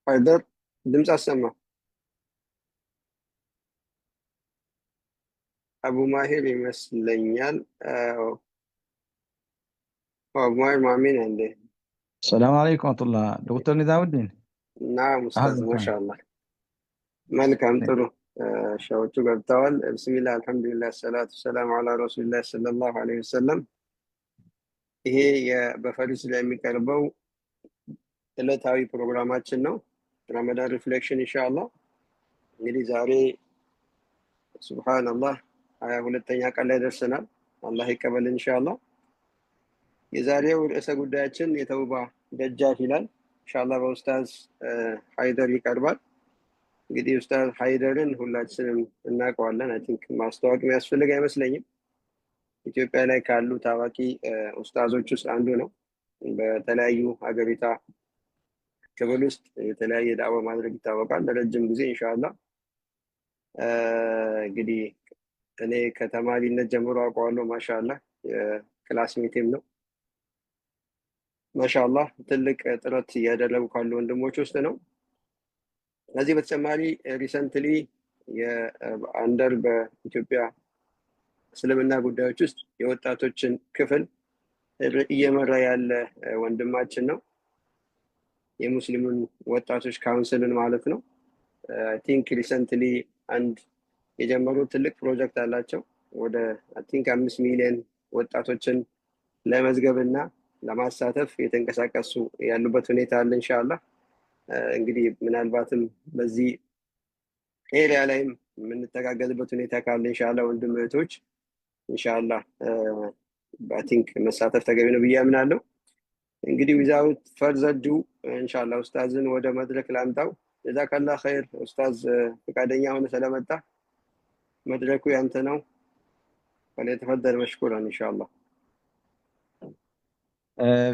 حيدر دمس السما أبو ماهر يمسلنيال أبو ماهر مع مين عنده؟ السلام عليكم ورحمة الله دكتور نظام الدين. نعم أستاذ ما شاء الله مالك أنترو شوتو قبطال بسم الله الحمد لله الصلاة والسلام على رسول الله صلى الله عليه وسلم ይሄ በፈሪስ ላይ የሚቀርበው ዕለታዊ ፕሮግራማችን ነው። ረመዳን ሪፍሌክሽን ኢንሻአላህ። እንግዲህ ዛሬ ሱብሃንአላህ 22ኛ ቀን ላይ ደርሰናል። አላህ ይቀበል ኢንሻአላህ። የዛሬው ርዕሰ ጉዳያችን የተውባ ደጃፍ ይላል። ኢንሻአላህ በኡስታዝ ሃይደር ይቀርባል። እንግዲህ ኡስታዝ ሃይደርን ሁላችንም እናውቀዋለን። አይ ቲንክ ማስተዋወቅ የሚያስፈልግ አይመስለኝም። ኢትዮጵያ ላይ ካሉ ታዋቂ ኡስታዞች ውስጥ አንዱ ነው። በተለያዩ ሀገሪቷ ክፍል ውስጥ የተለያየ ዳዕዋ ማድረግ ይታወቃል ለረጅም ጊዜ ኢንሻአላህ። እንግዲህ እኔ ከተማሪነት ጀምሮ አውቀዋለሁ። ማሻአላህ የክላስሜቴም ነው። ማሻአላህ ትልቅ ጥረት እያደረጉ ካሉ ወንድሞች ውስጥ ነው። ከዚህ በተጨማሪ ሪሰንትሊ የአንደር በኢትዮጵያ እስልምና ጉዳዮች ውስጥ የወጣቶችን ክፍል እየመራ ያለ ወንድማችን ነው። የሙስሊሙን ወጣቶች ካውንስልን ማለት ነው። አይ ቲንክ ሪሰንትሊ አንድ የጀመሩት ትልቅ ፕሮጀክት አላቸው። ወደ አይ ቲንክ 5 ሚሊዮን ወጣቶችን ለመዝገብና ለማሳተፍ የተንቀሳቀሱ ያሉበት ሁኔታ አለ ኢንሻአላህ። እንግዲህ ምናልባትም በዚህ ኤሪያ ላይም የምንተጋገዝበት ሁኔታ ካለ ኢንሻአላህ ወንድም እህቶች ኢንሻአላህ አይ ቲንክ መሳተፍ ተገቢ ነው ብዬ አምናለሁ። እንግዲህ ዊዛውት ፈርዘር ዱ ኢንሻአላህ ኡስታዝን ወደ መድረክ ላምጣው። ጀዛከላህ ኸይር ኡስታዝ፣ ፈቃደኛ ሆነ ስለመጣ መድረኩ ያንተ ነው። ፈለተፈደል መሽኩራን ኢንሻአላህ።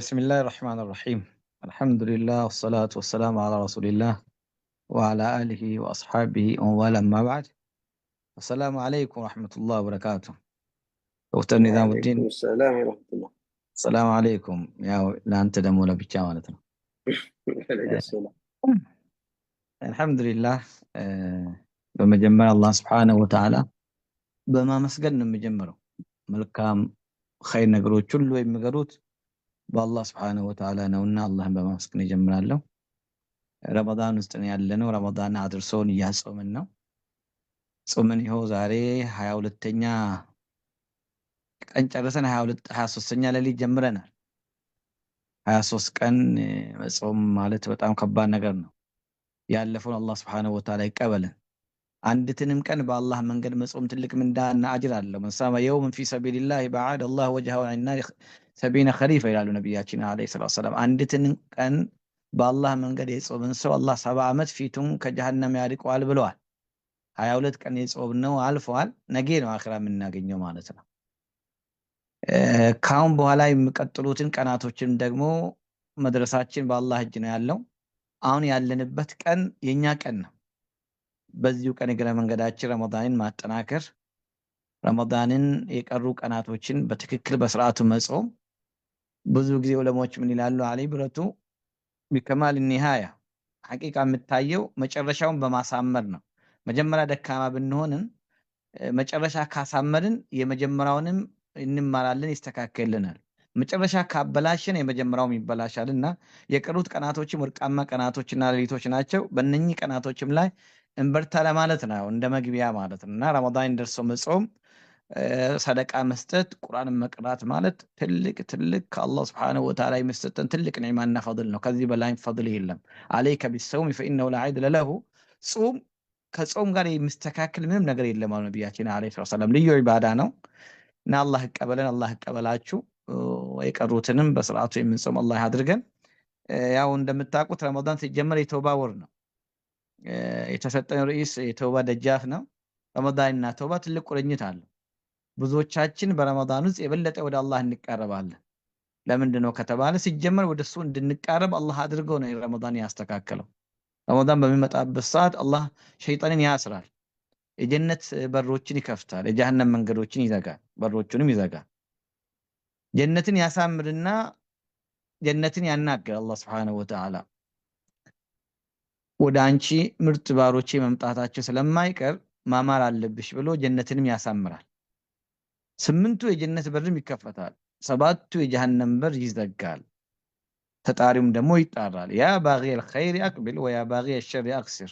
بسم الله الرحمن الرحيم الحمد لله والصلاة والسلام على رسول الله وعلى آله وأصحابه ومن ما بعد. السلام عليكم ورحمة الله وبركاته. دكتور نظام الدين. وعليكم السلام ورحمة الله. السلام عليكم يا لأنت دمولا بتشاوالتنا. وعليكم السلام. الحمد لله بمجمع الله سبحانه وتعالى بما مسجدنا مجمره ملكام خير نقروت كل وين مقروت بالله سبحانه وتعالى نونا الله بما مسكن يجمعنا له رمضان استنى لنا ورمضان عدرسون ياسومنا ጾምን ይኸው ዛሬ 22ኛ ቀን ጨርሰን 23ኛ ሌሊት ጀምረናል። 23 ቀን መጾም ማለት በጣም ከባድ ነገር ነው። ያለፈውን አላህ Subhanahu Wa Ta'ala ይቀበልን። አንዲትንም ቀን በአላህ መንገድ መጾም ትልቅ ምንዳና አጅር አለው። መሳማ የውም ፊ ሰቢልላህ በዓድ አላህ ወጀሁ ዐንና 70 ኸሪፋ ይላሉ ነብያችን አለይሂ ሰላም። አንዲትንም ቀን በአላህ መንገድ የጾምን ሰው አላህ 70 ዓመት ፊቱን ከጀሃነም ያርቀዋል ብለዋል። 22 ቀን የጾምነው አልፈዋል። ነገ ነው አኺራ የምናገኘው ማለት ነው። ካሁን በኋላ የሚቀጥሉትን ቀናቶችን ደግሞ መድረሳችን በአላህ እጅ ነው ያለው። አሁን ያለንበት ቀን የኛ ቀን ነው። በዚሁ ቀን እግረ መንገዳችን ረመዳንን ማጠናከር፣ ረመዳንን የቀሩ ቀናቶችን በትክክል በስርዓቱ መጾም። ብዙ ጊዜ ዑለማዎች ምን ይላሉ? አሊ ብረቱ ቢከማል ኒሃያ ሐቂቃ የምታየው መጨረሻውን በማሳመር ነው። መጀመሪያ ደካማ ብንሆንም መጨረሻ ካሳመርን የመጀመሪያውንም እንማራለን፣ ይስተካከልልናል። መጨረሻ ካበላሽን የመጀመሪያውም ይበላሻልና የቀሩት ቀናቶችም ወርቃማ ቀናቶችና ሌሊቶች ናቸው። በእነኚህ ቀናቶችም ላይ እንበርታ ለማለት ነው፣ እንደ መግቢያ ማለት ነውና ረመዳን ደርሶ መጾም፣ ሰደቃ መስጠት፣ ቁርአን መቅራት ማለት ትልቅ ከአላህ Subhanahu Wa Ta'ala የሚሰጠን ትልቅ ኒዕማና ፈድል ነው። ከዚህ በላይ ፈድል የለም። አለይከ ቢሰውም فإنه لا عدل له ጾም ከጾም ጋር የሚስተካከል ምንም ነገር የለም ማለት ነብያችን አለይሂ ሰላም። ልዩ ኢባዳ ነው እና አላህ ይቀበለን፣ አላህ ይቀበላችሁ። የቀሩትንም በስርዓቱ የምንጾም አላህ ያድርገን። ያው እንደምታውቁት ረመዳን ሲጀመር የተውባ ወር ነው። የተሰጠን ርዕስ የተውባ ደጃፍ ነው። ረመዳንና ተውባ ትልቅ ቁርኝት አለው። ብዙዎቻችን በረመዳን ውስጥ የበለጠ ወደ አላህ እንቀርባለን። ለምንድን ነው ከተባለ ሲጀመር ወደሱ እንድንቀርብ አላህ አድርገው ነው ረመዳን ያስተካከለው። ረመዳን በሚመጣበት ሰዓት አላህ ሸይጣንን ያስራል፣ የጀነት በሮችን ይከፍታል፣ የጀሃነም መንገዶችን ይዘጋል፣ በሮቹንም ይዘጋል። ጀነትን ያሳምርና ጀነትን ያናገር አላህ Subhanahu Wa Ta'ala። ወደ አንቺ ምርጥ ባሮቼ መምጣታቸው ስለማይቀር ማማር አለብሽ ብሎ ጀነትንም ያሳምራል። 8ቱ የጀነት በርም ይከፈታል፣ 7ቱ የጀሃነም በር ይዘጋል። ተጣሪውም ደግሞ ይጣራል። ያ ባጊየል ኸይር አቅቢል ወያ ባጊየል ሸር አክሲር።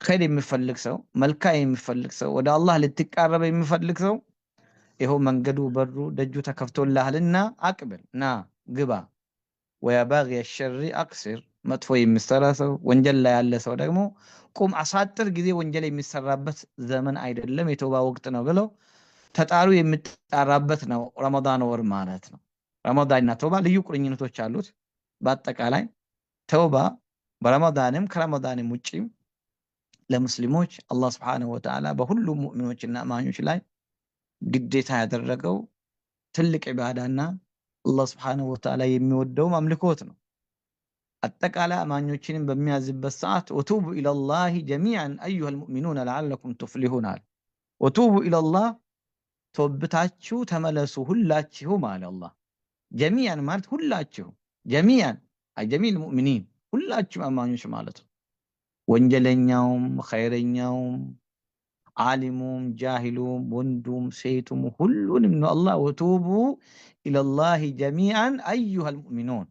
ኸይር የሚፈልግ ሰው፣ መልካም የሚፈልግ ሰው፣ ወደ አላህ ልትቃረበ የሚፈልግ ሰው ይኸው መንገዱ በሩ ደጁ ተከፍቶልሃልና አቅብል ና ግባ። ወያ ባጊየል ሸር አክሲር። መጥፎ የሚሰራ ሰው፣ ወንጀል ላይ ያለ ሰው ደግሞ ቁም አሳጥር፣ ጊዜ ወንጀል የሚሰራበት ዘመን አይደለም የተውባ ወቅት ነው ብለው ተጣሩ የሚጣራበት ነው ረመዳን ወር ማለት ነው። ረመዳንና ተውባ ልዩ ቁርኝነቶች አሉት። በአጠቃላይ ተውባ በረመዳንም ከረመዳንም ውጪ ለሙስሊሞች አላህ Subhanahu Wa Ta'ala በሁሉም ሙእሚኖችና አማኞች ላይ ግዴታ ያደረገው ትልቅ ኢባዳና አላህ Subhanahu Wa Ta'ala የሚወደው አምልኮት ነው። አጠቃላይ አማኞችንም በሚያዝበት ሰዓት ወቱቡ ኢለላሂ ጀሚዓን አዩሀል ሙእሚኑን ለዓለኩም ቱፍሊሁን አለ። ወቱቡ ኢለላህ ተወብታችሁ ተመለሱ ሁላችሁ ማለት አላህ። ጀሚዓን ማለት ሁላችሁ፣ ጀሚዓን አይ ጀሚል ሙእሚኒን ሁላችሁ አማኞች ማለት ነው። ወንጀለኛውም ኸይረኛውም ዓሊሙም ጃሂሉም ወንዱም ሴቱም ሁሉንም ነው አላህ ወቱቡ ኢለላሂ ጀሚዓን አዩሀል ሙእሚኑን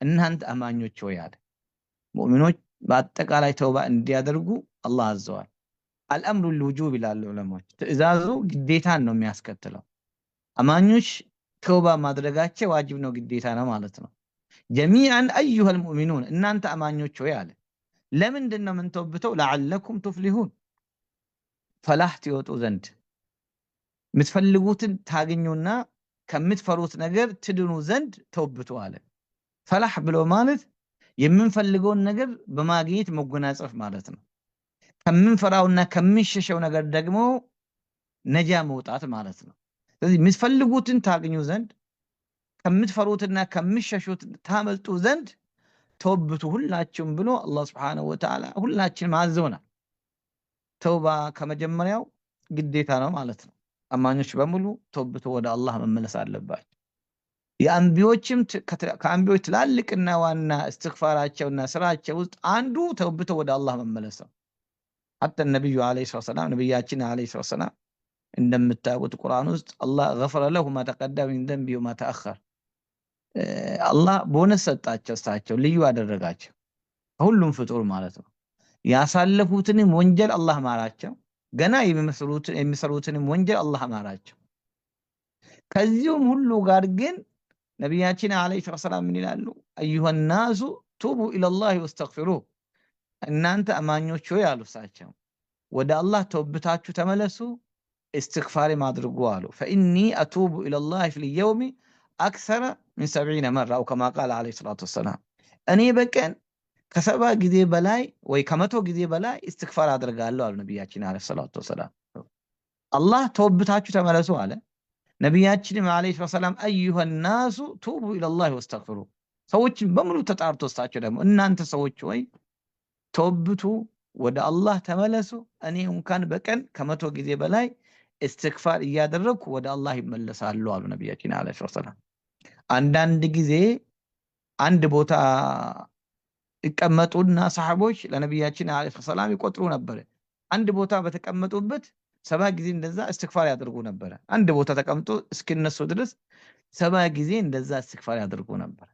እናንተ አማኞች ሆይ አለ። ሙእሚኖች በአጠቃላይ ተውባ እንዲያደርጉ አላህ አዘዋል። አልአምሩ ልውጁብ ይላሉ ዑለማዎች። ትእዛዙ ግዴታን ነው የሚያስከትለው። አማኞች ተውባ ማድረጋቸው ዋጅብ ነው፣ ግዴታ ነው ማለት ነው። ጀሚዓን አዩሀል ሙእሚኑን እናንተ አማኞች ሆይ አለ። ለምንድን ነው የምንተውብተው? ለዓለኩም ቱፍሊሁን ፈላህ ትወጡ ዘንድ የምትፈልጉትን ታገኙና ከምትፈሩት ነገር ትድኑ ዘንድ ተውብቱ አለ። ፈላህ ብሎ ማለት የምንፈልገውን ነገር በማግኘት መጎናጸፍ ማለት ነው። ከምንፈራውና ከምንሸሸው ነገር ደግሞ ነጃ መውጣት ማለት ነው። ስለዚህ የምትፈልጉትን ታገኙ ዘንድ ከምትፈሩትና ከምትሸሹት ታመልጡ ዘንድ ተውብቱ ሁላችሁም ብሎ አላህ Subhanahu Wa Ta'ala ሁላችንም አዘውናል። ተውባ ከመጀመሪያው ግዴታ ነው ማለት ነው። አማኞች በሙሉ ተውብቱ ወደ አላህ መመለስ አለባቸው። የአንቢዮችም ከአንቢዮች ትላልቅና ዋና እስትግፋራቸውና ስራቸው ውስጥ አንዱ ተውብቱ ወደ አላህ መመለስ ነው። حتى النبي عليه الصلاة والسلام ነብያችን عليه الصلاة والسلام እንደምታውቁት ቁርአን ውስጥ አላህ غفر له ما تقدم من ذنبه وما تأخر አላህ ቦነስ ሰጣቸው፣ እሳቸው ልዩ አደረጋቸው ሁሉም ፍጡር ማለት ነው። ያሳለፉትንም ወንጀል አላህ ማራቸው፣ ገና የሚሰሩትንም ወንጀል አላህ ማራቸው። ከዚህም ሁሉ ጋር ግን ነብያችን عليه الصلاة والسلام ምን ይላሉ? ايها الناس توبوا الى الله واستغفروه እናንተ አማኞች ሆይ አሉ እሳቸው ወደ አላህ ተውብታችሁ ተመለሱ استغفار ማድርጉ አሉ። فاني اتوب الى الله في اليوم اكثر من 70 مره او كما قال عليه الصلاه والسلام እኔ በቀን ከ70 ጊዜ በላይ ወይ ከ100 ጊዜ በላይ استغفار አደርጋለሁ አሉ ነብያችን عليه الصلاه والسلام። አላህ ተውብታችሁ ተመለሱ አለ። ነብያችንም عليه الصلاه والسلام ايها الناس توبوا الى الله واستغفروا ሰዎችን በሙሉ ተጣርቶ እሳቸው ደግሞ እናንተ ሰዎች ሆይ ተውብቱ ወደ አላህ ተመለሱ፣ እኔ እንኳን በቀን ከ100 ጊዜ በላይ استغفار እያደረኩ ወደ አላህ ይመለሳሉ አሉ ነብያችን عليه الصلاه والسلام። አንዳንድ ጊዜ አንድ ቦታ ይቀመጡና ሰሃቦች ለነብያችን عليه الصلاه والسلام ይቆጥሩ ነበር። አንድ ቦታ በተቀመጡበት 70 ጊዜ እንደዛ استغفار ያደርጉ ነበር። አንድ ቦታ ተቀምጦ እስኪነሱ ድረስ 70 ጊዜ እንደዛ استغفار ያደርጉ ነበር።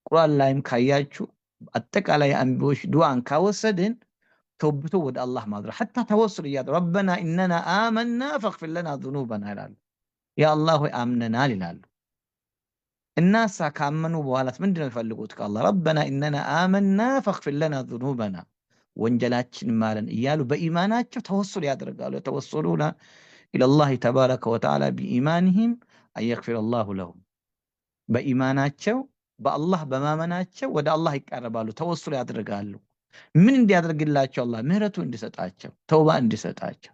ቁርአን ላይም ካያችሁ አጠቃላይ አንቢዮች ዱዓን ካወሰድን ተውብቱ ወደ አላህ ማድረግ حتى ተወሱል ያደርጉ ربنا اننا آمنا فاغفر لنا ذنوبنا ይላሉ። ያ አላህ ሆይ አምነናል ይላሉ። እናሳ ካመኑ በኋላስ ምንድነው የሚፈልጉት ከአላህ? ربنا اننا آمنا فاغفر لنا ذنوبنا ወንጀላችን ማረን እያሉ በኢማናቸው ተወሱል ያደርጋሉ። ተወሱሉና الى الله تبارك وتعالى بإيمانهم أن يغفر الله لهم በኢማናቸው በአላህ በማመናቸው ወደ አላህ ይቀርባሉ፣ ተወሱል ያደርጋሉ። ምን እንዲያደርግላቸው? አላህ ምህረቱ እንዲሰጣቸው፣ ተውባ እንዲሰጣቸው።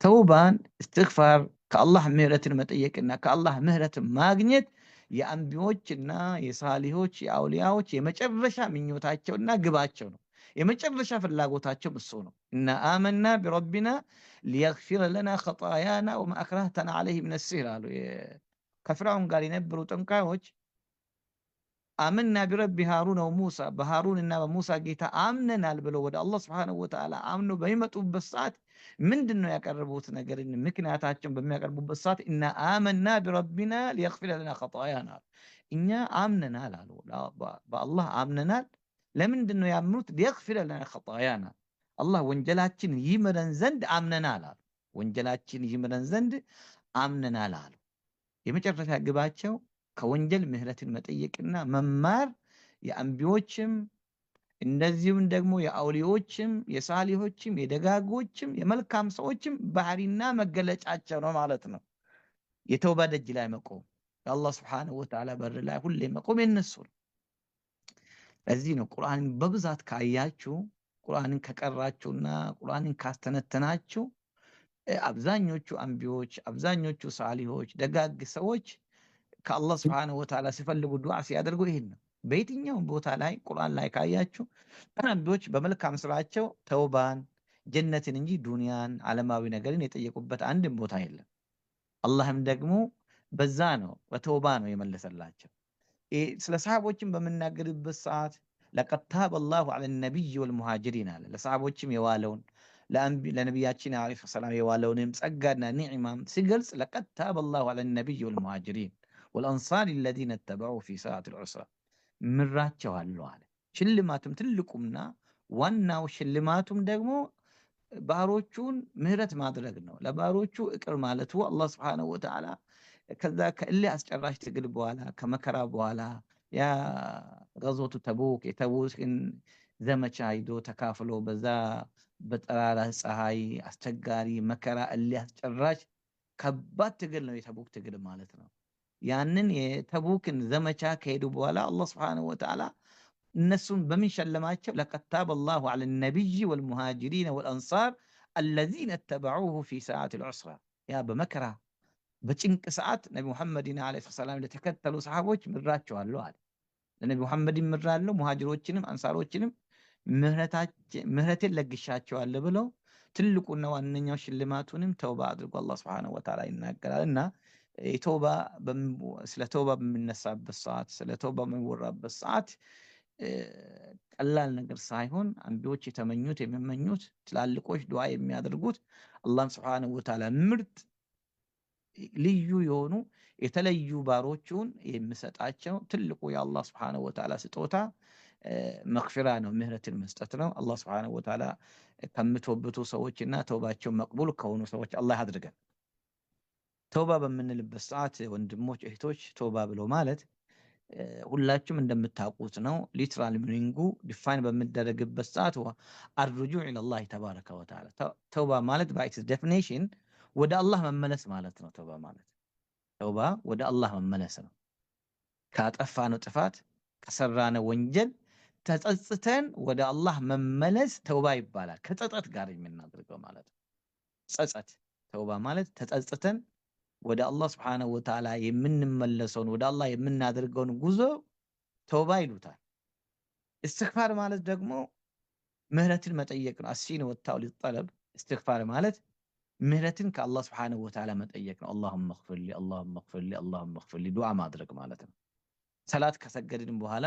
ተውባን استغفار ከአላህ ምህረትን መጠየቅና ከአላህ ምህረትን ማግኘት የአንቢዮችና የሳሊሆች የአውሊያዎች የመጨረሻ ምኞታቸውና ግባቸው ነው። የመጨረሻ ፍላጎታቸው እሱ ነው። እና አመና ቢረቢና ሊየግፊረ ለና ኸጣያና ወማ አክረህተና ዐለይሂ ሚነ ሲህር አሉ። ከፍርዓውን ጋር የነበሩ ጠንቋዮች አመና ቢረቢ ሃሩን ወሙሳ በሃሩንና በሙሳ ጌታ አምነናል ብለው ወደ አላህ ስብሓነሁ ወተዓላ አምኖ በሚመጡበት ሰዓት ምንድን ነው ያቀረቡት ነገር? ምክንያታቸውን በሚያቀርቡበት ሰዓት እና አመና ቢረቢና ሊየግፊረ ለና ኸጣያና እኛ አምነናል አሉ። በአላህ አምነናል። ለምንድን ነው ያምኑት? ሊየግፊረ ለና ኸጣያና አላህ ወንጀላችን ይምረን ዘንድ አምነናል አሉ። ወንጀላችን ይምረን ዘንድ አምነናል አሉ። የመጨረሻ ግባቸው ከወንጀል ምህረትን መጠየቅና መማር የአንቢዎችም እንደዚሁም ደግሞ የአውሊዎችም የሳሊሆችም የደጋጎችም የመልካም ሰዎችም ባህሪና መገለጫቸው ነው ማለት ነው። የተውባ ደጅ ላይ መቆም የአላህ ስብሓነሁ ወተዓላ በር ላይ ሁሌ መቆም የነሱ ነው። ለዚህ ነው ቁርአንን በብዛት ካያችሁ፣ ቁርአንን ከቀራችሁና ቁርአንን ካስተነተናችሁ አብዛኞቹ አንቢዎች፣ አብዛኞቹ ሳሊሆች፣ ደጋግ ሰዎች ከአላህ ስብሓነሁ ወተዓላ ሲፈልጉ ዱዓ ሲያደርጉ ይሄን ነው። በየትኛውም ቦታ ላይ ቁርአን ላይ ካያችሁ አንቢዎች በመልካም ስራቸው ተውባን፣ ጀነትን እንጂ ዱንያን ዓለማዊ ነገርን የጠየቁበት አንድም ቦታ የለም። አላህም ደግሞ በዛ ነው በተውባ ነው የመለሰላቸው። ስለ ሰሃቦችን በምናገርበት ሰዓት ለቀድ ታበ አላሁ ዐለ ነቢይ ወልሙሃጅሪን አለ። ለሰሃቦችም የዋለውን ለነቢያችን ዓለይሂ ሰላም የዋለውንም ጸጋና ኒዕማም ሲገልጽ ለቀድ ታበ አላሁ ዐለ ነቢይ ወልሙሃጅሪን ወልአንሳር ለዚነ ተበዑ ፊ ሰዓቲል ዑስራ ምራቸዋለሁ አለ። ሽልማቱም ትልቁምና ዋናው ሽልማቱም ደግሞ ባሮቹን ምህረት ማድረግ ነው። ለባሮቹ እቅር ማለቱ አላህ ስብሓነሁ ወተዓላ ከዛ ከእልህ አስጨራሽ ትግል በኋላ ከመከራ በኋላ ያ ገዝወቱ ተቡክ የተቡክን ዘመቻ ሂዶ ተካፍሎ በዛ በጠራራ ፀሐይ አስቸጋሪ መከራ እልህ አስጨራሽ ከባድ ትግል ነው የተቡክ ትግል ማለት ነው። ያንን የተቡክን ዘመቻ ከሄዱ በኋላ አላህ ስብሓነሁ ወተዓላ እነሱን በምን ሸለማቸው? ለቀድ ታበ አላሁ ዐለ ነቢይ ወልሙሃጅሪን ወልአንሳር አለዚነ ተበዑሁ ፊ ሰዓቲል ዑስራ ያ በመከራ በጭንቅ ሰዓት ነቢ ሙሐመድን ዓለይሂ ሰላም ለተከተሉ ሰሃቦች ምራቸዋለሁ አለ። ለነቢ ሙሐመድን ምራለሁ፣ ሙሃጅሮችንም አንሳሮችንም ምህረቴን ለግሻቸዋለሁ ብለው ትልቁና ዋነኛው ሽልማቱንም ተውባ አድርጎ አላህ ስብሓነሁ ወተዓላ ይናገራል። እና ስለ ተውባ በሚነሳበት ሰዓት ስለ ተውባ በሚወራበት ሰዓት ቀላል ነገር ሳይሆን አንቢዎች የተመኙት የሚመኙት ትላልቆች ዱዓ የሚያደርጉት አላህን ስብሓነሁ ወተዓላ ምርጥ ልዩ የሆኑ የተለዩ ባሮቹን የሚሰጣቸው ትልቁ የአላህ ስብሓነሁ ወተዓላ ስጦታ መግፊራ ነው፣ ምህረትን መስጠት ነው። አላህ ስብሓነሁ ወተዓላ ከምትወብቱ ሰዎችና ተውባቸው መቅቡል ከሆኑ ሰዎች አላህ አድርገን። ተውባ በምንልበት ሰዓት ወንድሞች እህቶች፣ ተውባ ብሎ ማለት ሁላችሁም እንደምታውቁት ነው። ሊትራል ሚኒንጉ ዲፋይን በሚደረግበት ሰዓት አርጁዕ ኢለላህ ተባረከ ወተዓላ ተውባ ማለት በኢትስ ዴፊኒሽን ወደ አላህ መመለስ ማለት ነው። ተውባ ወደ አላህ መመለስ ነው። ካጠፋነው ጥፋት ከሰራነው ወንጀል ተጸጽተን ወደ አላህ መመለስ ተውባ ይባላል። ከጸጸት ጋር የምናደርገው ማለት ነው። ጸጸት ተውባ ማለት ተጸጽተን ወደ አላህ ስብሓነሁ ወተዓላ የምንመለሰውን ወደ አላህ የምናደርገውን ጉዞ ተውባ ይሉታል። እስትግፋር ማለት ደግሞ ምህረትን መጠየቅ ነው። አሲን ወታው ሊጠለብ እስትግፋር ማለት ምህረትን ከአላህ ስብሓነሁ ወተዓላ መጠየቅ ነው። አላሁመ እግፊርሊ አላሁመ እግፊርሊ አላሁመ እግፊርሊ ዱዓ ማድረግ ማለት ነው። ሰላት ከሰገድን በኋላ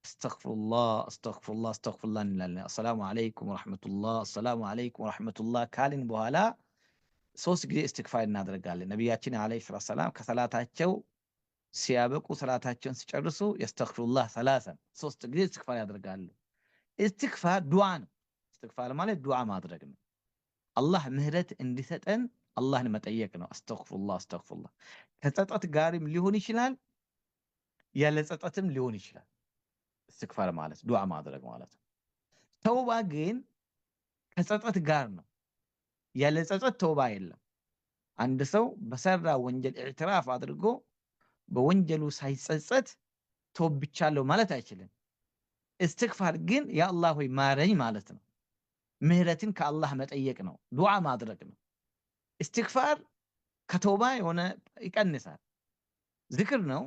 አስተግፊሩላህ አስተግፊሩላህ አስተግፊሩላህ እንላለን። አሰላሙ አለይኩም ወረሕመቱላህ አሰላሙ አለይኩም ወረሕመቱላህ ካልን በኋላ 3 ጊዜ እስትግፋር እናደርጋለን። ነቢያችን ዓለይሂ ሰላም ከሰላታቸው ሲያበቁ ሰላታቸውን ሲጨርሱ የስተግፊሩላህ 3 ጊዜ እስትግፋር ያደርጋሉ። እስትግፋር ዱዓ ነው። እስትግፋር ማለት ዱዓ ማድረግ ነው። አላህ ምህረት እንዲሰጠን አላህን መጠየቅ ነው። አስተግፊሩላህ አስተግፊሩላህ ከጸጸት ጋርም ሊሆን ይችላል፣ ያለ ጸጸትም ሊሆን ይችላል። እስትግፋር ማለት ዱዓ ማድረግ ማለት ነው። ተውባ ግን ከጸጸት ጋር ነው። ያለ ጸጸት ተውባ የለም። አንድ ሰው በሰራ ወንጀል ኢዕትራፍ አድርጎ በወንጀሉ ሳይጸጸት ተውብቻለሁ ማለት አይችልም። እስትግፋር ግን ያ አላህ ሆይ ማረኝ ማለት ነው። ምህረትን ከአላህ መጠየቅ ነው። ዱዓ ማድረግ ነው። እስትግፋር ከተውባ የሆነ ይቀንሳል። ዝክር ነው።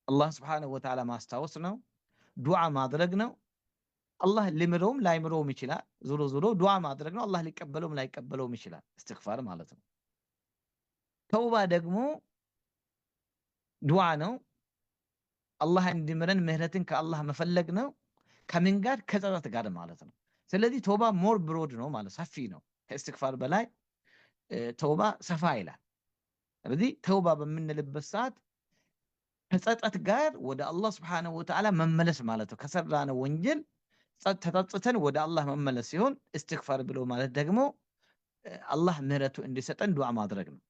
አላህ ስብሓነሁ ወተዓላ ማስታወስ ነው። ዱዓ ማድረግ ነው። አላህ ሊምረውም ላይምረውም ይችላል። ዞሮ ዞሮ ዱዓ ማድረግ ነው። አላህ ሊቀበለውም ላይቀበለውም ይችላል። እስትግፋር ማለት ነው። ተውባ ደግሞ ዱዓ ነው። አላህ እንዲምረን ምህረትን ከአላህ መፈለግ ነው። ከምን ጋር? ከጸጸት ጋር ማለት ነው። ስለዚህ ተውባ ሞር ብሮድ ነው ማለት ሰፊ ነው። ከእስትግፋር በላይ ተውባ ሰፋ ይላል። ስለዚህ ተውባ በምንልበት ሰዓት ከጸጸት ጋር ወደ አላህ ስብሓነሁ ወተዓላ መመለስ ማለት ነው። ከሰራነው ወንጀል ተጸጽተን ወደ አላህ መመለስ ሲሆን እስትግፋር ብሎ ማለት ደግሞ አላህ ምህረቱ እንዲሰጠን ዱዓ ማድረግ ነው።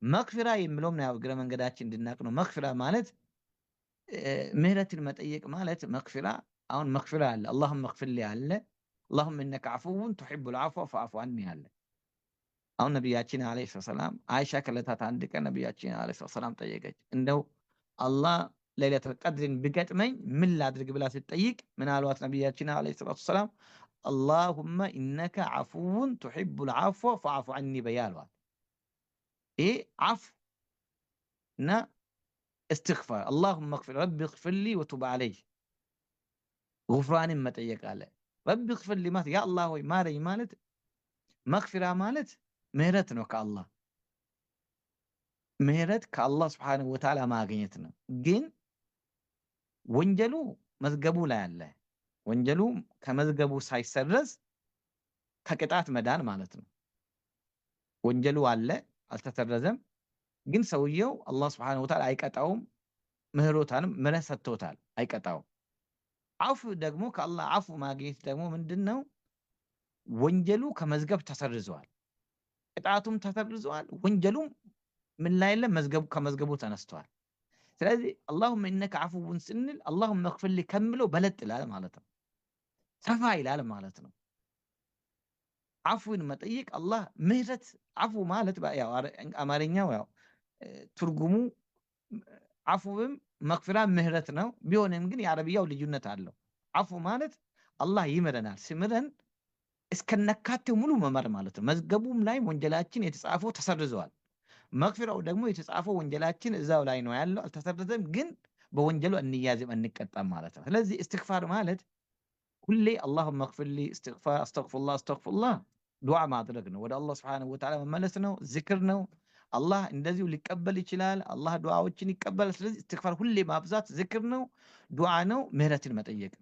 መግፊራ የሚለውም ያው እግረ መንገዳችን እንድናቅ ነው። መግፊራ ማለት ምህረትን መጠየቅ ማለት መግፊራ። አሁን መግፊራ አለ፣ አላሁመ እግፊር ሊ አለ፣ አላሁመ ኢነከ ዐፉውን ቱሒቡል ዐፍወ ፈዕፉ ዐኒ አለ። አሁን ነቢያችን ዓለይሂ ሰላም አይሻ ከዕለታት አንድ ቀን ነቢያችን ዓለይሂ ሰላም ጠየቀች፣ እንደው አላህ ለይለቱል ቀድርን ቢገጥመኝ ምን ላድርግ ብላ ስትጠይቅ ምን አሏት ነቢያችን ዓለይሂ ሰላም? አላሁመ ኢነከ ዐፉውን ቱሒቡል ዐፍወ ፈዕፉ ዐኒ በይ አሏት። ይሄ ዐፍ እና እስትግፋር አላሁመ እግፊር ረቢ እግፊር ሊ ወቱብ ዐለይ ጉፍራንን መጠየቅ አለ። ረቢ እግፊር ሊ ማለት ያ አላህ ሆይ ማረኝ ማለት፣ መግፊራ ማለት ምህረት ነው። ከአላህ ምህረት ከአላህ ስብሓነሁ ወተዓላ ማግኘት ነው። ግን ወንጀሉ መዝገቡ ላይ አለ። ወንጀሉ ከመዝገቡ ሳይሰረዝ ከቅጣት መዳን ማለት ነው። ወንጀሉ አለ አልተሰረዘም፣ ግን ሰውየው አላህ ስብሓነሁ ወተዓላ አይቀጣውም። ምህሮታንም ምህረት ሰጥቶታል፣ አይቀጣውም። አፉ ደግሞ ከአላህ አፉ ማግኘት ደግሞ ምንድን ነው? ወንጀሉ ከመዝገብ ተሰርዘዋል፣ ቅጣቱም ተሰርዘዋል፣ ወንጀሉም ምን ላይ የለም መዝገቡ ከመዝገቡ ተነስተዋል። ስለዚህ አላሁመ ኢነከ ዐፉውን ስንል አላሁመ እግፊር ሊ ከምለው በለጥ ይላል ማለት ነው፣ ሰፋ ይላል ማለት ነው። አፉን መጠየቅ አላህ ምህረት አፉ ማለት ያው አማርኛው ያው ትርጉሙ አፉም መግፊራ ምህረት ነው። ቢሆንም ግን የአረብያው ልዩነት አለው። አፉ ማለት አላህ ይምረናል። ሲምረን እስከነካቴው ሙሉ መመር ማለት ነው። መዝገቡም ላይ ወንጀላችን የተጻፈው ተሰርዘዋል። መግፊራው ደግሞ የተጻፈው ወንጀላችን እዛው ላይ ነው ያለው፣ አልተሰርዘም። ግን በወንጀሉ እንያዝም እንቀጣም ማለት ነው። ስለዚህ እስትግፋር ማለት ሁሌ አላሁመ እግፊር ሊ እስትግፋር አስተግፊሩላህ አስተግፊሩላህ ዱዓ ማድረግ ነው። ወደ አላህ ስብሓነሁ ወተዓላ መመለስ ነው። ዝክር ነው። አላህ እንደዚሁ ሊቀበል ይችላል። አላህ ዱዓዎችን ይቀበላል። ስለዚህ እስትግፋር ሁሌ ማብዛት ዝክር ነው፣ ዱዓ ነው፣ ምህረትን መጠየቅ።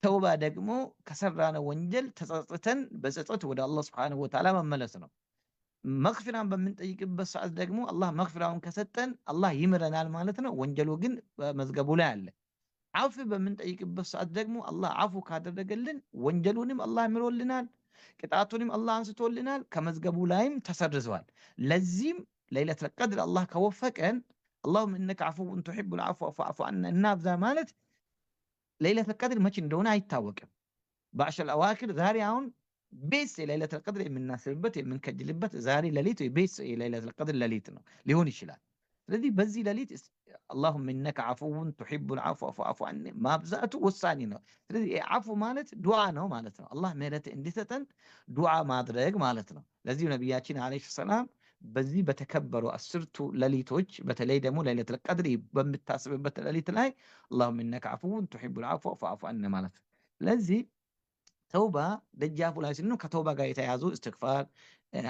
ተውባ ደግሞ ከሰራነው ወንጀል ተጸጽተን በጸጸት ወደ አላህ ስብሓነሁ ወተዓላ መመለስ ነው። መግፊራን በምንጠይቅበት ሰዓት ደግሞ አላህ መግፊራውን ከሰጠን አላህ ይምረናል ማለት ነው። ወንጀሉ ግን በመዝገቡ ላይ አለ። አፍ በምንጠይቅበት ሰዓት ደግሞ አላህ አፉ ካደረገልን ወንጀሉንም አላህ ምሮልናል፣ ቅጣቱንም አላህ አንስቶልናል፣ ከመዝገቡ ላይም ተሰርዘዋል። ለዚህም ለይለቱል ቀድር አላህ ከወፈቀን አላሁመ ኢነከ ዐፉውን ቱሒቡል ዐፍወ ፈዕፉ ዐና እናብዛ ማለት ለይለቱል ቀድር መቼ እንደሆነ አይታወቅም። በዐሽረል አዋኺር ዛሬ አሁን ቤስ የለይለቱል ቀድር የምናስብበት የምንከጅልበት ዛሬ ሌሊት ቤስ የለይለቱል ቀድር ሌሊት ነው ሊሆን ይችላል። ስለዚህ በዚህ ሌሊት አላሁመ ኢነከ ዐፉውን ቱሒቡል ዐፍወ ፈዕፉ ዐኒ ማብዛቱ ወሳኝ ነው። ስለዚህ ዐፉ ማለት ዱዓ ነው ማለት ነው። አላህ ምህረት እንዲሰጠን ዱዓ ማድረግ ማለት ነው። ለዚህ ነቢያችን ዓለይሂ ሰላም በዚህ በተከበሩ 10ቱ ሌሊቶች በተለይ ደግሞ ለይለቱል ቀድር በምታስብበት ሌሊት ላይ አላሁመ ኢነከ ዐፉውን ቱሒቡል ዐፍወ ፈዕፉ ዐኒ ማለት ነው። ስለዚህ ተውባ ደጃፉ ላይ ስንሆን ከተውባ ጋር የተያያዙ እስትግፋር፣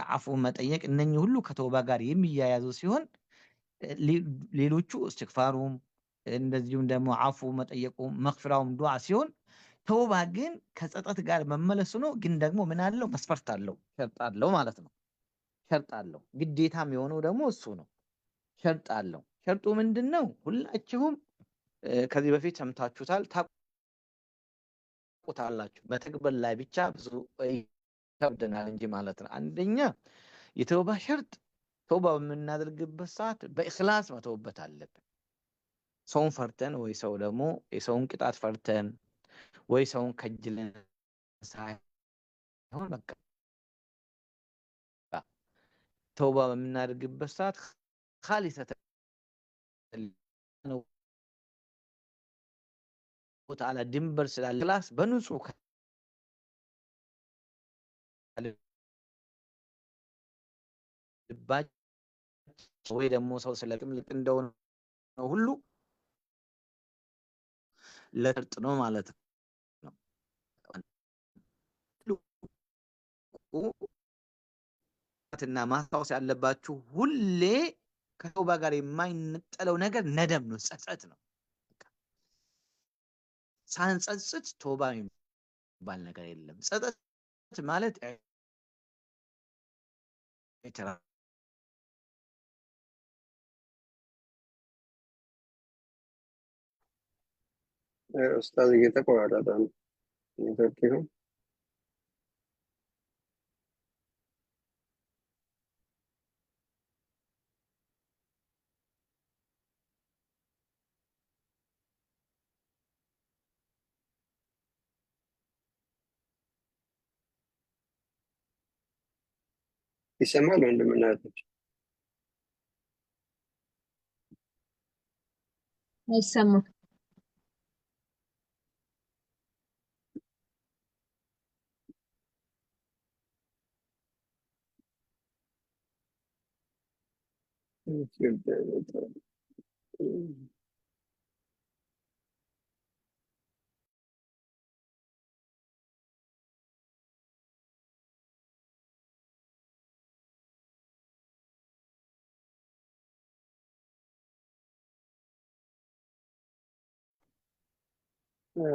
ዐፉ መጠየቅ እነኚህ ሁሉ ከተውባ ጋር የሚያያዙ ሲሆን ሌሎቹ እስትግፋሩም እንደዚሁም ደግሞ ዐፉ መጠየቁም መግፊራውም ዱዓ ሲሆን ተውባ ግን ከጸጸት ጋር መመለሱ ነው። ግን ደግሞ ምን አለው? መስፈርት አለው፣ ሸርጥ አለው ማለት ነው። ሸርጥ አለው። ግዴታም የሆነው ደግሞ እሱ ነው። ሸርጥ አለው። ሸርጡ ምንድን ነው? ሁላችሁም ከዚህ በፊት ሰምታችሁታል፣ ታውቁታላችሁ። በተግባር ላይ ብቻ ብዙ ይከብደናል እንጂ ማለት ነው። አንደኛ የተውባ ሸርጥ ተውባ በምናደርግበት ሰዓት በእኽላስ መተውበት አለብን። ሰውን ፈርተን ወይ ሰው ደግሞ የሰውን ቅጣት ፈርተን ወይ ሰውን ከጅለን ሳይሆን በቃ ተውባ በምናደርግበት ሰዓት ኻሊሰተ ነው ተዓላ ድንበር ስላለ ክላስ በንጹህ ልባችን ወይ ደግሞ ሰው ስለቅምልቅ እንደሆነ ሁሉ ለሸርጥ ነው ማለት ነው። እና ማስታወስ ያለባችሁ ሁሌ ከተውባ ጋር የማይነጠለው ነገር ነደም ነው፣ ጸጸት ነው። ሳንጸጽት ቶባ የሚባል ነገር የለም። ጸጸት ማለት ኡስታዝ እየተቆራረጠ ነው ኔትወርክ ይሁን ይሰማል ወንድምና እህቶች? አይሰማም።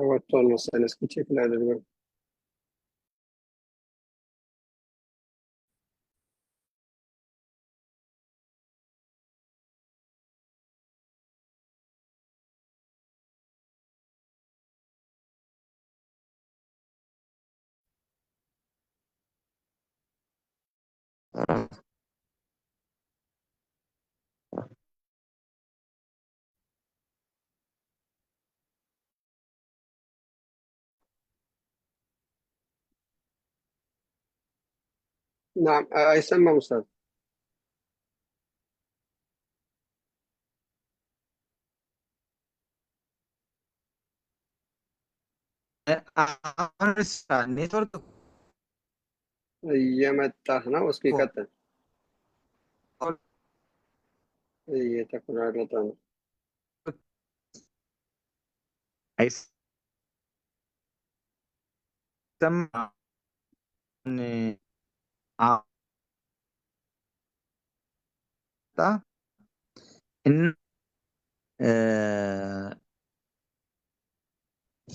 ወጥቷል መሰለኝ። እስኪ ቼክ ላድርገው። ናም አይሰማም ኡስታዝ? ኔትወርክ እየመጣህ ነው? እስኪ ቀጥል። እየተቆራረጠ ነው። አይሰማም።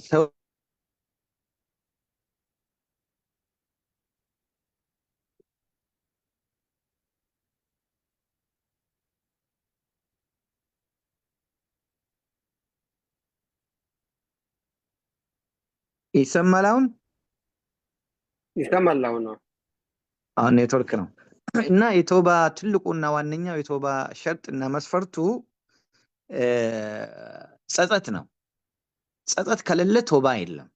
ሰው ይሰማል። አሁን ይሰማል አሁን ነው። አሁን ኔትወርክ ነው እና የቶባ ትልቁና ዋነኛው የቶባ ሸርጥና መስፈርቱ ጸጸት ነው። ጸጸት ከሌለ ቶባ የለም።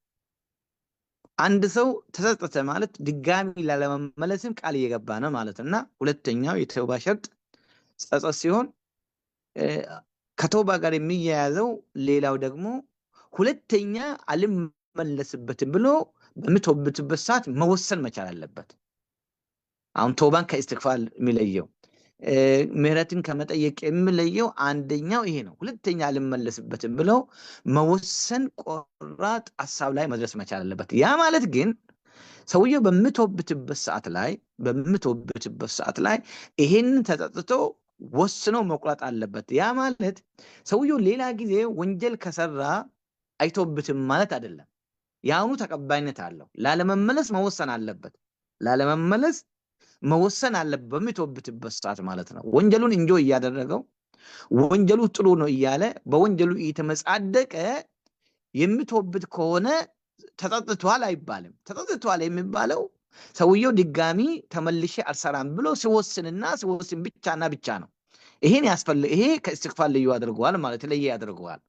አንድ ሰው ተጸጸተ ማለት ድጋሚ ላለመመለስም ቃል እየገባ ነው ማለት እና ሁለተኛው የቶባ ሸርጥ ጸጸት ሲሆን ከቶባ ጋር የሚያያዘው ሌላው ደግሞ ሁለተኛ አልመለስበትም ብሎ በምትወብትበት ሰዓት መወሰን መቻል አለበት። አሁን ቶባን ከእስትግፋር የሚለየው ምህረትን ከመጠየቅ የሚለየው አንደኛው ይሄ ነው። ሁለተኛ አልመለስበትም ብለው መወሰን ቆራጥ ሐሳብ ላይ መድረስ መቻል አለበት። ያ ማለት ግን ሰውየው በምትወብትበት ሰዓት ላይ ይሄንን ተጸጽቶ ወስኖ መቁረጥ አለበት። ያ ማለት ሰውየው ሌላ ጊዜ ወንጀል ከሰራ አይቶብትም ማለት አይደለም። የአሁኑ ተቀባይነት አለው። ላለመመለስ መወሰን አለበት። ላለመመለስ መወሰን አለበት በሚተወብትበት ሰዓት ማለት ነው። ወንጀሉን እንጆ እያደረገው ወንጀሉ ጥሩ ነው እያለ በወንጀሉ እየተመጻደቀ የሚተወብት ከሆነ ተጸጽቷል አይባልም። ተጸጽቷል የሚባለው ሰውየው ድጋሚ ተመልሼ አልሰራም ብሎ ሲወስንና ሲወስን ብቻና ብቻ ነው። ይሄ ከእስትግፋር ልዩ ያደርገዋል ማለት ለየ ያደርገዋል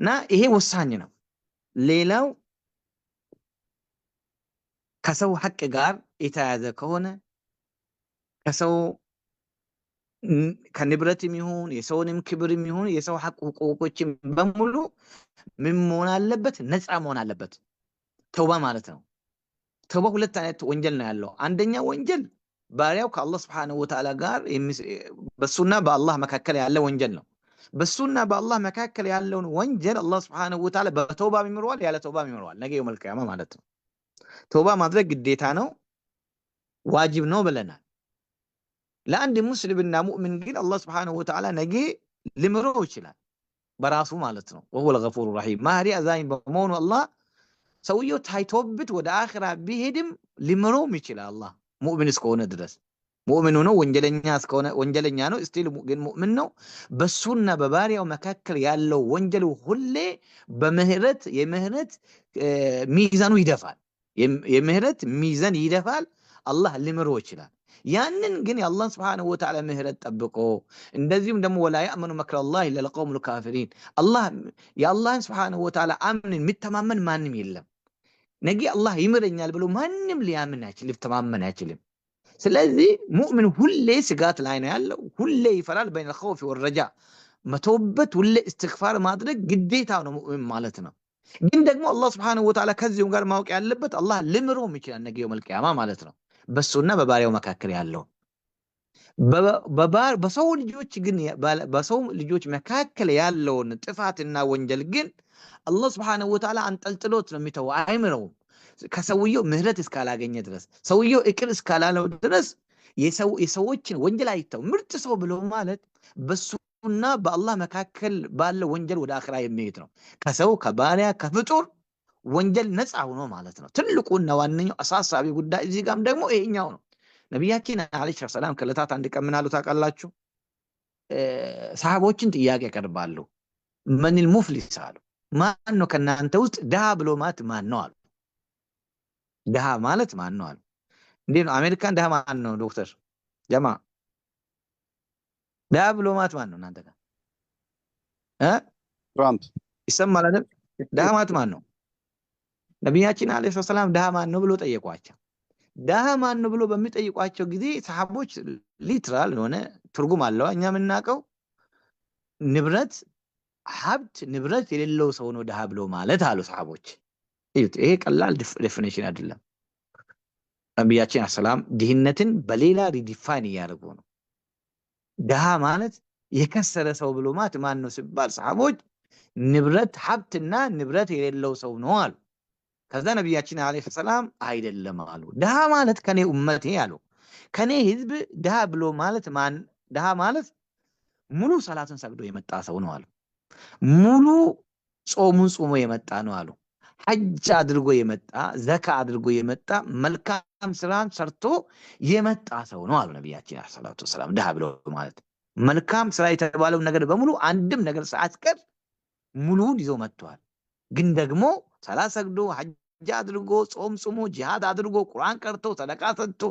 እና ይሄ ወሳኝ ነው። ሌላው ከሰው ሐቅ ጋር የተያያዘ ከሆነ ከሰው ከንብረትም ይሁን የሰውንም ክብርም ይሁን የሰው ሐቅ ሁቁቆችም በሙሉ ምን መሆን አለበት? ነፃ መሆን አለበት። ተውባ ማለት ነው። ተውባ ሁለት አይነት ወንጀል ነው ያለው። አንደኛ ወንጀል ባሪያው ከአላህ Subhanahu Wa Ta'ala ጋር በሱና በአላህ መካከል ያለ ወንጀል ነው። በሱና በአላህ መካከል ያለውን ወንጀል አላህ Subhanahu Wa Ta'ala በተውባ ይምረዋል፣ ያለ ተውባ ይምረዋል። ነገ የውመል ቂያማ ማለት ነው። ተውባ ማድረግ ግዴታ ነው፣ ዋጅብ ነው ብለናል። ለአንድ ሙስሊምና ሙእሚን ግን አላህ Subhanahu Wa Ta'ala ነገ ሊምረው ይችላል። በራሱ ማለት ነው። ወሁወ ልገፉሩ ረሒም ማህሪ አዛኝ በመሆኑ አላህ ሰውየው ታይቶብት ወደ አኺራ ቢሄድም ሊምረውም ይችላል። አላህ ሙእሚን እስከሆነ ድረስ ሙእሚን ሆኖ ወንጀለኛ ነው ስቲል ግን ሙእሚን ነው። በሱና በባሪያው መካከል ያለው ወንጀሉ ሁሌ የምህረት ሚዛኑ ይደፋል። የምህረት ሚዛን ይደፋል። አላህ ሊምረው ይችላል። ያንን ግን የአላህን ስብሓነሁ ወተዓላ ምህረት ጠብቆ እንደዚሁም ደግሞ ወላ ያእመኑ መክረላህ ኢላ ልቀውሙል ካፊሪን የአላህን ስብሓነሁ ወተዓላ አምንን የሚተማመን ማንም የለም። ነገ አላህ ይምረኛል ብሎ ማንም ሊያምን አይችልም፣ ሊተማመን አይችልም። ስለዚህ ሙእሚን ሁሌ ስጋት ላይ ነው ያለው፣ ሁሌ ይፈራል። በይነ ልኸውፊ ወረጃ መተውበት ሁሌ እስትግፋር ማድረግ ግዴታ ነው ሙእሚን ማለት ነው። ግን ደግሞ አላህ ስብሓነሁ ወተዓላ ከዚሁም ጋር ማወቅ ያለበት አላህ ልምረውም ይችላል ነገ የውመል ቂያማ ማለት ነው። በሱና በባሪያው መካከል ያለው በሰው ልጆች መካከል ያለውን ጥፋትና ወንጀል ግን አላህ ስብሓነሁ ወተዓላ አንጠልጥሎት ነው የሚተው፣ አይምረውም። ከሰውየው ምህረት እስካላገኘ ድረስ ሰውየው እቅር እስካላለው ድረስ የሰዎችን ወንጀል አይተው። ምርጥ ሰው ብሎ ማለት በሱና በአላህ መካከል ባለው ወንጀል ወደ አኺራ የሚሄድ ነው። ከሰው ከባሪያ ከፍጡር ወንጀል ነፃ ሆኖ ማለት ነው። ትልቁና ዋነኛው አሳሳቢ ጉዳይ እዚህ ጋርም ደግሞ ይሄኛው ነው። ነቢያችን አለይሂ ሰላም ከዕለታት አንድ ቀን ምን አሉ ታውቃላችሁ? ሰሃቦችን ጥያቄ ያቀርባሉ። መኒል ሙፍሊስ አሉ። ማን ነው ከናንተ ውስጥ ድሃ ብሎ ማለት ማን ነው አሉ። ድሃ ማለት ማን ነው አሉ። እንዴት ነው አሜሪካን ድሃ ማን ነው? ዶክተር ጀማ ድሃ ብሎ ማለት ማን ነው እናንተ ጋር? ትራምፕ ይሰማል አይደል? ድሃ ማለት ማን ነው? ነቢያችን አለይሂ ሰላም ድሃ ማን ነው ብሎ ጠየቋቸው። ድሃ ማን ነው ብሎ በሚጠይቋቸው ጊዜ ሰሃቦች ሊትራል የሆነ ትርጉም አለው። እኛ የምናውቀው ሀብት ንብረት የሌለው ሰው ነው ድሃ ብሎ ማለት አሉ ሰሃቦች። ይሄ ቀላል ዴፊኒሽን አይደለም። ነቢያችን ሰላም ድህነትን በሌላ ሪዲፋይን እያደረጉ ነው። ድሃ ማለት የከሰረ ሰው ብሎ ማለት ማን ነው ሲባል ሰሃቦች ሀብትና ንብረት የሌለው ሰው ነው አሉ። ከዛ ነቢያችን አለይሂ ሰላም አይደለም አሉ። ድሃ ማለት ከኔ ኡመቴ አሉ፣ ከኔ ህዝብ ድሃ ብሎ ማለት ድሃ ማለት ሙሉ ሰላትን ሰግዶ የመጣ ሰው ነው አሉ። ሙሉ ጾሙን ጾሞ የመጣ ነው አሉ። ሐጅ አድርጎ የመጣ ዘካ አድርጎ የመጣ መልካም ስራን ሰርቶ የመጣ ሰው ነው አሉ ነቢያችን ሰለላሁ ዐለይሂ ወሰለም። ድሃ ብሎ ማለት መልካም ስራ የተባለው ነገር በሙሉ አንድም ነገር ሳያስቀር ሙሉን ይዞ መጥቷል። ግን ደግሞ ሰላት ሰግዶ ሐጅ አድርጎ ጾም ጾሞ ጂሃድ አድርጎ ቁርአን ቀርቶ ሰደቃ ሰጥቶ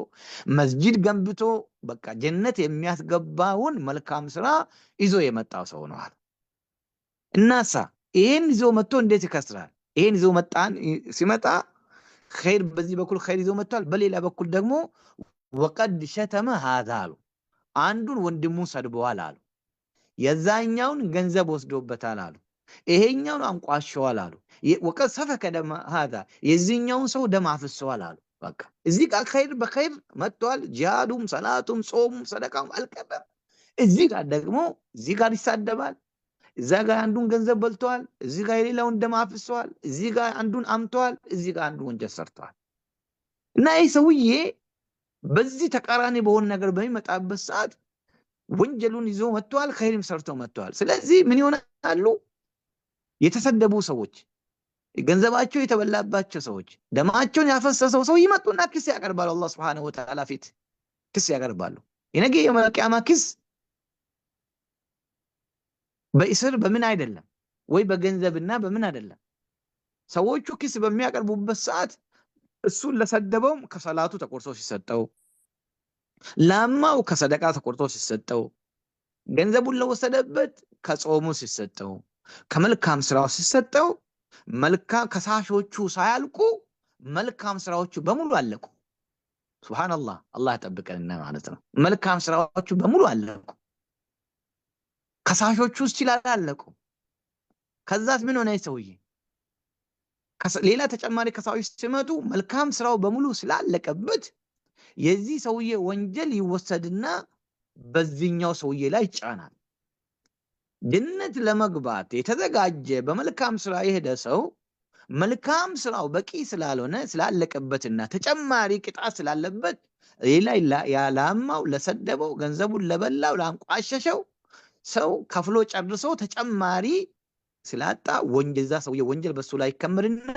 መስጂድ ገንብቶ በቃ ጀነት የሚያስገባውን መልካም ስራ ይዞ የመጣው ሰው ነው አሉ። እናሳ ይሄን ይዞ መጥቶ እንዴት ይከስራል? ይሄን ይዞ ሲመጣ ኸይር በዚህ በኩል ኸይር ይዞ መጥቷል። በሌላ በኩል ደግሞ ወቀድ ሸተመ ሀዛ አሉ፣ አንዱን ወንድሙን ሰድበዋል አሉ። የዛኛውን ገንዘብ ወስዶበታል አሉ። ይሄኛውን አንቋሸዋል አሉ። ወቀድ ሰፈከ ደም ሀዛ የዚህኛውን ሰው ደም አፍሰዋል አሉ። በቃ እዚህ ጋር ኸይር በኸይር መጥቷል። ጂሃዱም ሰላቱም ጾሙም ሰደቃም አልቀረም። እዚህ ጋር ደግሞ እዚህ ጋር ይሳደባል፣ እዛ ጋር አንዱን ገንዘብ በልተዋል፣ እዚህ ጋር የሌላውን ደም አፍሰዋል፣ እዚህ ጋር አንዱን አምተዋል፣ እዚህ ጋር አንዱን ወንጀል ሰርተዋል። እና ይህ ሰውዬ በዚህ ተቃራኒ በሆነ ነገር በሚመጣበት ሰዓት ወንጀሉን ይዞ መጥተዋል፣ ኸይርም ሰርተው መጥተዋል። ስለዚህ ምን ይሆናሉ? የተሰደቡ ሰዎች፣ ገንዘባቸው የተበላባቸው ሰዎች፣ ደማቸውን ያፈሰሰው ሰው ይመጡና ክስ ያቀርባሉ። አላህ Subhanahu Wa Ta'ala ፊት ክስ ያቀርባሉ። የነገ የውመል ቂያማ ክስ በእስር በምን አይደለም ወይ በገንዘብና በምን አይደለም። ሰዎቹ ክስ በሚያቀርቡበት ሰዓት እሱን ለሰደበውም ከሰላቱ ተቆርጦ ሲሰጠው፣ ላማው ከሰደቃ ተቆርጦ ሲሰጠው፣ ገንዘቡን ለወሰደበት ከጾሙ ሲሰጠው፣ ከመልካም ስራው ሲሰጠው፣ መልካም ከሳሾቹ ሳያልቁ መልካም ስራዎቹ በሙሉ አለቁ። ሱብሃንአላህ አላህ ተጠብቀንና ማለት ነው። መልካም ስራዎቹ በሙሉ አለቁ። ከሳሾቹ ይችላል አለቁ። ከዛስ ምን ሆነ? ሰውዬ ሌላ ተጨማሪ ከሳሾች ሲመጡ መልካም ስራው በሙሉ ስላለቀበት የዚህ ሰውዬ ወንጀል ይወሰድና በዚህኛው ሰውዬ ላይ ይጫናል። ጀነት ለመግባት የተዘጋጀ በመልካም ስራ የሄደ ሰው መልካም ስራው በቂ ስላልሆነ ስላለቀበትና ተጨማሪ ቅጣት ስላለበት ሌላ ያላማው ለሰደበው ገንዘቡን ለበላው ላንቋሸሸው ሰው ከፍሎ ጨርሶ ተጨማሪ ስላጣ ወንጀል እዛ ሰውዬው ወንጀል በሱ ላይ ይከምርና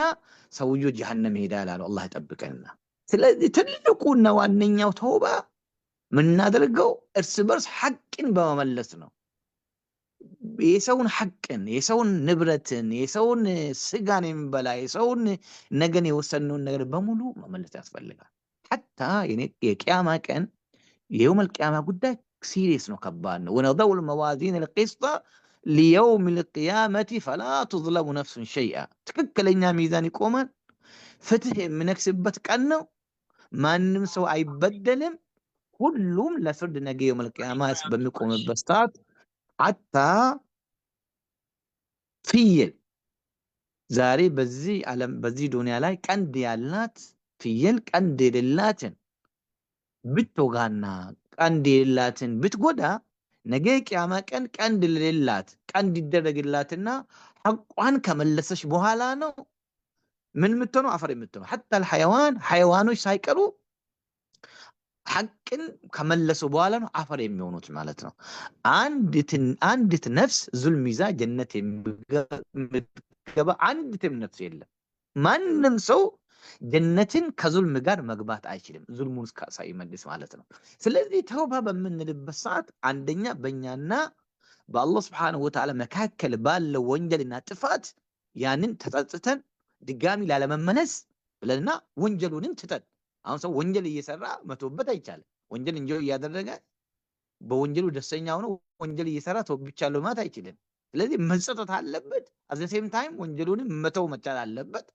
ሰውዬው ጀሃነም ይሄዳል አሉ። አላህ ይጠብቀንና። ስለዚህ ትልቁና ዋነኛው ተውባ የምናደርገው እርስ በርስ ሐቅን በመመለስ ነው። የሰውን ሐቅን፣ የሰውን ንብረትን፣ የሰውን ስጋን የሚበላ የሰውን ነገን የወሰነውን ነገር በሙሉ መመለስ ያስፈልጋል። ሐታ የቂያማ ቀን የየውመል ቂያማ ጉዳይ ሲሪየስ ነው፣ ከባድ ነው። ወነضع الموازين القسط ليوم القيامة فلا تظلم نفس شيئا። ትክክለኛ ሚዛን ይቆማል። ፍትህ የምነግስበት ቀን ነው። ማንም ሰው አይበደልም። ሁሉም ለፍርድ ነገ የውመል ቂያማ በሚቆምበት ሰዓት ሐታ ፍየል ዛሬ በዚህ ዓለም በዚህ ዱንያ ላይ ቀንድ ያላት ፍየል ቀንድ የሌላትን ብትወጋና ቀንድ የሌላትን ብትጎዳ ነገ ቂያማ ቀን ቀንድ ለሌላት ቀንድ ይደረግላትና ሐቋን ከመለሰች በኋላ ነው ምን የምትሆነው? አፈር የምትሆነው። ሐታ ሐይዋኖች ሳይቀሩ ሐቅን ከመለሱ በኋላ ነው አፈር የሚሆኑት ማለት ነው። አንዲት ነፍስ ዙልም ይዛ ጀነት የምትገባ አንዲትም ነፍስ የለም። ማንም ሰው ጀነትን ከዙልም ጋር መግባት አይችልም፣ ዙልሙን ሳይመልስ ማለት ነው። ስለዚህ ተውባ በምንልበት ሰዓት አንደኛ በእኛና በአላህ ስብሓነሁ ወተዓላ መካከል ባለው ወንጀልና ጥፋት ያንን ተጸጽተን ድጋሚ ላለመመለስ ብለንና ወንጀሉንም ትተን አሁን ሰው ወንጀል እየሰራ መተውበት አይቻልም። ወንጀል እንጆ እያደረገ በወንጀሉ ደስተኛ ሆኖ ወንጀል እየሰራ ተውብቻለሁ ማለት አይችልም። ስለዚህ መጸጸት አለበት። አት ዘ ሴም ታይም ወንጀሉንም መተው መቻል አለበት።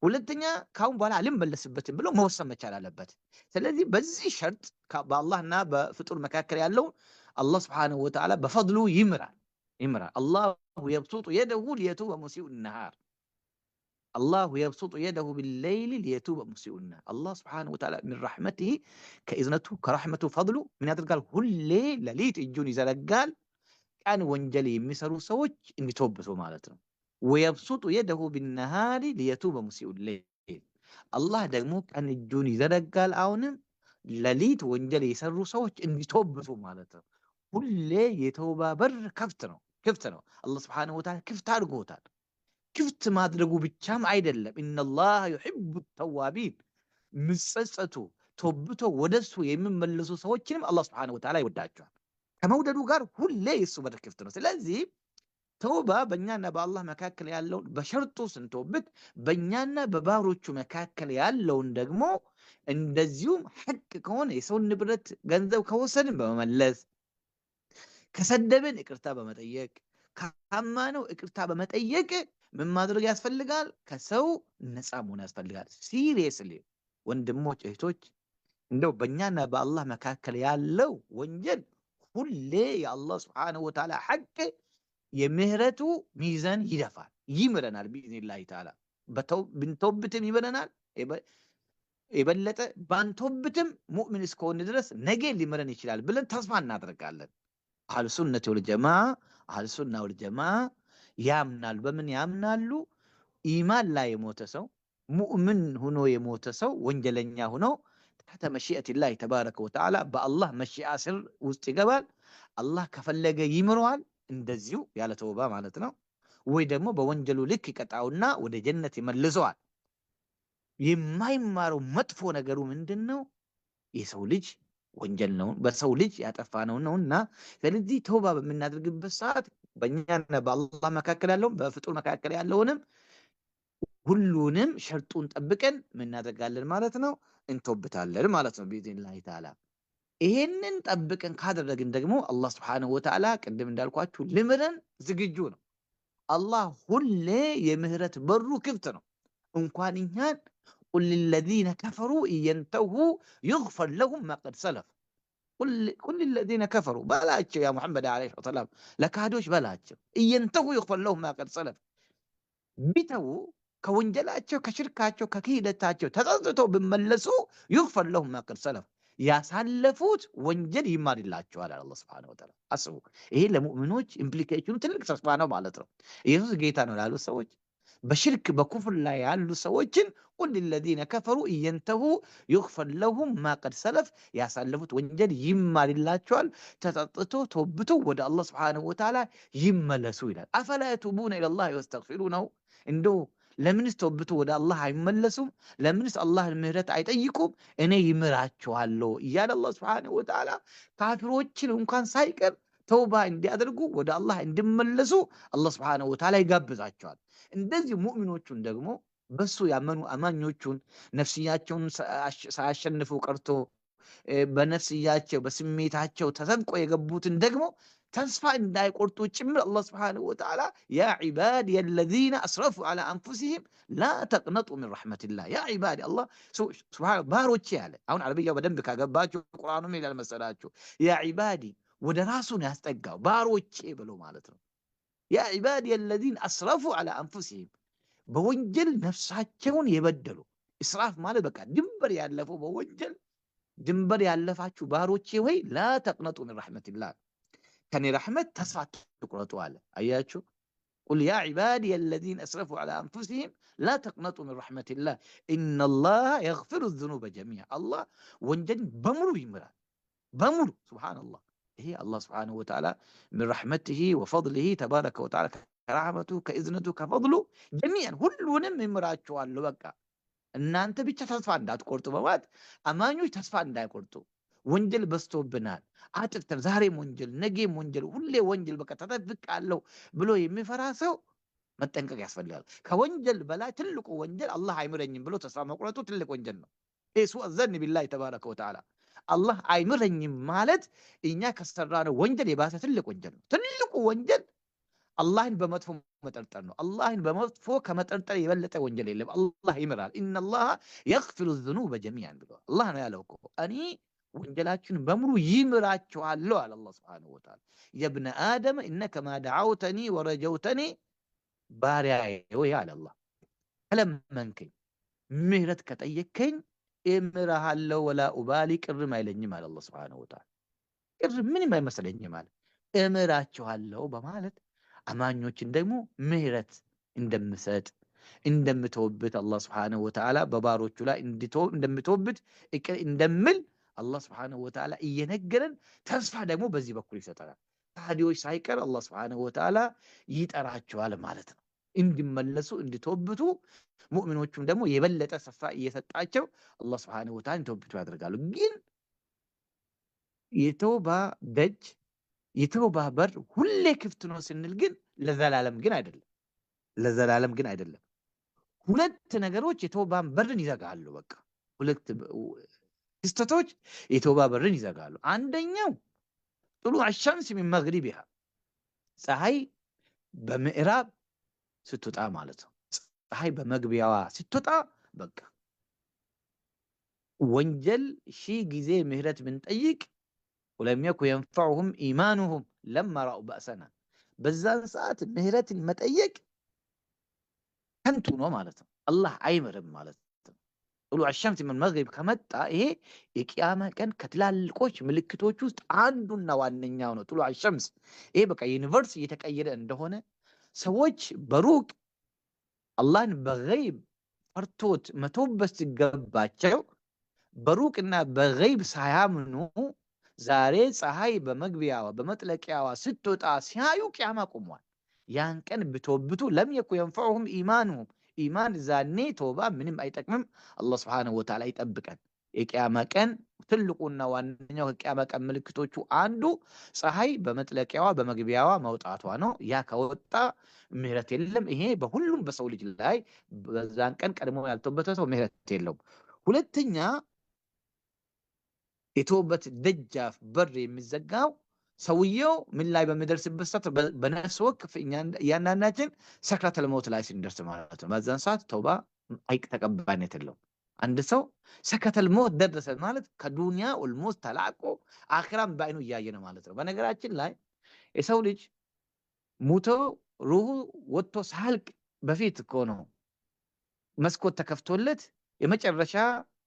ሁለተኛ ካሁን በኋላ አልመለስበትም ብሎ መወሰን መቻል አለበት። ስለዚህ በዚህ ሸርጥ በአላህና በፍጡር መካከል ያለው አላህ ስብሓነሁ ወተዓላ በፈድሉ ይምራል። አላሁ የብሱጡ የደሁ ሊየቱበ ሙሲኡ ነሃር አላሁ የብሱጡ የደሁ ቢለይሊ ሊየቱበ ሙሲኡ ነሃር። አላህ ስብሓነሁ ወተዓላ ሚን ረሕመቲሂ ከኢዝነቱ ከረሕመቱ ፈድሉ ምን ያደርጋል? ሁሌ ሌሊት እጁን ይዘረጋል ቀን ወንጀል የሚሰሩ ሰዎች እንዲተውብቱ ማለት ነው። ወየብሱጡ የደሁ ቢነሃሪ ሊየቱበ ሙሲኡ ሌይል። አላህ ደግሞ ቀን እጁን ይዘረጋል አሁንም ሌሊት ወንጀል የሰሩ ሰዎች እንዲተውብቱ ማለት ነው። ሁሌ የተውባ በር ክፍት ነው። አላህ ስብሓነሁ ወተዓላ ክፍት አድርጎታል። ክፍት ማድረጉ ብቻም አይደለም፣ ኢነላህ ዩሒቡ ተዋቢን ምጸጸቱ ተውብቶ ወደሱ የሚመለሱ ሰዎችንም አላህ ስብሓነሁ ወተዓላ ይወዳቸዋል። ከመውደዱ ጋር ሁሌ የሱ በር ክፍት ነው። ስለዚህ ተውባ በእኛና በአላህ መካከል ያለውን በሸርጡ ስንተውበት በእኛና በባሮቹ መካከል ያለውን ደግሞ እንደዚሁም ሐቅ ከሆነ የሰውን ንብረት ገንዘብ ከወሰድን በመመለስ ከሰደብን ይቅርታ በመጠየቅ ካማነው ይቅርታ በመጠየቅ ምን ማድረግ ያስፈልጋል? ከሰው ነፃ መሆን ያስፈልጋል። ሲሪየስሊ ወንድሞች እህቶች፣ እንደው በእኛና በአላህ መካከል ያለው ወንጀል ሁሌ የአላህ ስብሓነሁ ወተዓላ ሐቅ የምህረቱ ሚዛን ይደፋል፣ ይምረናል። ቢኢዝኒላሂ ተዓላ ብንተውብትም ይምረናል የበለጠ ባንተውብትም ሙእሚን እስከሆነ ድረስ ነገ ሊምረን ይችላል ብለን ተስፋ እናደርጋለን። አህሉሱነቲ ወልጀማዓ ያምናሉ። በምን ያምናሉ? ኢማን ላይ የሞተ ሰው ሙእምን ሆኖ የሞተ ሰው ወንጀለኛ ሆኖ ተሕተ መሺአቲላሂ ተባረከ ወተዓላ በአላህ መሺአ ስር ውስጥ ይገባል። አላህ ከፈለገ ይምረዋል፣ እንደዚሁ ያለ ተውባ ማለት ነው። ወይ ደግሞ በወንጀሉ ልክ ይቀጣውና ወደ ጀነት ይመልሰዋል። የማይማረው መጥፎ ነገሩ ምንድን ነው? የሰው ልጅ ወንጀል ነው፣ በሰው ልጅ ያጠፋ ነውና ስለዚህ ተውባ በምናደርግበት ሰዓት በእኛና በአላህ መካከል ያለውን በፍጡር መካከል ያለውንም ሁሉንም ሸርጡን ጠብቀን ምናደርጋለን ማለት ነው፣ እንተውብታለን ማለት ነው ቢኢዝኒላሂ ተዓላ። ይሄንን ጠብቀን ካደረግን ደግሞ አላህ ስብሓነሁ ወተዓላ ቅድም እንዳልኳችሁ ልምረን ዝግጁ ነው። አላህ ሁሌ የምህረት በሩ ክፍት ነው። እንኳን እኛን ቁል ሊለዚነ ከፈሩ እየንተሁ ይግፈር ለሁም ማ ቀድ ሰለፍ። ቁል ሊለዚነ ከፈሩ በላቸው ያ ሙሐመድ ዓለይሂ ሰላም ለካዶች በላቸው እየንተሁ ይግፈር ለሁም ማ ቀድ ሰለፍ፣ ቢተው ከወንጀላቸው ከሽርካቸው ከክህደታቸው ተጸጽተው ቢመለሱ ይግፈር ለሁም ማ ቀድ ሰለፍ ያሳለፉት ወንጀል ይማርላቸዋል አላህ ስብሐነሁ ወተዓላ። አስቡ፣ ይሄ ለሙእሚኖች ኢምፕሊኬሽኑ ትልቅ ተስፋ ነው ማለት ነው። ኢየሱስ ጌታ ነው ላሉት ሰዎች በሽርክ በኩፍር ላይ ያሉ ሰዎችን ቁል ለለዚነ ከፈሩ እየንተሁ ዩግፈር ለሁም ማ ቀድ ሰለፍ ያሳለፉት ወንጀል ይማልላቸዋል፣ ተጠጥቶ ተወብቶ ወደ አላህ ስብሓነሁ ወተዓላ ይመለሱ ይላል። አፈላ የቱቡነ ኢለላህ ወየስተግፊሩነሁ እንደው ለምንስ ተወብቶ ወደ አላህ አይመለሱም? ለምንስ አላህን ምህረት አይጠይቁም? እኔ ይምራቸዋለሁ እያለ አላህ ስብሓነሁ ወተዓላ ካፊሮችን እንኳን ሳይቀር ተውባ እንዲያደርጉ ወደ አላህ እንዲመለሱ አላህ ስብሓነሁ ወተዓላ ይጋብዛቸዋል። እንደዚህ ሙእሚኖቹን ደግሞ በሱ ያመኑ አማኞቹን ነፍስያቸውን ሳያሸንፉ ቀርቶ በነፍስያቸው በስሜታቸው ተሰንቆ የገቡትን ደግሞ ተስፋ እንዳይቆርጡ ጭምር አላህ ስብሓነሁ ወተዓላ ያ ዒባዲየ አለዚነ አስረፉ ዐላ አንፉሲሂም ላ ተቅነጡ ሚን ረሕመቲላህ ያ ዒባዲ አላህ ባሮቼ ያለ። አሁን አረብያው በደንብ ካገባችሁ ቁርአኑም ይላል መሰላችሁ ያ ዒባዲ ወደ ራሱን ያስጠጋው ባሮቼ ብሎ ማለት ነው። ያ ዒባዲየ አለዚነ አስረፉ ዐላ አንፉሲሂም በወንጀል ነፍሳቸውን የበደሉ። እስራፍ ማለት በቃ ድንበር ያለፈው በወንጀል ድንበር ያለፋችሁ ባሮቼ ወይ ላ ተቅነጡ ሚን ረሕመቲላህ ከኔ ረሕመት ተስፋ አትቁረጡ አለ። አያችሁ ቁል ያ ዒባዲየ አለዚነ አስረፉ ዐላ አንፉሲሂም ላ ተቅነጡ ሚን ረሕመቲላህ ኢነላሃ የግፊሩ ዙኑበ ጀሚዓ አላህ ወንጀልን በሙሉ ይምራል በሙሉ ሱብሓነላህ። ይሄ አላህ ስብሓነሁ ወተዓላ ምን ረሕመቲሂ ወፈድሊሂ ተባረከ ወተዓላ ከረሕመቱ ከእዝነቱ ከፈድሉ ጀሚዓን ሁሉንም ይምራቸዋለሁ። በቃ እናንተ ብቻ ተስፋ እንዳትቆርጡ በማለት አማኞች ተስፋ እንዳይቆርጡ። ወንጀል በዝቶብናል፣ አጥፍተን ዛሬም ወንጀል ነገም ወንጀል ሁሌ ወንጀል በቃ ተጠብቃለሁ ብሎ የሚፈራ ሰው መጠንቀቅ ያስፈልጋል። ከወንጀል በላይ ትልቁ ወንጀል አላህ አይምረኝም ብሎ ተስፋ መቁረጡ ትልቅ ወንጀል ነው። ሱእ ዘን ቢላሂ ተባረከ ወተዓላ አላህ አይምረኝም ማለት እኛ ከሰራነው ወንጀል የባሰ ትልቅ ወንጀል ነው። ትልቁ ወንጀል አላህን በመጥፎ መጠርጠር ነው። አላህን በመጥፎ ከመጠርጠር የበለጠ ወንጀል የለም። አላህ ይምራል። ኢነላሃ የግፊሩ ዙኑበ ጀሚዓን ብለዋል። አላህ ነው ያለው እኮ እኔ ወንጀላችሁን በሙሉ ይምራችኋለሁ አለ አላህ ሱብሓነሁ ወተዓላ። የብነ አደም እነከ ማ ደዓውተኒ ወረጀውተኒ ባሪያዬ ወይ አለ አላህ ከለመንከኝ ምህረት ከጠየከኝ እምርሃለሁ ወላ ኡባሊ ቅርም አይለኝም አለ አላህ ሱብሓነሁ ወተዓላ። ቅር ምንም አይመስለኝም አለ እምራችኋለሁ በማለት አማኞችን ደግሞ ምህረት እንደምሰጥ እንደምተውብት አላህ ስብሓነሁ ወተዓላ በባሮቹ ላይ እንደምተውብት እቅር እንደምል አላህ ስብሓነሁ ወተዓላ እየነገረን ተስፋ ደግሞ በዚህ በኩል ይሰጠናል። ከሃዲዎች ሳይቀር አላህ ስብሓነሁ ወተዓላ ይጠራቸዋል ማለት ነው እንዲመለሱ እንዲተውብቱ። ሙእሚኖቹም ደግሞ የበለጠ ተስፋ እየሰጣቸው አላህ ስብሓነሁ ወተዓላ እንዲተውብቱ ያደርጋሉ። ግን የተውባ ደጅ የተውባ በር ሁሌ ክፍት ነው ስንል ግን ለዘላለም ግን አይደለም። ለዘላለም ግን አይደለም። ሁለት ነገሮች የተውባን በርን ይዘጋሉ። በቃ ሁለት ክስተቶች የተውባ በርን ይዘጋሉ። አንደኛው طلوع الشمس من مغربها ፀሐይ በምዕራብ ስትወጣ ማለት ነው። ፀሐይ በመግቢያዋ ስትወጣ በቃ ወንጀል ሺህ ጊዜ ምህረት ብንጠይቅ ወለም የኩ የንፈዑሁም ኢማኑሁም ለማ ረአው በእሰና በዛን ሰዓት ምህረትን መጠየቅ ከንቱ ነው ማለት ነው። አላህ አይምርም ማለት ነው። طلوع الشمس من المغرب ከመጣ ይሄ የቂያማ ቀን ከትላልቆች ምልክቶች ውስጥ አንዱና ዋነኛው ነው። طلوع الشمس ይሄ በቃ ዩኒቨርስ እየተቀየረ እንደሆነ ሰዎች በሩቅ አላህን በገይብ ፈርቶት መተውበት ሲገባቸው በሩቅና በገይብ ሳያምኑ ዛሬ ፀሐይ በመግቢያዋ በመጥለቂያዋ ስትወጣ ሲያዩ ቂያማ ቆሟል። ያን ቀን ብተውብቱ ለም የኩ የንፈዑሁም ኢማኑሁም ኢማን ዛኔ ተውባ ምንም አይጠቅምም። አላህ ስብሓነሁ ወተዓላ ይጠብቀን። የቂያማ ቀን ትልቁና ዋነኛው ከቂያማ ቀን ምልክቶቹ አንዱ ፀሐይ በመጥለቂያዋ በመግቢያዋ መውጣቷ ነው። ያ ከወጣ ምህረት የለም። ይሄ በሁሉም በሰው ልጅ ላይ በዛን ቀን ቀድሞ ያልተወበተ ሰው ምህረት የለውም። ሁለተኛ የተውበት ደጃፍ በር የሚዘጋው ሰውየው ምን ላይ በሚደርስበት ሰዓት በነፍስ ወከፍ እያንዳንዳችን ሰክራተል መውት ላይ ስንደርስ ማለት ነው። በዛን ሰዓት ተውባ ተቀባይነት የለውም። አንድ ሰው ሰክራተል መውት ደረሰ ማለት ከዱንያ ኦልሞስት ተላቆ አኺራም በአይኑ እያየ ነው ማለት ነው። በነገራችን ላይ የሰው ልጅ ሙቶ ሩሁ ወጥቶ ሳልቅ በፊት እኮ ነው መስኮት ተከፍቶለት የመጨረሻ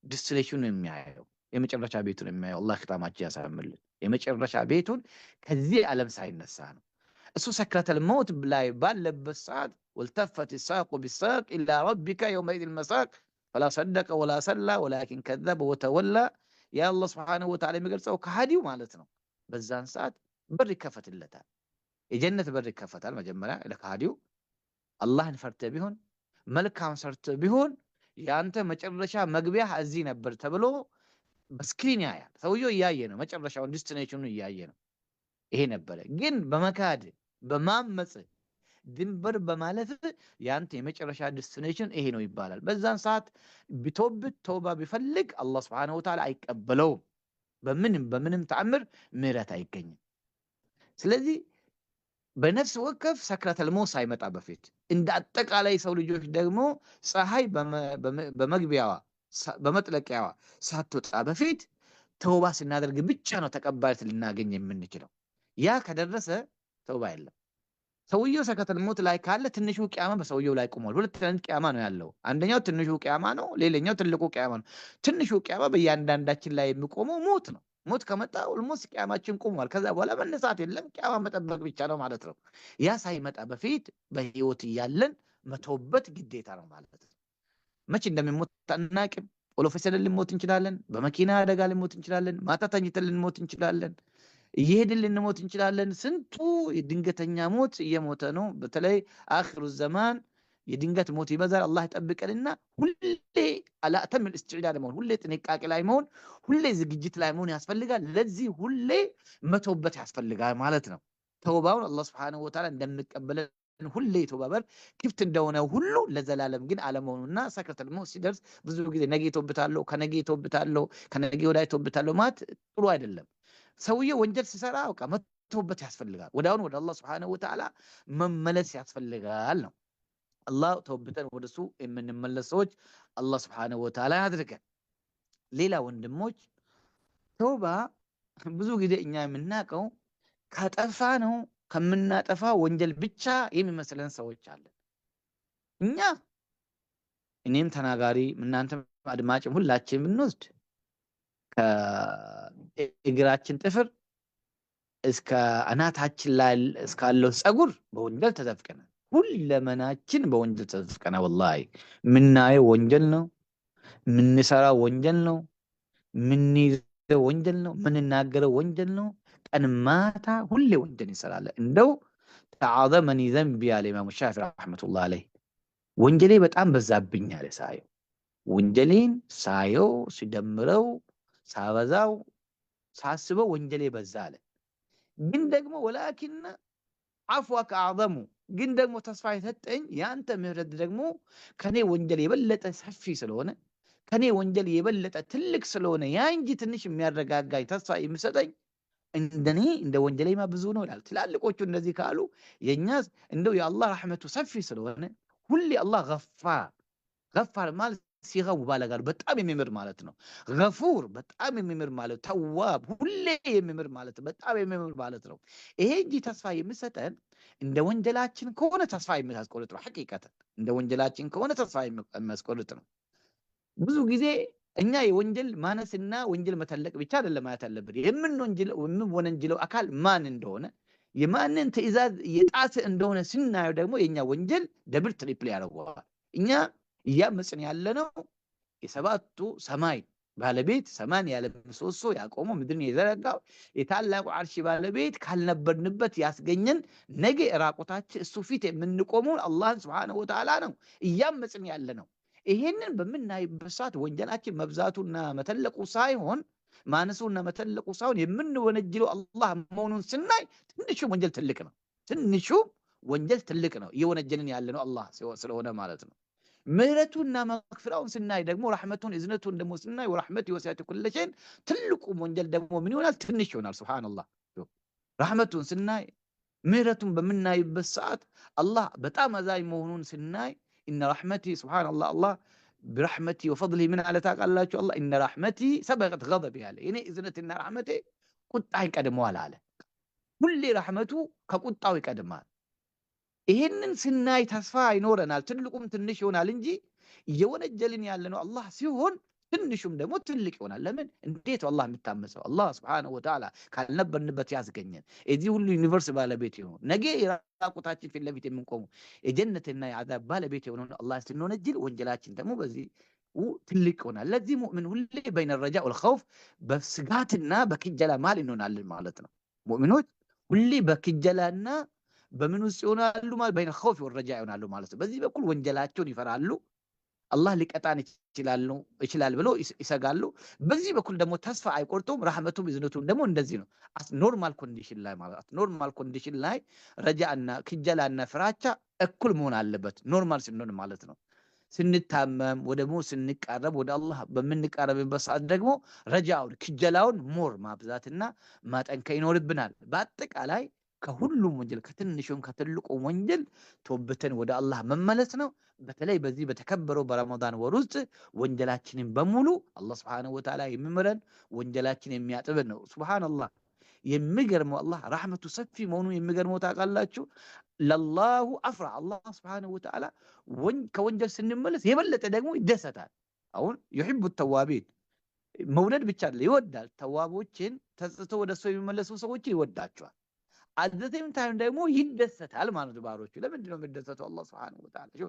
ዲስቲኔሽኑን የሚያየው የመጨረሻ ቤቱን የሚያየው። አላህ ختامችን ያሳምርልን። የመጨረሻ ቤቱን ከዚህ ዓለም ሳይነሳ ነው። እሱ ሰክራተል መውት ላይ ባለበት ሰዓት والتفت الساق بالساق إلى ربك يومئذ المساق فلا صدق ولا صلى ولكن كذب وتولى يا الله سبحانه وتعالى የሚገልጸው ከሃዲው ማለት ነው። በዛን ሰዓት በር ይከፈትለታል። የጀነት በር ይከፈታል። መጀመሪያ ለከሃዲው አላህን ፈርተህ ቢሆን መልካም ሰርተህ ቢሆን ያንተ መጨረሻ መግቢያ እዚህ ነበር ተብሎ በስክሪን ያያል። ሰውየው እያየ ነው፣ መጨረሻውን ዲስቲኔሽኑን እያየ ነው። ይሄ ነበረ። ግን በመካድ በማመጽ ድንበር በማለፍ ያንተ የመጨረሻ ዲስቲኔሽን ይሄ ነው ይባላል። በዛን ሰዓት ቢቶብት ተውባ ቢፈልግ አላህ Subhanahu Wa Ta'ala አይቀበለውም። በምንም ተአምር ምህረት አይገኝም። ስለዚህ በነፍስ ወከፍ ሰክረተል ሞት ሳይመጣ በፊት እንደ አጠቃላይ ሰው ልጆች ደግሞ ፀሐይ በመግቢያዋ በመጥለቂያዋ ሳትወጣ በፊት ተውባ ስናደርግ ብቻ ነው ተቀባይነት ልናገኝ የምንችለው። ያ ከደረሰ ተውባ የለም። ሰውየው ሰክረተል ሞት ላይ ካለ ትንሹ ቂያማ በሰውየው ላይ ቆሟል። ሁለት አይነት ቂያማ ነው ያለው። አንደኛው ትንሹ ቂያማ ነው፣ ሌላኛው ትልቁ ቂያማ ነው። ትንሹ ቂያማ በእያንዳንዳችን ላይ የሚቆመው ሞት ነው። ሞት ከመጣ ኦልሞስት ቂያማችን ቆሟል። ከዛ በኋላ መነሳት የለም፣ ቂያማ መጠበቅ ብቻ ነው ማለት ነው። ያ ሳይመጣ በፊት በህይወት እያለን መተውበት ግዴታ ነው ማለት ነው። መቼ እንደምንሞት አናውቅም። ኦሎፈሰን ልንሞት እንችላለን፣ በመኪና አደጋ ልንሞት እንችላለን፣ ማታ ተኝተን ልንሞት እንችላለን፣ እየሄድን ልንሞት እንችላለን። ስንቱ የድንገተኛ ሞት እየሞተ ነው። በተለይ አኺሩ ዘማን የድንገት ሞት ይበዛል። አላህ ይጠብቀንና ሁሌ አላተም እስትዕዳድ መሆን፣ ሁሌ ጥንቃቄ ላይ መሆን፣ ሁሌ ዝግጅት ላይ መሆን ያስፈልጋል። ለዚህ ሁሌ መተውበት ያስፈልጋል ማለት ነው። ተውባውን አላህ Subhanahu Wa Ta'ala እንደምንቀበለን ሁሌ ተውባበር ክፍት እንደሆነ ሁሉ ለዘላለም ግን አለመሆኑና ሰክረተል ሞት ሲደርስ ብዙ ጊዜ ነገ ተውብታለሁ፣ ከነገ ተውብታለሁ፣ ከነገ ወዲያ ተውብታለሁ ማለት ጥሩ አይደለም። ሰውየው ወንጀል ሲሰራ በቃ መተውበት ያስፈልጋል። ወዳውን ወደ አላህ Subhanahu Wa Ta'ala መመለስ ያስፈልጋል ነው። አላህ ተውብተን ወደሱ የምንመለስ ሰዎች አላህ Subhanahu Wa Ta'ala ያድርገን። ሌላ ወንድሞች ተውባ ብዙ ጊዜ እኛ የምናውቀው ካጠፋ ነው ከምናጠፋ ወንጀል ብቻ የሚመስለን ሰዎች አለን። እኛ እኔም ተናጋሪ እናንተም አድማጭም ሁላችን ብንወስድ ከእግራችን ጥፍር እስከ አናታችን ላይ እስካለው ጸጉር በወንጀል ተዘፍቀናል። ሁለመናችን በወንጀል ተዘፍቀናል። ወላሂ ምናየው ወንጀል ነው፣ ምንሰራው ወንጀል ነው፣ ምንይዘው ወንጀል ነው፣ ምንናገረው ወንጀል ነው። ቀን ማታ ሁሌ ወንጀል እንሰራለን። እንደው ተዓዘመኒ ዘንቢ አለ ኢማሙ ሻፊዒ ረሕመቱላህ ዐለይህ፣ ወንጀሌ በጣም በዛብኝ አለ። ሳየው ወንጀሌን ሳየው ሲደምረው ሳበዛው ሳስበው ወንጀሌ በዛ አለ። ግን ደግሞ ወላኪን አፍወከ አዕዘሙ፣ ግን ደግሞ ተስፋ የሰጠኝ ያንተ ምህረት ደግሞ ከኔ ወንጀል የበለጠ ሰፊ ስለሆነ ከኔ ወንጀል የበለጠ ትልቅ ስለሆነ ያ እንጂ ትንሽ የሚያረጋጋኝ ተስፋ የሚሰጠኝ እንደኔ እንደ ወንጀሌማ ብዙ ነው ይላል። ትላልቆቹ እንደዚህ ካሉ የኛስ እንደው የአላህ ረሕመቱ ሰፊ ስለሆነ ሁሌ አላህ ገፋር ማለት ሲጋው ባለጋር በጣም የሚምር ማለት ነው። ገፉር በጣም የሚምር ማለት፣ ተዋብ ሁሌ የሚምር ማለት፣ በጣም የሚምር ማለት ነው። ይሄ እንጂ ተስፋ የሚሰጠን እንደ ወንጀላችን ከሆነ ተስፋ የሚያስቆርጥ ነው። ሐቂቀተን እንደ ወንጀላችን ከሆነ ተስፋ የሚያስቆርጥ ነው። ብዙ ጊዜ እኛ የወንጀል ማነስና ወንጀል መተለቅ ብቻ አይደለም ማለት ያለብን። የምንወነጅለው አካል ማን እንደሆነ የማንን ትዕዛዝ የጣሰ እንደሆነ ስናየው ደግሞ የኛ ወንጀል ደብል ትሪፕል ያደርገዋል። እኛ እያመጽን ያለነው የሰባቱ ሰማይ ባለቤት ሰማን ያለ ምሰሶ ያቆመው ምድርን የዘረጋው የታላቁ አርሽ ባለቤት ካልነበርንበት ያስገኘን ነገ ራቆታችን እሱ ፊት የምንቆመው አላህን Subhanahu Wa Ta'ala ነው እያመጽን ያለነው። ይሄንን በምናይበት ሰዓት ወንጀላችን መብዛቱና መተለቁ ሳይሆን ማነሱና መተለቁ ሳይሆን የምንወነጅለው አላህ መሆኑን ስናይ ትንሹ ወንጀል ትልቅ ነው። ትንሹ ወንጀል ትልቅ ነው። እየወነጀልን ያለነው አላህ ስለሆነ ማለት ነው። ምህረቱና መግፊራውን ስናይ ደግሞ ረሕመቱን እዝነቱን ደግሞ ስናይ ወረሕመቱ ወሲዐት ኩለ ሸይን ትልቁ ወንጀል ደግሞ ምን ይሆናል? ትንሽ ይሆናል። ሱብሃንአላህ። ረሕመቱን ስናይ ምህረቱን በምናይበት ሰዓት አላህ በጣም አዛኝ መሆኑን ስናይ ኢነ ረሕመቲ ሱብሃንአላህ አላህ ብረሕመቲ ወፈድሊሂ ምን አለ ታውቃላችሁ? አላህ ኢነ ረሕመቲ ሰበቀት ገደቢ አለ። የኔ እዝነትና ረሕመቴ ቁጣ ይቀድመዋል አለ። ሁሌ ረሕመቱ ከቁጣው ይቀድማል። ይሄንን ስናይ ተስፋ ይኖረናል። ትልቁም ትንሽ ይሆናል እንጂ እየወነጀልን ያለነው አላህ ሲሆን ትንሹም ደግሞ ትልቅ ይሆናል። ለምን እንዴት አላህ የምታመሰው አላህ Subhanahu Wa Ta'ala ካልነበርንበት ያስገኘን እዚህ ሁሉ ዩኒቨርስ ባለቤት ይሆን ነገ የራቁታችን ፊት ለፊት የምንቆሙ የጀነትና የዓዛብ ባለቤት የሆነው አላህ ስንወነጅል ወንጀላችን ደግሞ በዚህ ትልቅ ይሆናል። ለዚህ ሙእሚን ሁሌ በይነ ረጃ ወልኸውፍ በስጋትና በክጀላ መሃል እንሆናለን ማለት ነው። ሙእሚኖች ሁሌ በክጀላና በምን ውስጥ ይሆናሉ ማለት በይነ ኸውፍ ወረጃ ይሆናሉ ማለት ነው። በዚህ በኩል ወንጀላቸውን ይፈራሉ፣ አላህ ሊቀጣን ይችላል ብሎ ይሰጋሉ። በዚህ በኩል ደግሞ ተስፋ አይቆርጡም። ረህመቱም እዝነቱም ደግሞ እንደዚህ ነው። ኖርማል ኮንዲሽን ላይ ማለት ኖርማል ኮንዲሽን ላይ ረጃና ክጀላና ፍራቻ እኩል መሆን አለበት። ኖርማል ስንሆን ማለት ነው። ስንታመም ወደ ሞት ስንቃረብ ወደ አላህ በምንቃረብበት ሰዓት ደግሞ ረጃውን ክጀላውን ሞር ማብዛትና ማጠንከር ይኖርብናል። በአጠቃላይ ከሁሉም ወንጀል ከትንሹም ከትልቁም ወንጀል ተውበተን ወደ አላህ መመለስ ነው። በተለይ በዚህ በተከበረው በረመዳን ወር ውስጥ ወንጀላችንን በሙሉ አላህ Subhanahu Wa Ta'ala የሚምረን ወንጀላችን የሚያጥበን ነው። ሱብሃንአላህ የሚገርመው አላህ ረህመቱ ሰፊ መሆኑን የሚገርመው ታውቃላችሁ። ለላሁ አፍራ አላህ Subhanahu Wa Ta'ala ከወንጀል ስንመለስ የበለጠ ደግሞ ይደሰታል። አሁን يحب التوابين መውደድ ብቻ አይደለም ይወዳል። ተዋቦችን ተጽተው ወደ እሱ የሚመለሱ ሰዎች ይወዳቸዋል። አዘተም ታይም ደግሞ ይደሰታል ማለት ባሮቹ። ለምንድን ነው የሚደሰተው? አላህ Subhanahu Wa Ta'ala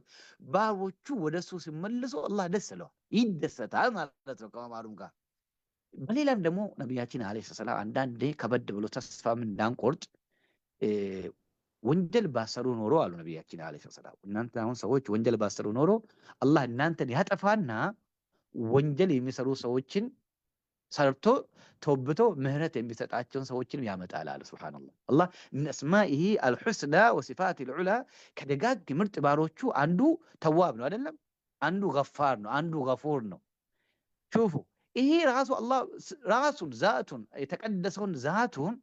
ባሮቹ ወደሱ ሲመለሱ አላህ ደስ ይለዋል፣ ይደሰታል ማለት ነው ከማማሩም ጋር። በሌላም ደግሞ ነብያችን አለይሂ ሰላም አንዳንዴ ከበድ ብሎ ተስፋም እንዳንቆርጥ ወንጀል ባሰሩ ኖሮ አሉ ነብያችን አለይሂ ሰላም። እናንተ አሁን ሰዎች ወንጀል ባሰሩ ኖሮ አላህ እናንተን ያጠፋና ወንጀል የሚሰሩ ሰዎችን ሰርቶ ተውብቶ ምህረት የሚሰጣቸውን ሰዎችን ያመጣል አለ። ሱብሃንአላህ አላህ من اسمائه الحسنى وصفاته العلى ከደጋግ ምርጥ ባሮቹ አንዱ ተዋብ ነው አይደለም? አንዱ ገፋር ነው፣ አንዱ ገፉር ነው። ሹፉ ይሄ ራሱ አላህ ራሱን ዛቱን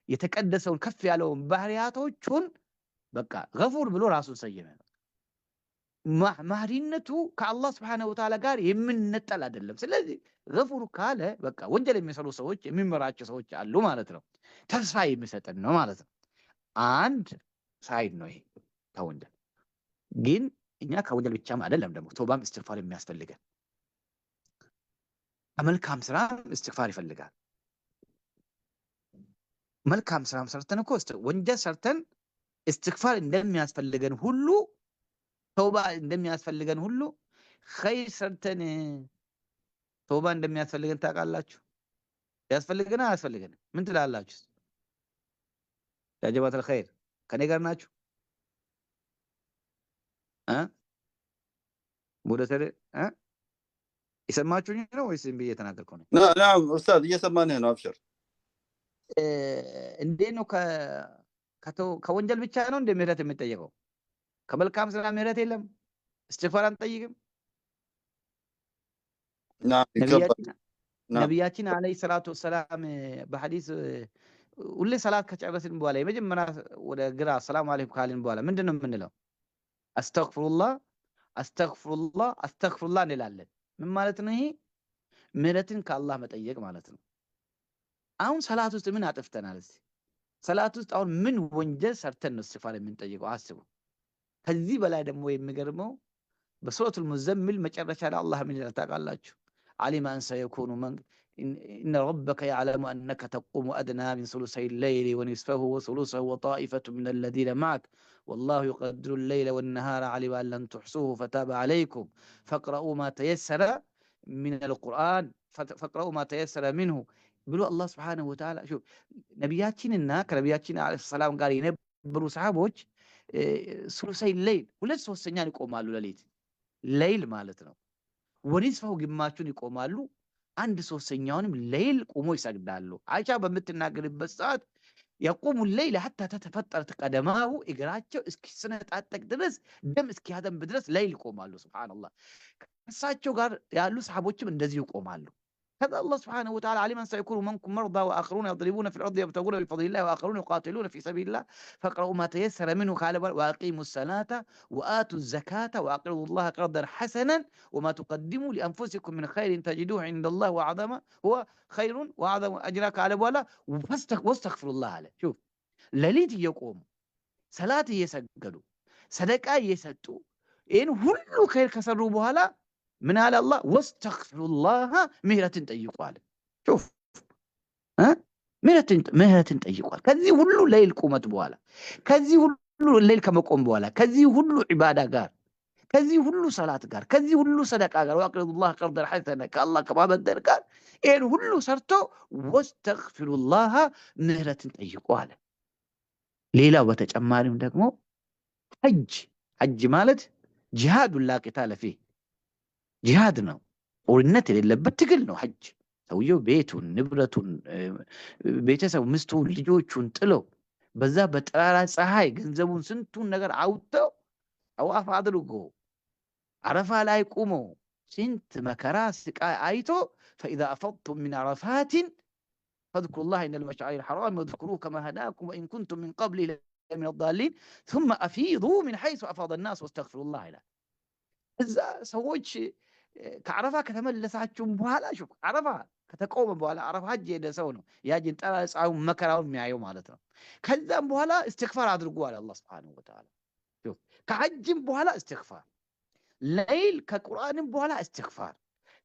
የተቀደሰውን ከፍ ያለውን ባህሪያቶቹን በቃ ገፉር ብሎ ራሱን ሰየመ። ማህሪነቱ ከአላህ Subhanahu Wa Ta'ala ጋር የምንነጠል አይደለም። ስለዚህ ገፉር ካለ በቃ ወንጀል የሚሰሩ ሰዎች የሚመራቸው ሰዎች አሉ ማለት ነው። ተስፋ የሚሰጠን ነው ማለት ነው። አንድ ሳይድ ነው ይሄ ከወንጀል ግን እኛ ከወንጀል ብቻም አይደለም ደግሞ ተውባም እስትግፋር የሚያስፈልገን መልካም ስራም እስትግፋር ይፈልጋል። መልካም ስራም ሰርተን እኮ ወንጀል ሰርተን እስትግፋር እንደሚያስፈልገን ሁሉ ተውባ እንደሚያስፈልገን ሁሉ ኸይር ሰርተን ተውባ እንደሚያስፈልገን ታውቃላችሁ? ያስፈልገና አያስፈልገን? ምን ትላላችሁ? ያ ጀማዓተል ኸይር ከኔ ጋር ናችሁ? ሙደተር ይሰማችሁኝ ነው ወይስ ዝም ብዬ እየተናገርኩ ነው? ናም ኡስታዝ እየሰማንህ ነው። አብሽር። እንዴት ነው ከወንጀል ብቻ ነው እንደ ምህረት የሚጠየቀው? ከመልካም ስራ ምህረት የለም? እስትግፋር አንጠይቅም? ነቢያችን አለይሂ ሰላቱ ወሰላም በሐዲስ ሁሌ ሰላት ከጨረስን በኋላ የመጀመሪያ ወደ ግራ ሰላም አለይኩም ካልን በኋላ ምንድነው የምንለው? አስተግፍሩላህ እንላለን። ምን ማለት ነው ይሄ? ምህረትን ከአላህ መጠየቅ ማለት ነው። አሁን ሰላት ውስጥ ምን አጥፍተናል? እስቲ ሰላት ውስጥ አሁን ምን ወንጀል ሰርተን ነው እስትግፋር የምንጠይቀው? አስቡ። ከዚህ በላይ ደግሞ የሚገርመው በሱረቱል ሙዘሚል መጨረሻ ላይ አላህ ምን ይላል ታውቃላችሁ? علم أن سيكون إن ربك يعلم أنك تقوم أدنى من ثلثي الليل ونصفه وثلثه وطائفة من الذين معك والله يقدر الليل والنهار علم أن لن تحصوه فتاب عليكم فاقرؤوا ما تيسر من القرآن فاقرؤوا ما تيسر منه بلو الله سبحانه وتعالى. شوف نبياتنا كنبياتنا عليه السلام قال ينبروا صحابوች ثلثي الليل ሁለት ሶስተኛን ይቆማሉ ሌሊት مالتنا ወኒስፋው ግማቹን ይቆማሉ፣ አንድ ሶስተኛውንም ሌሊት ቆሞ ይሰግዳሉ። አይሻ በምትናገርበት ሰዓት يقوم الليل حتى تتفطر قدماه እግራቸው እስኪሰነጣጠቅ ድረስ ደም እስኪያደም ድረስ ሌሊት ይቆማሉ። ሱብሃንአላህ ከሳቸው ጋር ያሉ ሰሃቦችም እንደዚህ ይቆማሉ። كذا الله سبحانه وتعالى علم أن سيكون منكم مرضى وآخرون يضربون في الأرض يبتغون بفضل الله وآخرون يقاتلون في سبيل الله فاقرؤوا ما تيسر منه قال وأقيموا الصلاة وآتوا الزكاة وأقرضوا الله قرضا حسنا وما تقدموا لأنفسكم من خير تجدوه عند الله وعظم هو خير وأعظم أجرا قال ولا واستغفروا الله عليه. شوف ليلة يقوم صلاة يسجدوا صدقة يسطوا إن كل خير كسروا بهلا من على الله واستغفروا الله مهرة طيقوا شوف مهرة طيقوا كذي ሁሉ ሌሊት ቁመት በኋላ ከዚህ ሁሉ ሌሊት ከመቆም በኋላ ከዚህ ሁሉ ዒባዳ ጋር ከዚህ ሁሉ ሰላት ጋር ከዚህ ሁሉ ሰደቃ ጋር ወአቅረዱላህ ቀርደን ሐሰነ ከአላህ ከማበደር ጋር ይሄን ሁሉ ሰርቶ ወስተግፊሩላህ ምህረትን ጠይቁ አለ። ሌላው በተጨማሪም ደግሞ ሐጅ ማለት ጂሃዱን ላ ቂታለ ፊህ ጂሃድ ነው፣ ጦርነት የሌለበት ትግል ነው ሐጅ። ሰውየው ቤቱን ንብረቱን ቤተሰብ ሚስቱን ልጆቹን ጥለው በዛ በጠራራ ፀሐይ ገንዘቡን ስንቱን ነገር አውጥተው ጠዋፍ አድርጎ አረፋ ላይ ቆሞ ስንት መከራ ስቃይ አይቶ فإذا أفضتم من عرفات فاذكروا الله عند المشعر الحرام واذكروه كما هداكم وإن كنتم من قبله من الضالين ثم أفيضوا من حيث أفاض الناس واستغفروا الله له እዛ ሰዎች ከአረፋ ከተመለሳችሁ በኋላ ሹፍ አረፋ ከተቆመ በኋላ አረፋ ሐጅ የሄደ ሰው ነው ያጅን ጠራጻው መከራውን የሚያየው ማለት ነው። ከዛም በኋላ እስትግፋር አድርጉ አለ አላህ Subhanahu Wa Ta'ala። ሹፍ ከሐጅም በኋላ እስትግፋር ሌሊት ከቁርአንም በኋላ እስትግፋር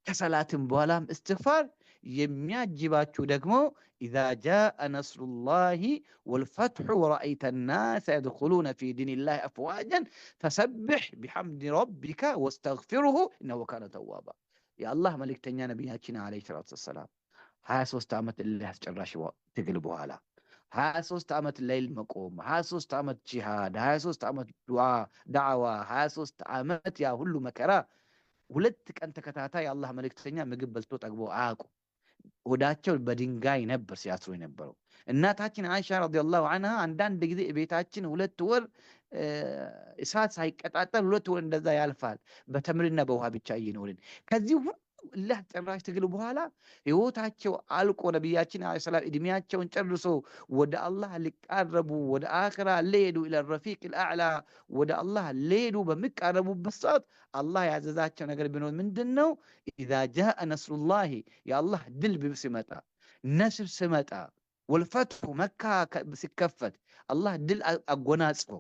ከሰላትም በኋላም እስትግፋር የሚያጅባችሁ ደግሞ إذا جاء نصر الله والفتح ورأيت الناس يدخلون في دين الله أفواجا فسبح بحمد ربك واستغفره إنه كان توابا يا الله ملك تنيا نبينا عليه الصلاة والسلام 23 ዓመት الله ጨራሽ ትግል በኋላ 23 ዓመት ሌሊት መቆም 23 ዓመት ጂሃድ 23 ዓመት ዱዓ 23 ዓመት ያ ሁሉ መከራ ሁለት ቀን ተከታታይ የአላህ መልእክተኛ ምግብ በልቶ ጠግቦ አያውቁ። ሆዳቸው በድንጋይ ነበር ሲያስሩ የነበረው። እናታችን አይሻ ረዲየላሁ ዐንሃ አንዳንድ ጊዜ ቤታችን 2 ወር እሳት ሳይቀጣጠል 2 ወር እንደዛ ያልፋል በተምርና በውሃ ብቻ እየኖርን ከዚህ ሁሉ الله ጨራሽ ትግል በኋላ ህይወታቸው አልቆ ነብያችን አለይሂ ሰላም እድሜያቸውን ጨርሶ ወደ አላህ ሊቃረቡ ወደ አኺራ ሊሄዱ ኢለ ረፊቅ አልአዕላ ወደ አላህ ሊሄዱ በሚቃረቡበት ሰዓት አላህ ያዘዛቸው ነገር ቢኖር ምንድነው? اذا جاء نصر الله يا الله ድል ሲመጣ ነስር ሲመጣ ወልፈትሁ መካ ሲከፈት አላህ ድል አጎናጽፎ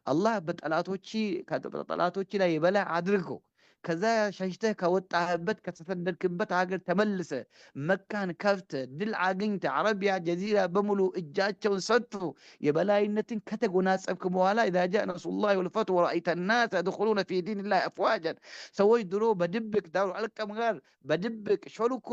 አላህ በጠላቶች ላይ የበላይ አድርጎ ከዛ ሸሽተህ ከወጣህበት ከተሰደድክበት ሀገር ተመልሰ መካን ከፍተ ድል አግኝተ አረቢያ ጀዚራ በሙሉ እጃቸውን ሰጥቶ የበላይነትን ከተጎናጸፍክ በኋላ إذا جاء نصر الله والفتح ورأيت الناس يدخلون في دين الله أفواجا ሰዎች ድሮ በድብቅ ዳሩ አልቀም ጋር በድብቅ ሾልኮ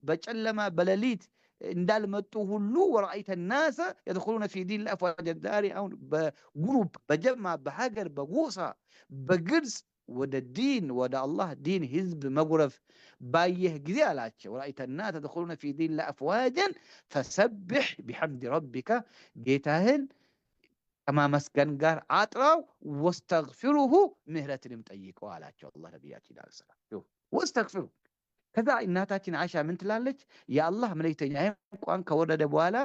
በጨለማ በሌሊት እንዳልመጡ ሁሉ ወራይተ الناس يدخلون في دين الله أفواجا ዛሬ አሁን በግሩፕ በጀማ በሀገር በጎሳ በግልጽ ወደ ዲን ወደ አላህ ዲን ህዝብ መጉረፍ ባየህ ጊዜ አላቸው ወራይተ الناس يدخلون في دين الله أفواجا فسبح بحمد ربك ጌታህን ከማመስገን ጋር አጥራው واستغفره ምህረትንም ጠይቀው አላቸው አላህ ነብያችን አለይሂ ሰላም واستغفره ከዛ እናታችን አይሻ ምን ትላለች? የአላህ መልእክተኛ ቁርአን ከወረደ በኋላ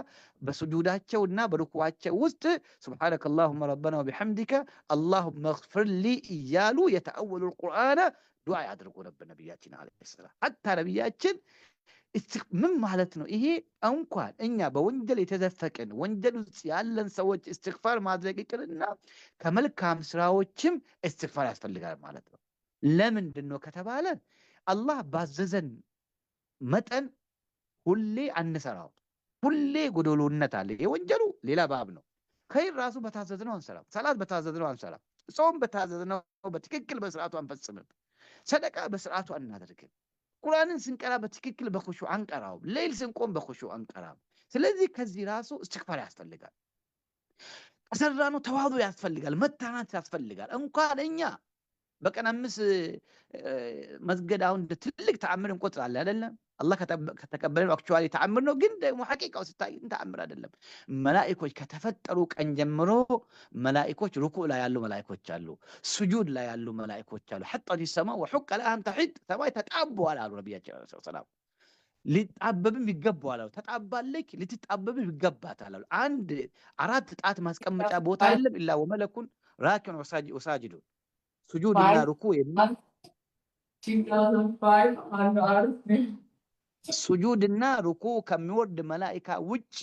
በሱጁዳቸውና በሩኩዓቸው ውስጥ سبحانك اللهم ربنا وبحمدك اللهم اغفر لي እያሉ የተአወሉ ቁርአን ዱዓ ያድርጉ ነበር ነብያችን አለይሂ ሰላም። ሐታ ነብያችን ምን ማለት ነው ይሄ? እንኳን እኛ በወንጀል የተዘፈቀን ወንጀል ውስጥ ያለን ሰዎች እስትግፋር ማድረግ ይቅርና ከመልካም ስራዎችም እስትግፋር ያስፈልጋል ማለት ነው። ለምንድን ነው ከተባለ አላህ ባዘዘን መጠን ሁሌ አንሰራው። ሁሌ ጎዶሎነት አለ። የወንጀሉ ሌላ ባብ ነው። ኸይር ራሱ በታዘዝነው አንሰራም። ሰላት በታዘዝነው አንሰራም። ጾም በታዘዝነው በትክክል በስርዓቱ አንፈጽምም። ሰደቃ በስርዓቱ አናደርግም። ቁርአንን ስንቀራ በትክክል በኹሹዕ አንቀራው። ሌሊት ስንቆም በኹሹዕ አንቀራም። ስለዚህ ከዚህ ራሱ እስትግፋር ያስፈልጋል። ከሰራነው ተዋዱ ያስፈልጋል። መታናት ያስፈልጋል። እንኳን እኛ በቀን 5 መስገድ አሁን ትልቅ ተአምር እንቆጥራለን አይደለም? አላህ ከተቀበለን አክቹዋሊ ተአምር ነው፣ ግን ደግሞ ሐቂቃው ሲታይ ተአምር አይደለም። መላእክቶች ከተፈጠሩ ቀን ጀምሮ መላእክቶች ሩኩዕ ላይ ያሉ መላእክቶች አሉ፣ ስጁድ ላይ ያሉ መላእክቶች አሉ። حتى السماء وحق لها ان تحد ሰማይ ተጣበዋል አሉ ነብያችን ሰለላሁ ዐለይሂ ወሰለም። ሊጣበብም ይገባዋል አሉ። ተጣባለች ልትጣበብም ይገባታል አሉ። አንድ 4 ጣት ማስቀመጫ ቦታ የለም ኢላ ወመለኩን ራኪዑን ወሳጅዱን سجود እና ሩኩዕ የሚል 2005 سجود እና ሩኩዕ ከሚወርድ መላእክት ውጪ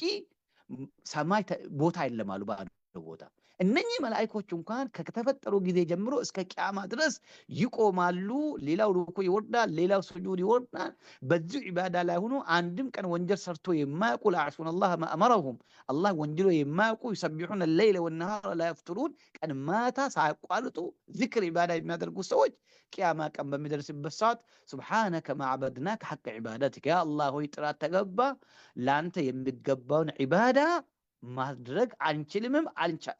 ሰማይ ቦታ የለም አሉ። ባዶ ቦታ እነኚህ መላእክቶች እንኳን ከተፈጠሩ ጊዜ ጀምሮ እስከ ቂያማ ድረስ ይቆማሉ። ሌላው ሩኩዕ ይወርዳል፣ ሌላው ስጁድ ይወርዳል። በዚህ ዒባዳ ላይ ሆኖ አንድም ቀን ወንጀል ሰርቶ የማያውቁ ላ አላህ ማ አመረሁም አላህ ወንጀሎ የማያውቁ ይሰቢሑነ ለይለ ወነሃረ ላ የፍቱሩን ቀን ማታ ሳያቋርጡ ዚክር ዒባዳ የሚያደርጉ ሰዎች ቂያማ ቀን በሚደርስበት ሰዓት ሱብሓነከ ማ ዐበድናከ ሐቀ ዒባደቲከ ያ አላህ ሆይ ጥራት ተገባ ለአንተ የሚገባውን ዒባዳ ማድረግ አንችልምም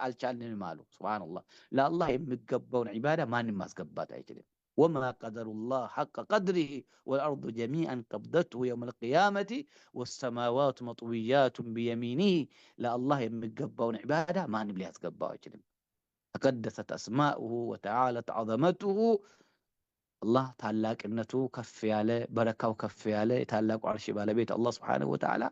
አልቻልንም አሉ። ሱብሃንአላህ ለአላህ የሚገባውን ዒባዳ ማንም ማስገባት አይችልም። ወማ ቀደሩላህ ሐቀ ቀድሪሂ ወልአርዱ ጀሚዐን ቀብደትሁ የውመል ቂያመቲ ወሰማዋቱ መጥዊያቱን ቢየሚኒሂ ለአላህ የሚገባውን ዒባዳ ማንም ሊያስገባው አይችልም። ተቀደሰት አስማኡሁ ወተዓለት ዐዘመቱሁ አላህ ታላቅነቱ ከፍ ያለ በረካው ከፍ ያለ የታላቁ ዓርሽ ባለቤት አላህ ሱብሓነሁ ወተዓላ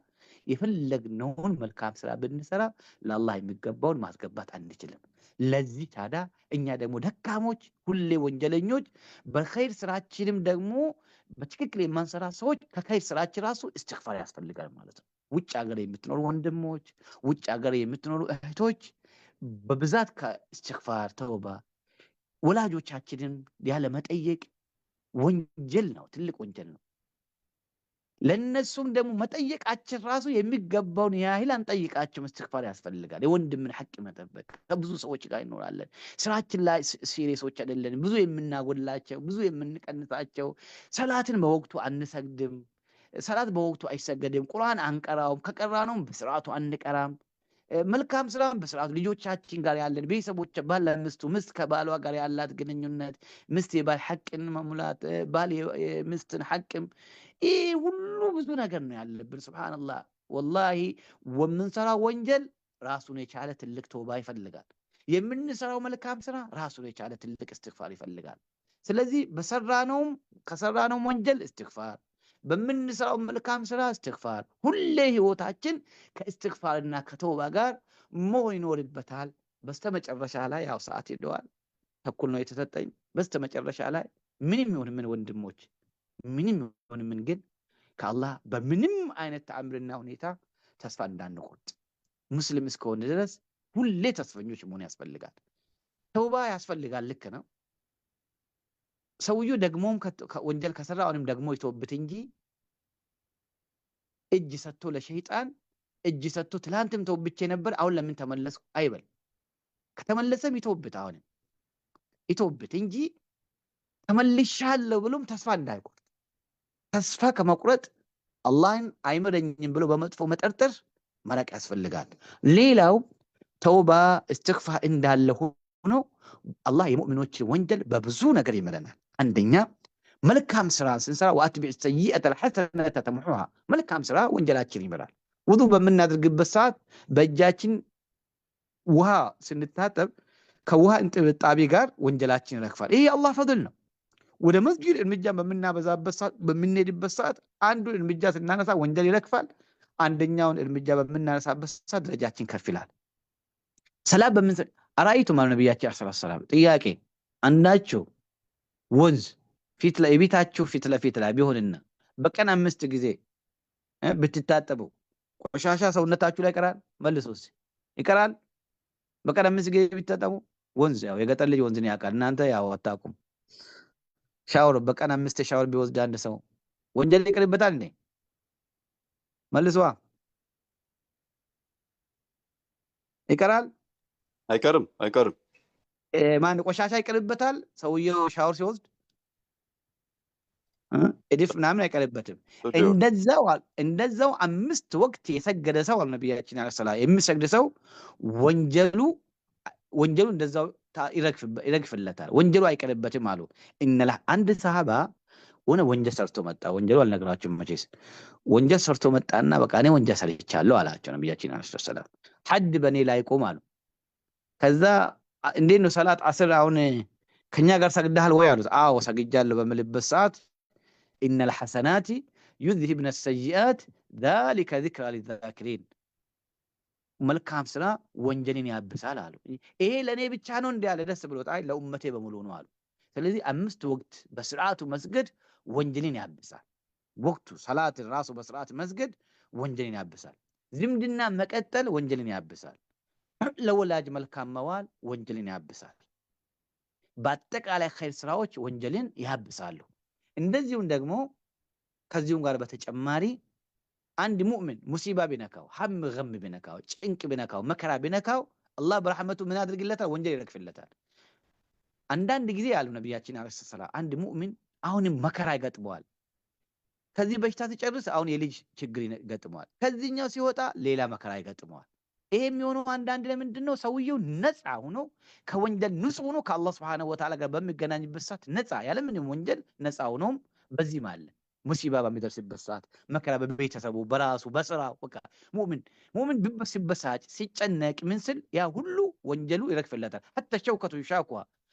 የፈለግነውን መልካም ስራ ብንሰራ ለአላህ የሚገባውን ማስገባት አንችልም። ለዚህ ታዲያ እኛ ደግሞ ደካሞች ሁሌ ወንጀለኞች በኸይር ስራችንም ደግሞ በትክክል የማንሰራ ሰዎች ከኸይር ስራችን ራሱ እስትግፋር ያስፈልጋል ማለት ነው። ውጭ ሀገር የምትኖሩ ወንድሞች፣ ውጭ ሀገር የምትኖሩ እህቶች በብዛት ከእስትግፋር ተውባ ወላጆቻችንን ያለ መጠየቅ ወንጀል ነው፣ ትልቅ ወንጀል ነው። ለነሱም ደግሞ መጠየቃችን ራሱ የሚገባውን ያህል አንጠይቃቸውም። እስትግፋር ያስፈልጋል። የወንድምን ሐቅ መጠበቅ። ከብዙ ሰዎች ጋር ይኖራለን። ስራችን ላይ ሲሪየሶች አይደለን። ብዙ የምናጎላቸው፣ ብዙ የምንቀንሳቸው። ሰላትን በወቅቱ አንሰግድም። ሰላት በወቅቱ አይሰገድም። ቁርአን አንቀራውም። ከቀራነውም በስርዓቱ አንቀራም። መልካም ስራም በስርዓቱ ልጆቻችን ጋር ያለን ቤተሰቦች ባል ሚስቱ ሚስት ከባሏ ጋር ያላት ግንኙነት ሚስት የባል ሐቅን መሙላት ባል የሚስትን ሐቅም ይህ ሁሉ ብዙ ነገር ነው ያለብን። ሱብሃንአላህ ወላሂ ወምንሰራው ወንጀል ራሱን የቻለ ትልቅ ተውባ ይፈልጋል። የምንሰራው መልካም ስራ ራሱን የቻለ ትልቅ እስትግፋር ይፈልጋል። ስለዚህ ከሰራነውም ወንጀል እስትግፋር በምንሰራው መልካም ስራ እስትግፋር ሁሌ ህይወታችን ከእስትግፋርና ከተውባ ጋር መሆን ይኖርበታል። በስተመጨረሻ ላይ ያው ሰዓት ሄደዋል፣ ተኩል ነው የተሰጠኝ። በስተመጨረሻ ላይ ምንም ይሁን ምን ወንድሞች፣ ምንም ይሁን ምን ግን ከአላህ በምንም አይነት ተአምርና ሁኔታ ተስፋ እንዳንቆርጥ ሙስሊም እስከሆነ ድረስ ሁሌ ተስፈኞች መሆን ያስፈልጋል። ተውባ ያስፈልጋል። ልክ ነው። ሰውየው ደግሞም ወንጀል ከሰራ አሁንም ደግሞ ይተውበት እንጂ እጅ ሰጥቶ ለሸይጣን እጅ ሰጥቶ ትላንትም ተውብቼ ነበር አሁን ለምን ተመለስኩ አይበል። ከተመለሰም ይተውበት፣ አሁንም ይተውበት እንጂ ተመልሻለሁ ብሎም ተስፋ እንዳይቆርጥ። ተስፋ ከመቁረጥ አላህን አይምረኝም ብሎ በመጥፎ መጠርጠር መራቅ ያስፈልጋል። ሌላው ተውባ እስትግፋር እንዳለ ሆኖ አላህ የሙእሚኖችን ወንጀል በብዙ ነገር ይምረናል። አንደኛ መልካም ስራ ስንሰራ ወአትቢዕ ሰይአተ አልሐሰነተ ተምሑሃ መልካም ስራ ወንጀላችን ይምራል። ውዱእ በምናደርግበት ሰዓት በእጃችን ውሃ ስንታጠብ ከውሃ እንጥብጣቤ ጋር ወንጀላችን ይረግፋል። ይሄ የአላህ ፈድል ነው። ወደ መስጊድ እርምጃ በምናበዛበት ሰዓት በምንሄድበት ሰዓት አንዱን እርምጃ ስናነሳ ወንጀል ይረግፋል። አንደኛውን እርምጃ በምናነሳበት ሰዓት ደረጃችን ከፍ ይላል። ሰላም አራይቱ ማለት ነብያችን ሰለላሁ ዐለይሂ ወሰለም ጥያቄ አንዳችሁ ወንዝ የቤታችሁ ፊት ለፊት ላይ ቢሆንና በቀን 5 ጊዜ ብትታጠቡ ቆሻሻ ሰውነታችሁ ላይ ይቀራል? መልሱስ ይቀራል? በቀን 5 ጊዜ ብትታጠቡ ወንዝ ያው የገጠር ልጅ ወንዝን ያውቃል። እናንተ ያው አታውቁም። ሻወር በቀን 5 ሻወር ቢወስድ አንድ ሰው ወንጀል ይቀርበታል እንዴ? መልሱዋ ይቀራል? አይቀርም። ማን ቆሻሻ ይቀርበታል? ሰውየው ሻወር ሲወስድ እድፍ ምናምን አይቀርበትም። እንደዛው 5 ወቅት የሰገደ ሰው ነብያችን አለይሂ ሰላም የሚሰግድ ሰው ወንጀሉ እንደዛው ይረግፍለታል፣ ወንጀሉ አይቀርበትም አሉ። አንድ ሰሃባ ሆነ ወንጀል ሰርቶ መጣ። ወንጀሉ አልነግራችሁም መቼስ። ወንጀል ሰርቶ መጣና በቃ እኔ ወንጀል ሰርቻለሁ አላቸው ነብያችን አለይሂ ሰላም። ሐድ በኔ ላይ ቆም አሉ። ከዛ እንዴት ነው ሰላት አስር አሁን ከኛ ጋር ሰግደሃል ወይ አሉት። አዎ ሰግጃለሁ በምልበት ሰዓት ኢነል ሐሰናቲ ዩዝሂብነ ሰይአት ዛሊከ ዚክራ ሊዛኪሪን መልካም ስራ ወንጀልን ያብሳል አሉ። ይሄ ለኔ ብቻ ነው እንዴ ያለ ደስ ብሎት? አይ ለኡመቴ በሙሉ ነው አሉ። ስለዚህ 5 ወቅት በስርዓቱ መስገድ ወንጀልን ያብሳል። ወቅቱ ሰላትን ራሱ በስርዓት መስገድ ወንጀልን ያብሳል። ዝምድና መቀጠል ወንጀልን ያብሳል። ለወላጅ መልካም መዋል ወንጀልን ያብሳል። በአጠቃላይ ኸይር ስራዎች ወንጀልን ያብሳሉ። እንደዚሁም ደግሞ ከዚሁም ጋር በተጨማሪ አንድ ሙእሚን ሙሲባ ቢነካው፣ ሐም ገም ቢነካው፣ ጭንቅ ቢነካው፣ መከራ ቢነካው አላህ በረሕመቱ ምን ያድርግለታል? ወንጀል ይረግፍለታል። አንዳንድ ጊዜ ያሉ ነቢያችን ዓለይሂ ሰላም አንድ ሙእሚን አሁንም መከራ ይገጥመዋል። ከዚህ በሽታ ሲጨርስ አሁን የልጅ ችግር ይገጥመዋል። ከዚህኛው ሲወጣ ሌላ መከራ ይገጥመዋል። ይሄ የሚሆነው አንዳንድ ለምንድን ነው? ሰውየው ነፃ ሆኖ ከወንጀል ንጹህ ሆኖ ከአላህ ሱብሓነሁ ወተዓላ ጋር በሚገናኝበት ሰዓት ነፃ ያለምንም ወንጀል ነፃ ሆኖም በዚህም አለ ሙሲባ በሚደርስበት ሰዓት መከራ በቤተሰቡ በራሱ በስራው በቃ ሙእሚን ሲበሳጭ ሲጨነቅ ምን ስል ያ ሁሉ ወንጀሉ ይረግፍለታል። ሐታ ሸውከቱ ይሻኳ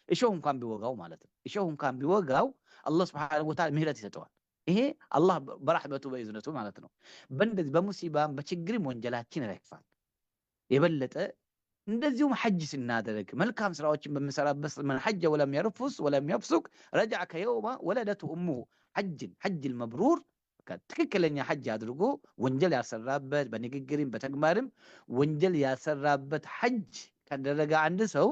እሾህ እንኳን ቢወጋው ማለት ነው። እሾህ እንኳን ቢወጋው አላህ ሱብሓነሁ ወተዓላ ምህረት ይሰጠዋል። ይሄ አላህ በረሕመቱ በእዝነቱ ማለት ነው። በእንደዚህ በሙሲባም በችግርም ወንጀላችን ይረግፋል የበለጠ። እንደዚሁም ሐጅ ስናደርግ መልካም ስራዎችን በምንሰራበት መን ሐጀ ወለም የርፉስ ወለም የፍሱቅ ረጃዕ ከየውማ ወለደቱ እሙሁ ሐጅል መብሩር ትክክለኛ ሐጅ አድርጎ ወንጀል ያሰራበት በንግግርም በተግባርም ወንጀል ያሰራበት ሐጅ ካደረገ አንድ ሰው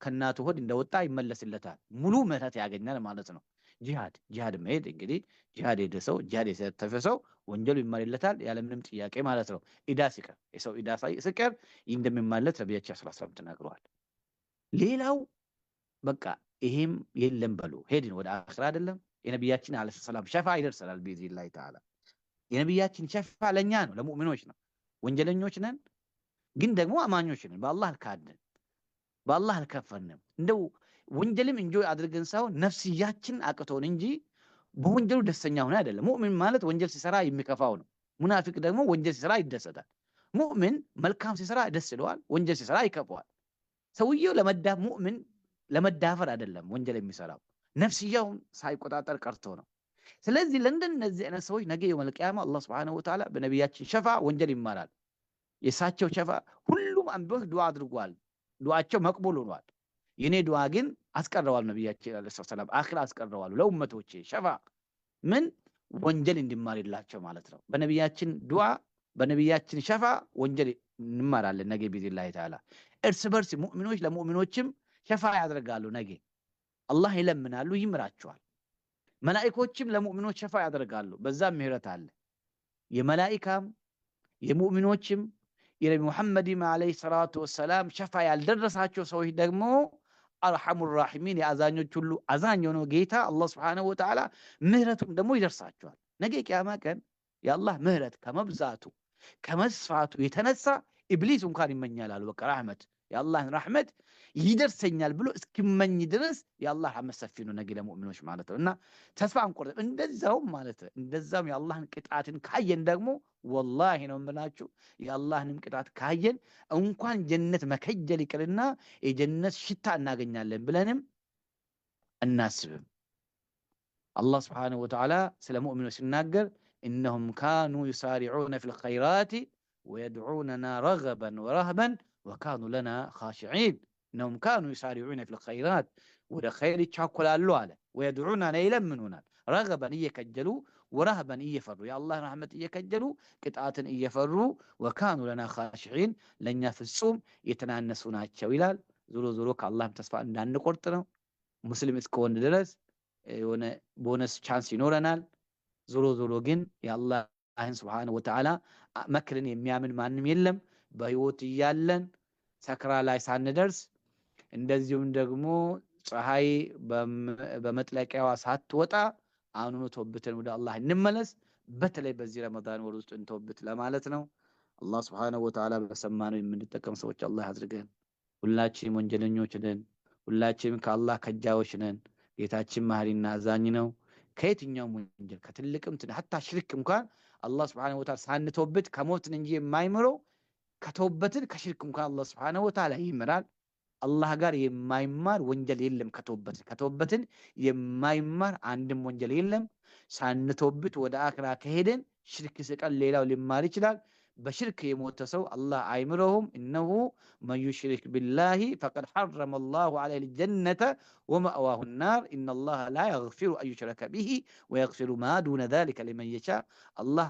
ከእናቱ ሆድ እንደወጣ ይመለስለታል፣ ሙሉ ምህረት ያገኛል ማለት ነው። ጂሃድ መሄድ እንግዲህ ጂሃድ ሄደ ሰው ጂሃድ የተሳተፈ ሰው ወንጀሉ ይማርለታል ያለምንም ጥያቄ ማለት ነው። ኢዳ ሲቀር የሰው ኢዳ ሲቀር እንደሚማለት ነብያችን ሰለላሁ ዐለይሂ ወሰለም ተናግረዋል። ሌላው በቃ ይሄም የለም በሉ ሄድን ወደ አኺራ አይደለም። የነብያችን ዓለይሂ ሰላም ሸፋ ይደርሰናል ቢኢዝኒላህ ተዓላ። የነብያችን ሸፋ ለኛ ነው፣ ለሙእሚኖች ነው። ወንጀለኞች ነን ግን ደግሞ አማኞች ነን። በአላህ አልካድን፣ በአላህ አልከፈርንም። እንደው ወንጀልም እንጆይ አድርገን ሳይሆን ነፍስያችን አቅቶን እንጂ በወንጀሉ ደስተኛ ሆነ አይደለም። ሙእሚን ማለት ወንጀል ሲሰራ የሚከፋው ነው። ሙናፊቅ ደግሞ ወንጀል ሲሰራ ይደሰታል። ሙእሚን መልካም ሲሰራ ደስ ይለዋል፣ ወንጀል ሲሰራ ይከፋዋል። ሰውየው ሙእሚን ለመዳፈር አይደለም ወንጀል የሚሰራው ነፍስያውን ሳይቆጣጠር ቀርቶ ነው። ስለዚህ ለእንደነዚህ አይነት ሰዎች ነገ የውመል ቂያማ አላህ ሱብሓነሁ ወተዓላ በነቢያችን ሸፋ ወንጀል ይማራል። የእሳቸው ሸፋ ሁሉም አንቢያዎች ዱዓ አድርጓል፣ ዱዓቸው መቅቡል ሆኗል። የኔ ዱዓ ግን አስቀረዋል። ነቢያችን ዓለይሂ ሰላም አኺራ አስቀረዋል ለኡመቶቼ ሸፋ ምን ወንጀል እንዲማርላቸው ማለት ነው። በነቢያችን ዱዓ በነቢያችን ሸፋ ወንጀል እንማራለን ነገ ቢኢዝኒላህ ተዓላ። እርስ በርስ ሙእሚኖች ለሙእሚኖችም ሸፋ ያደርጋሉ። ነገ አላህ ይለምናሉ፣ ይምራቸዋል። መላኢኮችም ለሙእሚኖች ሸፋ ያደርጋሉ፣ በዛም ምህረት አለ። የመላኢካም የሙእሚኖችም የነቢ ሙሐመድም ዓለይሂ ሰላቱ ወሰላም ሸፋ ያልደረሳቸው ሰዎች ደግሞ አርሐሙ ራሒሚን የአዛኞች ሁሉ አዛኝ የሆነው ጌታ አላህ ሱብሓነሁ ወተዓላ ምህረቱም ደግሞ ይደርሳቸዋል። ነገ ቂያማ ቀን የአላህ ምህረት ከመብዛቱ ከመስፋቱ የተነሳ ኢብሊስ እንኳን ይመኛል አሉ። በቃ ረሕመት የአላህን ረሕመት ይደርሰኛል ብሎ እስኪመኝ ድረስ የአላህ ረሕመት ሰፊ ነው ነገ ለሙእሚኖች ማለት ነው። እና ተስፋ አንቆርጥም። እንደዛውም ማለት እንደዛውም የአላህን ቅጣትን ካየን ደግሞ ወላሂ ነው የምላችሁ የአላህንም ቅጣት ካየን እንኳን ጀነት መከጀል ይቅርና የጀነት ሽታ እናገኛለን ብለንም እናስብም። አላህ ስብሓነሁ ወተዓላ ስለ ሙእሚኖች ሲናገር እነሁም ካኑ ዩሳሪዑነ ፊል ኸይራቲ ወየድዑነና ረገበን ወረህበን ወካኑ ለና ኻሺዒን። እነሁም ካኑ ዩሳሪዑነ ፊል ኸይራት ወደ ኸይር ይቻኮላሉ አለ። ወየድዑነና ይለምኑናል፣ ረገበን እየከጀሉ ወረህበን እየፈሩ የአላህን ረሕመት እየከጀሉ ቅጣትን እየፈሩ ወካኑ ለና ኻሺዒን ለእኛ ፍጹም የተናነሱ ናቸው ይላል። ዞሮ ዞሮ ከአላህም ተስፋ እንዳንቆርጥ ነው። ሙስሊም እስከሆን ድረስ የሆነ ቦነስ ቻንስ ይኖረናል። ዞሮ ዞሮ ግን የአላህን ስብሓነሁ ወተዓላ መክርን የሚያምን ማንም የለም። በህይወት እያለን ሰክራ ላይ ሳንደርስ እንደዚሁም ደግሞ ፀሐይ በመጥለቂያዋ ሳትወጣ አሁኑኑ ተውብተን ወደ አላህ እንመለስ። በተለይ በዚህ ረመዳን ወር ውስጥ እንተውብት ለማለት ነው። አላህ ስብሓነሁ ወተዓላ በሰማነው የምንጠቀም ሰዎች አላህ ያድርገን። ሁላችንም ወንጀለኞች ነን። ሁላችንም ከአላህ ከጃዎች ነን። ጌታችን መሐሪና አዛኝ ነው። ከየትኛውም ወንጀል ከትልቅም ሐታ ሽርክ እንኳን አላህ ስብሓነሁ ወተዓላ ሳንተውበት ከሞትን እንጂ የማይምረው ከተውበትን ከሽርክ እንኳን አላህ ስብሓነሁ ወተዓላ ይምራል። አላህ ጋር የማይማር ወንጀል የለም። ከተውበትን የማይማር አንድም ወንጀል የለም። ሳንተውበት ወደ አኺራ ከሄደን ሽርክ ስቀል ሌላው ሊማር ይችላል። በሽርክ የሞተ ሰው አላህ አይምረውም። እነሁ መን ዩሽሪክ ቢላሂ ፈቀድ ሐረመ አላሁ ዐለይሂል ጀነተ ወመእዋሁ ናር ኢነላሀ ላ የግፊሩ አን ዩሽረከ ቢሂ ወየግፊሩ ማ ዱነ ዛሊከ ሊመን የሻእ። አላህ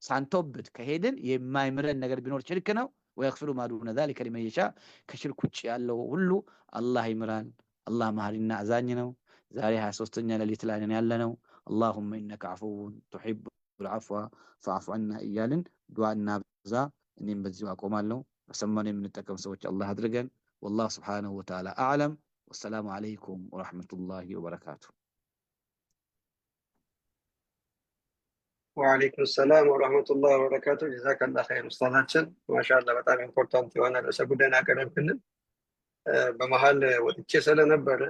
ሳንተውበት ከሄድን የማይምረን ነገር ቢኖር ሽርክ ነው። ويغفر ما دون ذلك لمن يشاء كشرك ውጭ ያለው ሁሉ አላህ ይምራን። አላህ መሐሪና አዛኝ ነው። ዛሬ 23ኛ ሌሊት ላይ ነን ያለነው። اللهم انك عفو تحب العفو فاعف عنا እያልን ዱዓ እናብዛ። እኔም በዚሁ አቆማለሁ። በሰማነው የምንጠቀም ሰዎች አላህ አድርገን። والله سبحانه وتعالى أعلم. والسلام عليكم ورحمة الله وبركاته. وعليكم السلام ورحمة الله وبركاته. جزاك الله خير أستاذاتشن ما شاء الله በጣም ኢምፖርታንት የሆነ ርዕሰ ጉዳይ አቀረብክልን። በመሀል ወጥቼ ስለነበረ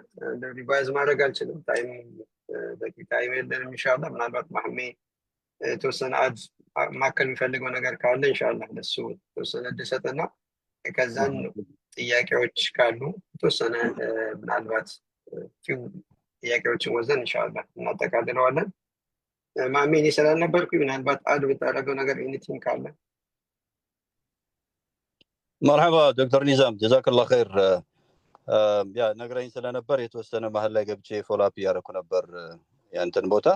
ሪቫይዝ ማድረግ አልችልም። ደቂቃ የለንም። ኢንሻአላህ ምናልባት ማህሜ የተወሰነ አድ ማከል የሚፈልገው ነገር ካለ ኢንሻአላህ ለሱ የተወሰነ ድሰትና ከዛን ጥያቄዎች ካሉ የተወሰነ ምናልባት ፊው ጥያቄዎችን ወዘን ኢንሻአላህ እናጠቃልለዋለን። ማሜ እኔ ስላልነበርኩኝ ምናልባት አድ ብታደርገው ነገር ኤኒቲንግ ካለ። መርሐባ ዶክተር ኒዛም ጀዛከላህ ኸይር። ያ ነግረኝ ስለነበር የተወሰነ መሀል ላይ ገብቼ ፎሎአፕ እያደረኩ ነበር ያንተን ቦታ።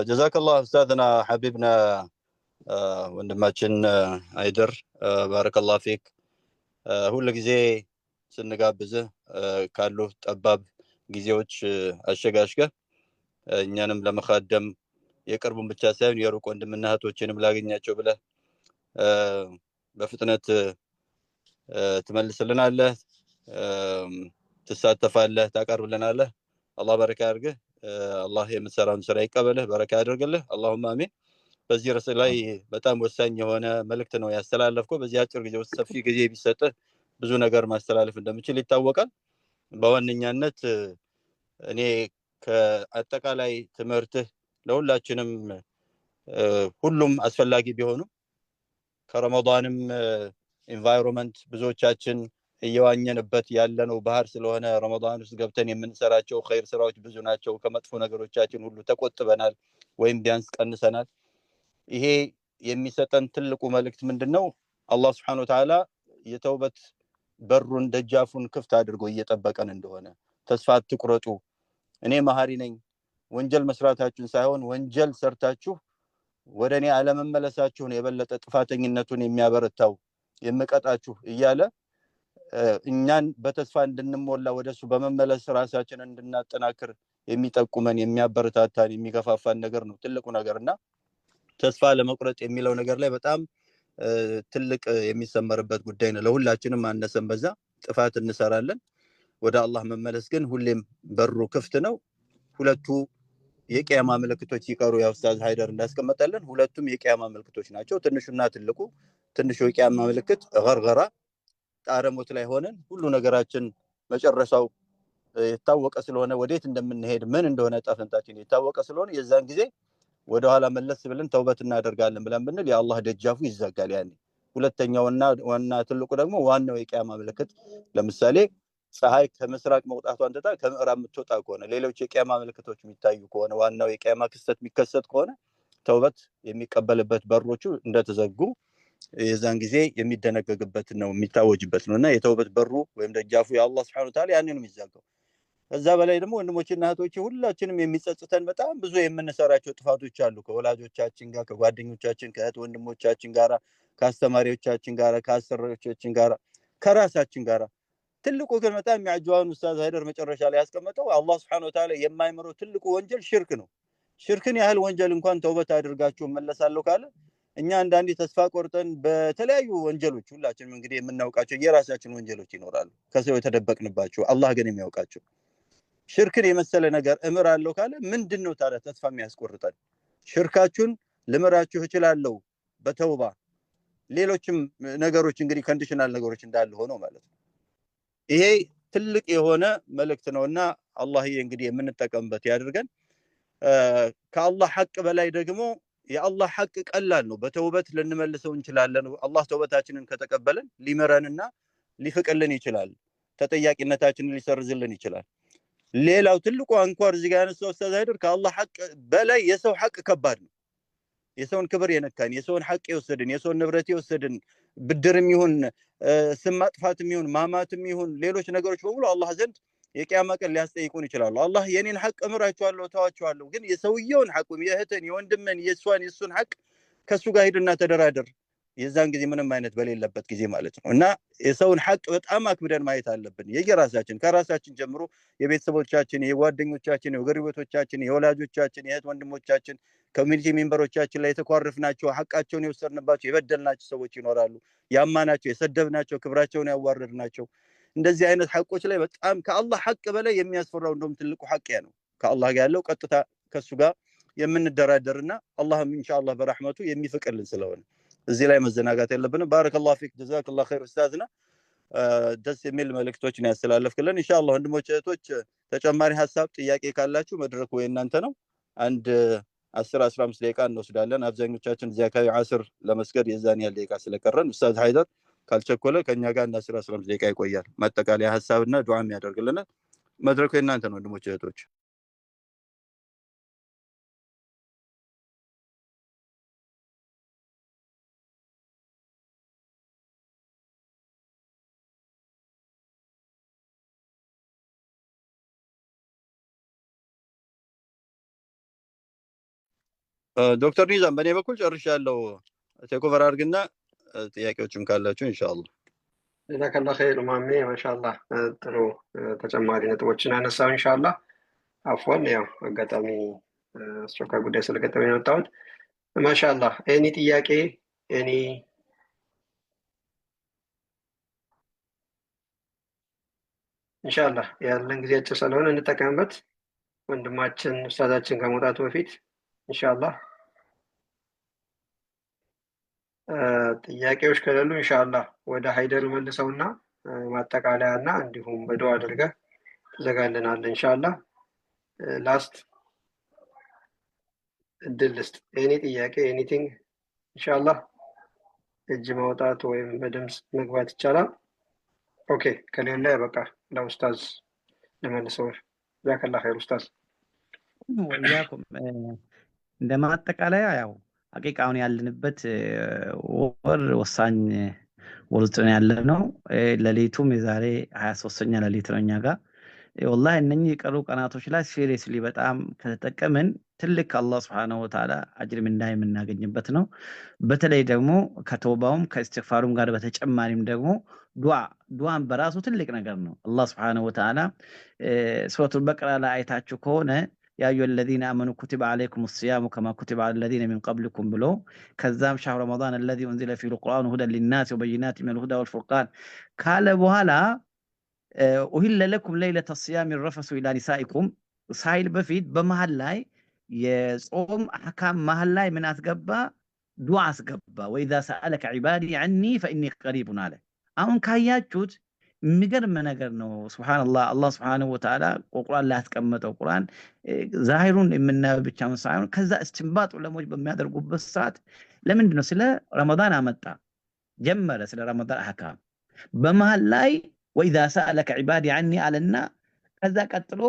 ጀዛከላህ ኡስታዝና ሐቢብና ወንድማችን አይደር ባረከላህ ፊክ። ሁሉ ጊዜ ስንጋብዝህ ካሉ ጠባብ ጊዜዎች አሸጋሽገህ እኛንም ለመኻደም የቅርቡን ብቻ ሳይሆን የሩቅ ወንድምና እህቶችንም ላገኛቸው ብለህ በፍጥነት ትመልስልናለህ፣ ትሳተፋለህ፣ ታቀርብልናለህ። አላህ በረካ ያድርግህ። አላህ የምትሰራውን ስራ ይቀበልህ፣ በረካ ያድርግልህ። አላሁማ አሚን። በዚህ ርዕስ ላይ በጣም ወሳኝ የሆነ መልእክት ነው ያስተላለፍከው። በዚህ አጭር ጊዜ ውስጥ ሰፊ ጊዜ ቢሰጥህ ብዙ ነገር ማስተላለፍ እንደምችል ይታወቃል። በዋነኛነት እኔ ከአጠቃላይ ትምህርትህ ለሁላችንም ሁሉም አስፈላጊ ቢሆኑ ከረመዳንም ኢንቫይሮንመንት ብዙዎቻችን እየዋኘንበት ያለነው ባህር ስለሆነ ረመዳን ውስጥ ገብተን የምንሰራቸው ኸይር ስራዎች ብዙ ናቸው። ከመጥፎ ነገሮቻችን ሁሉ ተቆጥበናል ወይም ቢያንስ ቀንሰናል። ይሄ የሚሰጠን ትልቁ መልእክት ምንድነው? አላህ Subhanahu Wa Ta'ala የተውበት በሩን ደጃፉን ክፍት አድርጎ እየጠበቀን እንደሆነ ተስፋ አትቁረጡ፣ እኔ መሐሪ ነኝ፣ ወንጀል መስራታችሁን ሳይሆን ወንጀል ሰርታችሁ ወደኔ አለመመለሳችሁን የበለጠ ጥፋተኝነቱን የሚያበረታው የምቀጣችሁ እያለ እኛን በተስፋ እንድንሞላ ወደሱ በመመለስ ራሳችንን እንድናጠናክር የሚጠቁመን የሚያበረታታን የሚገፋፋን ነገር ነው ትልቁ ነገርና ተስፋ ለመቁረጥ የሚለው ነገር ላይ በጣም ትልቅ የሚሰመርበት ጉዳይ ነው። ለሁላችንም አነሰን በዛ ጥፋት እንሰራለን። ወደ አላህ መመለስ ግን ሁሌም በሩ ክፍት ነው። ሁለቱ የቂያማ ምልክቶች ሲቀሩ ያው ኡስታዝ ሃይደር እንዳስቀመጠልን ሁለቱም የቂያማ ምልክቶች ናቸው። ትንሹና ትልቁ ትንሹ የቂያማ ምልክት ገርገራ ጣረሞት ላይ ሆነን ሁሉ ነገራችን መጨረሻው የታወቀ ስለሆነ ወዴት እንደምንሄድ ምን እንደሆነ ጣፈንታችን የታወቀ ስለሆነ የዛን ጊዜ ወደ ኋላ መለስ ብለን ተውበት እናደርጋለን ብለን ብንል የአላህ ደጃፉ ይዘጋል። ያኔ ሁለተኛውና ዋና ትልቁ ደግሞ ዋናው የቂያማ ምልክት ለምሳሌ ፀሐይ ከምስራቅ መውጣቷን ትታ ከምዕራብ የምትወጣ ከሆነ ሌሎች የቂያማ ምልክቶች የሚታዩ ከሆነ ዋናው የቂያማ ክስተት የሚከሰት ከሆነ ተውበት የሚቀበልበት በሮቹ እንደተዘጉ የዛን ጊዜ የሚደነገግበት ነው የሚታወጅበት ነውና የተውበት በሩ ወይም ደጃፉ የአላህ Subhanahu Wa Ta'ala ያንን ነው የሚዘጋው። ከዛ በላይ ደግሞ ወንድሞችና እህቶች ሁላችንም የሚጸጽተን በጣም ብዙ የምንሰራቸው ጥፋቶች አሉ። ከወላጆቻችን ጋር፣ ከጓደኞቻችን፣ ከእህት ወንድሞቻችን ጋር፣ ከአስተማሪዎቻችን ጋር፣ ከአሰሪዎቻችን ጋር፣ ከራሳችን ጋር ትልቁ ግን በጣም የሚያጅዋን ኡስታዝ ሃይደር መጨረሻ ላይ ያስቀመጠው አላህ Subhanahu Wa Ta'ala የማይምረው ትልቁ ወንጀል ሽርክ ነው። ሽርክን ያህል ወንጀል እንኳን ተውበት አድርጋችሁ መለሳለሁ ካለ እኛ አንዳንዴ ተስፋ ቆርጠን በተለያዩ ወንጀሎች ሁላችንም እንግዲህ የምናውቃቸው የራሳችን ወንጀሎች ይኖራሉ ከሰው የተደበቅንባቸው አላህ ግን የሚያውቃቸው ሽርክን የመሰለ ነገር እምራለሁ ካለ ምንድነው ታዲያ ተስፋ የሚያስቆርጠን? ሽርካችሁን ልምራችሁ እችላለሁ በተውባ ሌሎችም ነገሮች እንግዲህ ኮንዲሽናል ነገሮች እንዳለ ሆኖ ማለት ነው። ይሄ ትልቅ የሆነ መልእክት ነውና አላህዬ እንግዲህ የምንጠቀምበት ያድርገን። ከአላህ ሐቅ በላይ ደግሞ የአላህ ሐቅ ቀላል ነው። በተውበት ልንመልሰው እንችላለን። አላህ ተውበታችንን ከተቀበለን ሊመረንና ሊፍቅልን ይችላል። ተጠያቂነታችንን ሊሰርዝልን ይችላል። ሌላው ትልቁ አንኳር እዚህ ጋር ያነሳው ኡስታዝ ሃይደር ከአላህ ሐቅ በላይ የሰው ሐቅ ከባድ ነው። የሰውን ክብር የነካን፣ የሰውን ሐቅ የወሰድን፣ የሰውን ንብረት የወሰድን ብድርም ይሁን ስም ማጥፋትም ይሁን ማማትም ይሁን ሌሎች ነገሮች በሙሉ አላህ ዘንድ የቂያማ ቀን ሊያስጠይቁን ይችላሉ። አላህ የኔን ሐቅ እምራቸዋለሁ ተዋቸዋለሁ፣ ግን የሰውየውን ሐቅ የእህትን፣ የወንድምን፣ የእሱን ሐቅ ከሱ ጋር ሄድና ተደራደር የዛን ጊዜ ምንም አይነት በሌለበት ጊዜ ማለት ነው። እና የሰውን ሐቅ በጣም አክብደን ማየት አለብን። የየራሳችን ከራሳችን ጀምሮ የቤተሰቦቻችን፣ የጓደኞቻችን፣ የጎረቤቶቻችን፣ የወላጆቻችን፣ የእህት ወንድሞቻችን፣ ኮሚኒቲ ሜምበሮቻችን ላይ የተኳረፍናቸው ሐቃቸውን የወሰድንባቸው የበደልናቸው ሰዎች ይኖራሉ። ያማናቸው፣ የሰደብናቸው፣ ክብራቸውን ያዋረድናቸው እንደዚህ አይነት ሐቆች ላይ በጣም ከአላህ ሐቅ በላይ የሚያስፈራው እንደውም ትልቁ ሐቅ ያ ነው። ከአላህ ጋር ያለው ቀጥታ ከሱ ጋር የምንደራደርና አላህም ኢንሻአላህ በረህመቱ የሚፈቅልን ስለሆነ እዚህ ላይ መዘናጋት የለብንም። ባረከላሁ ፊክ ጀዛከላሁ ኸይር ኡስታዝና ደስ የሚል መልእክቶችን ያስተላለፍክልን። ኢንሻአላህ ወንድሞች እህቶች ተጨማሪ ሐሳብ ጥያቄ ካላችሁ መድረኩ የእናንተ ነው። አንድ 10-15 ደቂቃ እንወስዳለን። አብዛኞቻችን እዚያ አካባቢ ዓስር ለመስገድ የዛን ያህል ደቂቃ ስለቀረን ኡስታዝ ሃይደር ካልቸኮለ ከኛ ጋር 10-15 ደቂቃ ይቆያል። ማጠቃለያ ሐሳብና ዱዓም ያደርግልናል። መድረኩ የእናንተ ነው ወንድሞች እህቶች። ዶክተር ኒዛም በእኔ በኩል ጨርሻለሁ። ቴኮቨር አድርግና ጥያቄዎችም ካላችሁ ኢንሻአላህ። ጀዛከላሁ ኸይር ማሜ ማሻአላህ ጥሩ ተጨማሪ ነጥቦችን አነሳው ኢንሻአላህ። አፍዋን ያው አጋጣሚ አስቸኳይ ጉዳይ ስለገጠመኝ ነው የወጣሁት። ማሻአላህ ኤኒ ጥያቄ ኤኒ ኢንሻአላህ ያለን ጊዜ አጭር ስለሆነ እንጠቀምበት። ወንድማችን ኡስታዛችን ከመውጣቱ በፊት ኢንሻአላህ ጥያቄዎች ከሌሉ ኢንሻአላህ ወደ ሃይደር መልሰውና ማጠቃለያና እንዲሁም በዱዓ አድርገህ ትዘጋልናለህ ኢንሻአላህ። ላስት እድል ልስጥ። ኤኒ ጥያቄ ኤኒቲንግ ኢንሻአላህ እጅ ማውጣት ወይም በድምጽ መግባት ይቻላል። ኦኬ ከሌለ በቃ ለኡስታዝ ለመልሰው። ጀዛከላሁ ኸይር ኡስታዝ። ወያኩም እንደ ማጠቃለያ ያው ሐቂቃውን ያለንበት ወር ወሳኝ ወር ውስጥ ነው ያለነው። ሌሊቱም የዛሬ 23ኛ ሌሊት ነው እኛ ጋር። ወላሂ እነኚህ የቀሩ ቀናቶች ላይ ሲሪየስሊ በጣም ከተጠቀምን ትልቅ አላህ Subhanahu Wa Ta'ala አጅር ምንዳ የምናገኝበት ነው። በተለይ ደግሞ ከተውባውም ከእስትግፋሩም ጋር በተጨማሪም ደግሞ ዱዓን በራሱ ትልቅ ነገር ነው። አላህ Subhanahu Wa Ta'ala ሱረቱል በቀራ ላይ አይታችሁ ከሆነ يا أيها الذين آمنوا كتب عليكم الصيام كما كتب على الذين من قبلكم بلو كذاب شهر رمضان الذي أنزل فيه القرآن هدى للناس وبينات من الهدى والفرقان قال بهلا أهل لكم ليلة الصيام الرفث إلى نسائكم سايل بفيد بمحل لاي يصوم أحكام محل لاي من أتقبى دعاء أتقبى وإذا سألك عبادي عني فإني قريب عليه أهون كاياتشوت የሚገርም ነገር ነው። ሱብሃንአላህ አላህ Subhanahu Wa Ta'ala ቁርአን ላይ ያስቀመጠው ቁርአን ዛሂሩን የምናየው ብቻ ሳይሆን ከዛ እስቲንባጥ ዑለሞች በሚያደርጉበት ሰዓት ለምንድን ነው ስለ ረመዳን አመጣ ጀመረ ስለ ረመዳን አህካም በመሃል ላይ وإذا سألك عبادي عني አለና ከዛ ቀጥሎ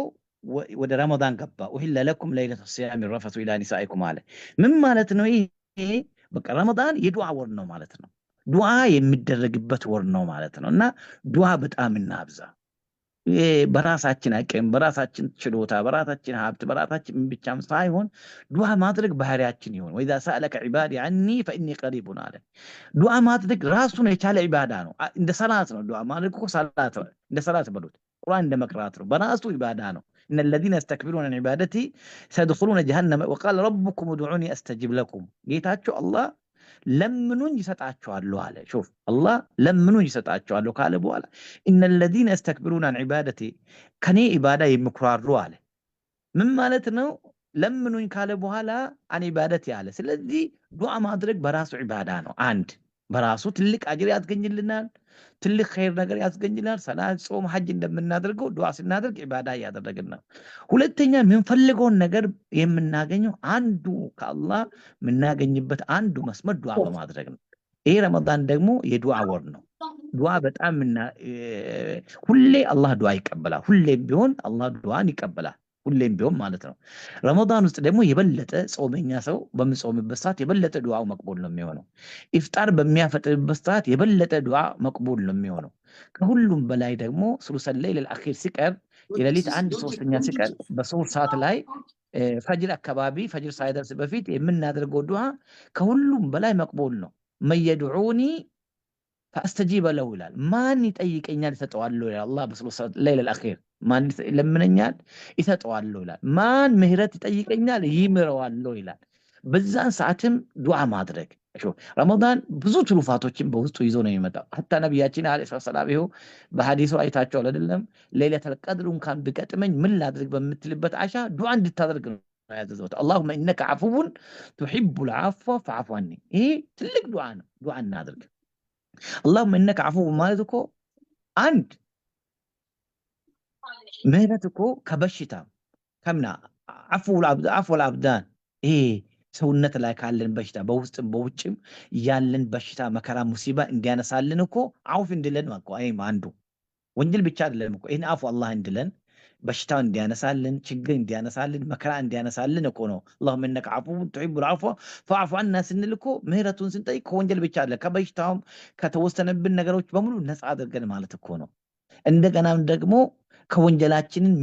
ወደ ረመዳን ገባ وحل لكم ليلة الصيام الرفث إلى نسائكم አለ። ምን ማለት ነው? ይሄ በቃ ረመዳን የዱዓ ወር ነው ማለት ነው። ዱዓ የሚደረግበት ወር ነው ማለት ነው። እና ዱዓ በጣም እናብዛ። በራሳችን አቅም በራሳችን ችሎታ በራሳችን ሀብት በራሳችን ብቻም ሳይሆን ዱዓ ማድረግ ባህሪያችን ይሁን። وإذا سألك عبادي عني فإني قريب አለ። ዱዓ ማድረግ ራሱን የቻለ ኢባዳ ነው። እንደ ሰላት ነው። ዱዓ ማድረግ እኮ ሰላት እንደ ሰላት በሉት ቁርአን እንደ መቅራት ነው። በራሱ ኢባዳ ነው። إن الذين يستكبرون عن عبادتي سيدخلون جهنم وقال ربكم ادعوني أستجب لكم ጌታችሁ አላህ ለምኑኝ ይሰጣቸዋለሁ አለ። ሹፍ አላህ ለምኑኝ ይሰጣቸዋለሁ ካለ በኋላ ان الذين يستكبرون عن عبادتي ከኔ ኢባዳ የሚኩራሩ አለ። ምን ማለት ነው? ለምኑኝ ካለ በኋላ አን ኢባደቲ አለ። ስለዚህ ዱዓ ማድረግ በራሱ ኢባዳ ነው። አንድ በራሱ ትልቅ አጅር ያስገኝልናል። ትልቅ ኸይር ነገር ያስገኝልናል። ሰላት፣ ጾም፣ ሐጅ እንደምናደርገው ዱዓ ስናደርግ ኢባዳ ያደረግን ነው። ሁለተኛ የምንፈልገውን ነገር የምናገኘው አንዱ ከአላህ የምናገኝበት አንዱ መስመር ዱዓ በማድረግ ነው። ይሄ ረመዳን ደግሞ የዱዓ ወር ነው። ዱዓ በጣም ሁሌ አላህ ዱዓ ይቀበላል። ሁሌም ቢሆን አላህ ዱዓን ይቀበላል። ሁሌም ቢሆን ማለት ነው። ረመዳን ውስጥ ደግሞ የበለጠ ጾመኛ ሰው በሚጾምበት ሰዓት የበለጠ ዱዓው መቅቡል ነው የሚሆነው። ኢፍጣር በሚያፈጥርበት ሰዓት የበለጠ ዱዓ መቅቡል ነው የሚሆነው። ከሁሉም በላይ ደግሞ ሱሉሰል ለይል አኺር ሲቀር የሌሊት 1/3 ሲቀር በሱር ሰዓት ላይ ፈጅር አካባቢ ፈጅር ሳይደርስ በፊት የምናደርገው ዱዓ ከሁሉም በላይ መቅቡል ነው። መን የድዑኒ ፈአስተጂበ ለሁ ይላል። ማን ይጠይቀኛል ይሰጠዋለሁ ይላል አላህ በሱሉስ ለይለል አኺር። ማን ይለምነኛል ይሰጠዋለሁ ይላል። ማን ምህረት ይጠይቀኛል ይምረዋለሁ ይላል። በዛን ሰዓትም ዱዓ ማድረግ። ረመዳን ብዙ ትሩፋቶችን በውስጡ ይዞ ነው የሚመጣው። ሐታ ነቢያችን አለይሂ ሰላም ይኸው በሐዲሱ አይታቸዋል አይደለም? ለይለተል ቀድር እንኳን ቢገጥመኝ ምን ላድርግ በምትልበት አሻ ዱዓ እንድታደርግ ነው ያዘዘው። አላሁመ ኢነከ ዐፉውን ቱሒቡል ዐፍወ ፈዕፉ ዐኒ። ይሄ ትልቅ ዱዓ ነው። ዱዓ እናድርግ። አላሁመ ኢነከ ዐፉውን ማለት እኮ አንድ ምህረት እኮ ከበሽታ ከምና ዐፍወል አብዳን ይሄ ሰውነት ላይ ካለን በሽታ በውስጥም በውጭም ያለን በሽታ መከራ ሙሲባ እንዲያነሳልን እኮ አውፍ እንድለን እኮ አይም አንዱ ወንጀል ብቻ አይደለም እኮ ይሄን አፉ አላህ እንድለን በሽታው እንዲያነሳልን ችግር እንዲያነሳልን መከራ እንዲያነሳልን እኮ ነው። አላሁመ ኢነከ ዐፉውን ቱሒቡል ዐፍወ ፈዕፉ ዐና ስንል እኮ ምህረቱን ስንጠይቅ ከወንጀል ብቻ አይደለም ከበሽታውም ከተወሰነብን ነገሮች በሙሉ ነፃ አድርገን ማለት እኮ ነው። እንደገናም ደግሞ ከወንጀላችንን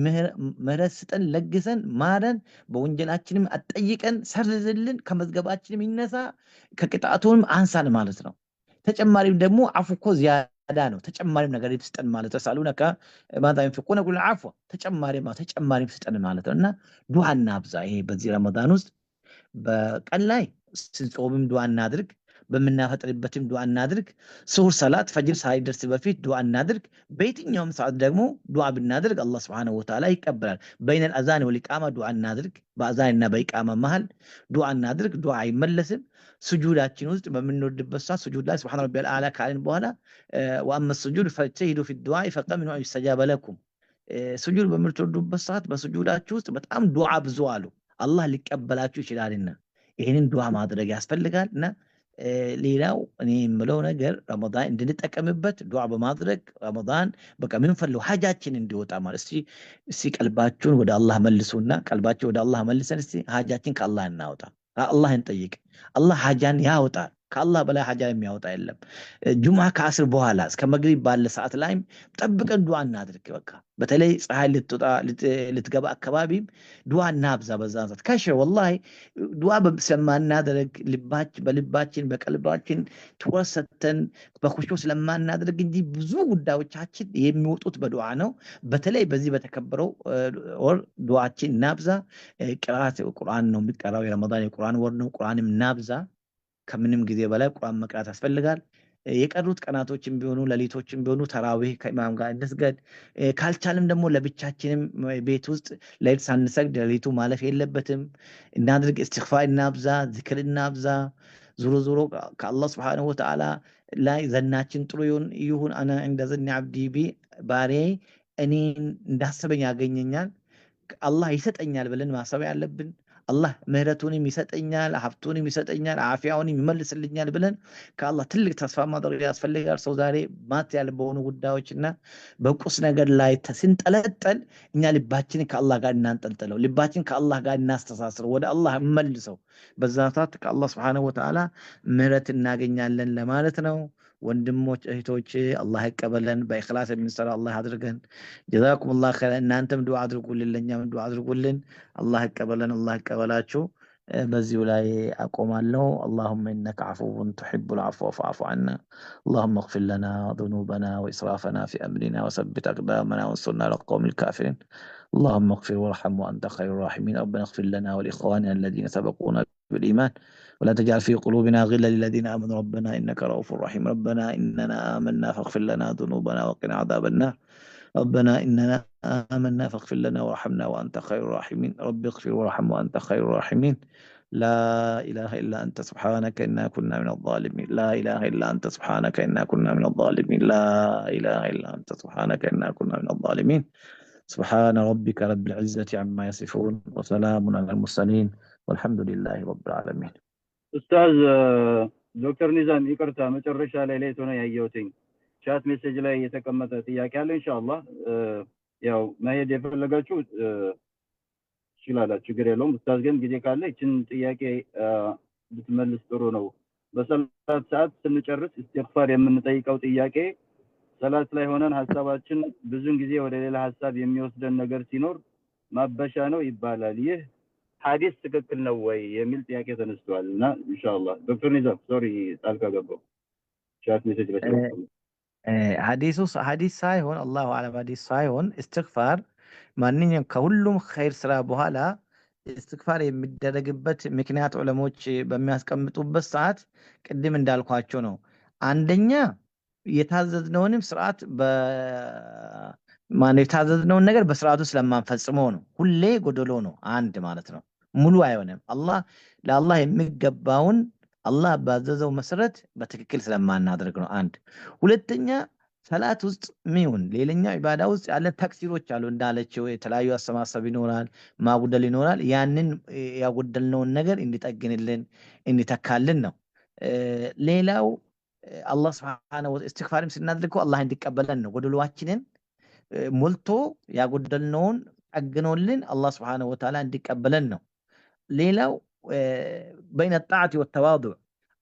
ምህረት ስጠን ለግሰን ማረን፣ በወንጀላችንም አጠይቀን ሰርዝልን፣ ከመዝገባችንም ይነሳ ከቅጣቱንም አንሳን ማለት ነው። ተጨማሪም ደግሞ አፉ እኮ ዚያዳ ነው። ተጨማሪም ነገር ይስጠን ማለት ተሳሉነከ ማዛ ይንፊቁነ ኩል ዐፍወ ተጨማሪም ስጠን ማለት ነው። እና ዱዓ እናብዛ። ይሄ በዚህ ረመዳን ውስጥ በቀን ላይ ስንጾምም ዱዓ እናድርግ፣ በምናፈጥርበትም ዱዓ እናድርግ። ሱሁር ሰላት ፈጅር ሳይደርስ በፊት ዱዓ እናድርግ። በየትኛውም ሰዓት ደግሞ ዱዓ ብናድርግ አላህ ሱብሓነሁ ወተዓላ ይቀበላል። በይነል አዛን ወልኢቃማ ዱዓ እናድርግ። በአዛንና በኢቃማ መሃል ዱዓ እናድርግ። ዱዓ አይመለስም። ስጁዳችን ውስጥ በምንወርድበት ሰዓት ስጁድ ላይ ሱብሓነ ረቢየል አዕላ ካልን በኋላ ወአመ ስጁድ ፈጅተሂዱ ፊዱዓ ፈቀሚኑ አን ዩስተጃበ ለኩም። ስጁድ በምትወርዱበት ሰዓት በስጁዳችሁ ውስጥ በጣም ዱዓ ብዙ አሉ፣ አላህ ሊቀበላችሁ ይችላልና ይህንን ዱዓ ማድረግ ያስፈልጋል። እና ሌላው እኔ የምለው ነገር ረመዳን እንድንጠቀምበት ዱዓ በማድረግ ረመዳን በቃ ምንፈልገው ሀጃችን እንዲወጣ ማለት እስቲ ቀልባችሁን ወደ አላህ መልሱና ቀልባችሁ ወደ አላህ መልሰን እስቲ ሀጃችን ከአላህ እናውጣ፣ አላህ እንጠይቅ። አላህ ሀጃን ያወጣል። ከአላህ በላይ ሀጃ የሚያወጣ የለም። ጁምዓ ከአስር በኋላ እስከ መግሪብ ባለ ሰዓት ላይም ጠብቀን ዱዓ እናድርግ። በቃ በተለይ ፀሐይ ልትወጣ ልትገባ አካባቢም ዱዓ እናብዛ። በዛ ሰዓት ከሽ ወላሂ ዱዓ ስለማናደርግ በልባችን በቀልባችን ትኩረት ሰጥተን በኹሹዕ ስለማናደርግ እንጂ ብዙ ጉዳዮቻችን የሚወጡት በዱዓ ነው። በተለይ በዚህ በተከበረው ወር ዱዓችን እናብዛ። ቅራት ቁርአን ነው የሚቀራው። የረመዳን የቁርአን ወር ነው። ቁርአንም እናብዛ። ከምንም ጊዜ በላይ ቁርአን መቅራት ያስፈልጋል። የቀሩት ቀናቶችም ቢሆኑ ሌሊቶችም ቢሆኑ ተራዊህ ከኢማም ጋር እንስገድ። ካልቻልም ደግሞ ለብቻችንም ቤት ውስጥ ሌሊት ሳንሰግድ ሌሊቱ ማለፍ የለበትም። እናድርግ። እስትግፋር እናብዛ፣ ዝክር እናብዛ። ዞሮ ዞሮ ከአላህ ሱብሓነሁ ወተዓላ ላይ ዘናችን ጥሩ ይሁን። አነ እንደ ዘኒ አብዲ ቢ ባሪያዬ እኔን እንዳሰበኝ ያገኘኛል፣ አላህ ይሰጠኛል ብለን ማሰብ ያለብን። አላህ ምህረቱንም ይሰጠኛል፣ ሀብቱንም ይሰጠኛል፣ አፊያውንም ይመልስልኛል ብለን ከአላህ ትልቅ ተስፋ ማድረግ ያስፈልጋል። ሰው ዛሬ ማቴሪያል በሆኑ ጉዳዮችና በቁስ ነገር ላይ ስንጠለጠል እኛ ልባችን ከአላህ ጋር እናንጠልጥለው፣ ልባችን ከአላህ ጋር እናስተሳስረው፣ ወደ አላህ መልሰው። በዛ ሰዓት ከአላህ ሱብሓነሁ ወተዓላ ምህረት እናገኛለን ለማለት ነው። ወንድሞች እህቶች አላህ ይቀበለን፣ በእኽላስ የምንሰራ አላህ አድርገን። ጀዛኩሙላህ ኸይር። እናንተም ዱዓ አድርጉልን፣ ለኛም ዱዓ አድርጉልን። አላህ ይቀበለን፣ አላህ ይቀበላችሁ። በዚሁ ላይ አቆማለሁ። اللهم انك عفو تحب العفو فاعف عنا اللهم اغفر لنا ذنوبنا واسرافنا في امرنا وثبت اقدامنا وانصرنا على القوم الكافرين. اللهم اغفر وارحم وانت خير الراحمين. ربنا اغفر لنا ولاخواننا الذين سبقونا بالايمان ولا تجعل في قلوبنا غلا للذين امنوا ربنا انك رؤوف رحيم. ربنا اننا آمنا فاغفر لنا ذنوبنا وقنا عذاب النار. ربنا إننا آمنا فاغفر لنا وارحمنا وأنت خير الراحمين. رب اغفر وارحم وأنت خير الراحمين. لا إله إلا أنت سبحانك إنا كنا من الظالمين. لا إله إلا أنت سبحانك إنا كنا من الظالمين. لا إله إلا أنت سبحانك إنا كنا من الظالمين. سبحان ربك رب العزة عما يصفون وسلام على المرسلين والحمد لله رب العالمين. أستاذ دكتور نظام ይቅርታ መጨረሻ ላይ ሆነ ያየሁትኝ ቻት ሜሴጅ ላይ የተቀመጠ ጥያቄ አለ። ኢንሻአላህ ያው መሄድ የፈለጋችሁ ይችላል፣ ችግር የለውም። ኡስታዝ ግን ጊዜ ካለ እቺን ጥያቄ ብትመልስ ጥሩ ነው። በሰላት ሰዓት ስንጨርስ ኢስቲግፋር የምንጠይቀው ጥያቄ ሰላት ላይ ሆነን ሐሳባችን ብዙን ጊዜ ወደ ሌላ ሐሳብ የሚወስደን ነገር ሲኖር ማበሻ ነው ይባላል። ይህ ሐዲስ ትክክል ነው ወይ የሚል ጥያቄ ተነስቷል እና ኢንሻአላህ ዶክተር ኒዛም ሶሪ ጣልቃ ገባው ቻት ሜሴጅ ለተለቀቀ ሐዲስ ሳይሆን አላሁ አለም ሐዲስ ሳይሆን እስትግፋር ማንኛውም ከሁሉም ኸይር ስራ በኋላ እስትግፋር የሚደረግበት ምክንያት ዑለሞች በሚያስቀምጡበት ሰዓት ቅድም እንዳልኳቸው ነው። አንደኛ የታዘዝነውንም ስርዓት የታዘዝነውን ነገር በስርዓቱ ስለማንፈጽመው ነው። ሁሌ ጎደሎ ነው አንድ ማለት ነው፣ ሙሉ አይሆንም። ለአላህ የሚገባውን አላህ ባዘዘው መሰረት በትክክል ስለማናደርግ ነው አንድ። ሁለተኛ ሰላት ውስጥ ሚሆን ሌላኛው ኢባዳ ውስጥ ያለ ተክሲሮች አሉ እንዳለችው የተለያዩ አሰማሰብ ይኖራል፣ ማጉደል ይኖራል። ያንን ያጎደልነውን ነገር እንዲጠግንልን እንዲተካልን ነው። ሌላው አላህ Subhanahu Wa ኢስቲግፋርም ስናደርግ አላህ እንዲቀበለን ነው። ጎደሏችንን ሞልቶ ያጎደልነውን ጠግኖልን አላህ Subhanahu Wa Ta'ala እንዲቀበለን ነው። ሌላው በይነ ጣዓት ወተዋዱዕ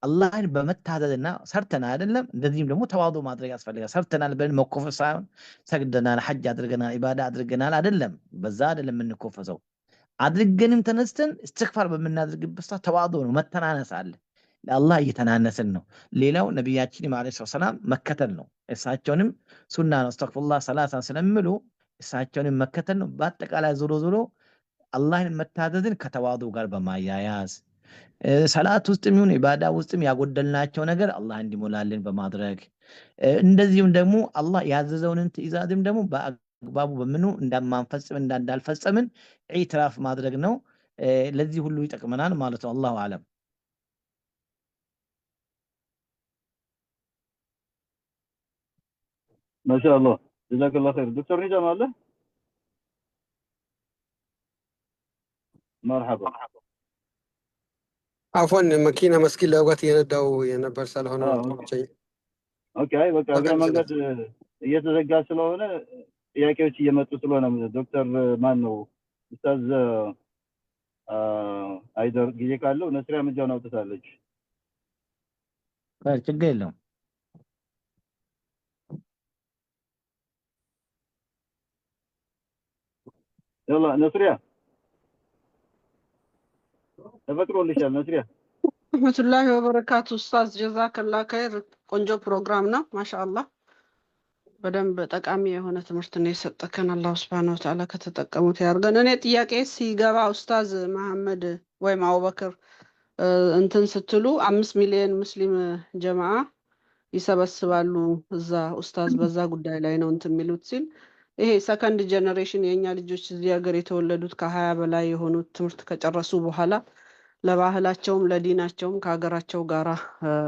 አላህን በመታዘዝና ሰርተናል አይደለም፣ እንደዚህም ደግሞ ተዋዱ ማድረግ ያስፈልጋል። ሰርተናል ብለን መኮፈስ ሳይሆን ሰግደናል፣ ሐጅ አድርገናል፣ ኢባዳ አድርገናል አይደለም፣ በዛ አይደለም የምንኮፈሰው። አድርገንም ተነስተን እስትግፋር በምናደርግበት ሰዓት ተዋዱ ነው፣ መተናነስ አለ። ለአላህ እየተናነስን ነው። ሌላው ነቢያችን ዓለይሂ ሰላም መከተል ነው። እሳቸውንም ሱና ነው አስተግፊሩላህ ሰላሳን ስለሚሉ እሳቸውንም መከተል ነው። በአጠቃላይ ዞሮ ዞሮ አላህን መታዘዝን ከተዋዱ ጋር በማያያዝ ሰላት ውስጥም ይሁን ኢባዳ ውስጥም ያጎደልናቸው ነገር አላህ እንዲሞላልን በማድረግ እንደዚሁም ደግሞ አላህ ያዘዘውን ትእዛዝም ደግሞ በአግባቡ በምኑ እንዳማንፈጽም እንዳልፈጸምን ኢትራፍ ማድረግ ነው። ለዚህ ሁሉ ይጠቅመናል ማለት ነው። አላሁ አለም። ማሻአላህ ጀዛከላህ ኸይር። ዶክተር ኒዛም አለ? መርሐባ። አፎን መኪና መስጊድ ለውጋት እየነዳው የነበር ስለሆነ ኦኬ። አይ በቃ እግረ መንገድ እየተዘጋ ስለሆነ ጥያቄዎች እየመጡ ስለሆነ ዶክተር ማን ነው ኡስታዝ አይደር ጊዜ ካለው ነስሪያ ምጃውን አውጥታለች። ችግር የለውም። يلا نسريا ተፈቅዶልሻል ነስሪያ። ረህመቱላሂ ወበረካቱ። ኡስታዝ ጀዛከላህ ኸይር። ቆንጆ ፕሮግራም ነው ማሻአላህ። በደንብ ጠቃሚ የሆነ ትምህርት ነው የሰጠከን። አላህ Subhanahu Wa Ta'ala ከተጠቀሙት ያርገን። እኔ ጥያቄ ሲገባ ኡስታዝ መሐመድ ወይም አቡበክር እንትን ስትሉ 5 ሚሊዮን ሙስሊም ጀማዓ ይሰበስባሉ እዛ ኡስታዝ በዛ ጉዳይ ላይ ነው እንትን የሚሉት ሲል ይሄ ሰከንድ ጀነሬሽን የኛ ልጆች እዚህ ሀገር የተወለዱት ከ20 በላይ የሆኑት ትምህርት ከጨረሱ በኋላ ለባህላቸውም ለዲናቸውም ከሀገራቸው ጋር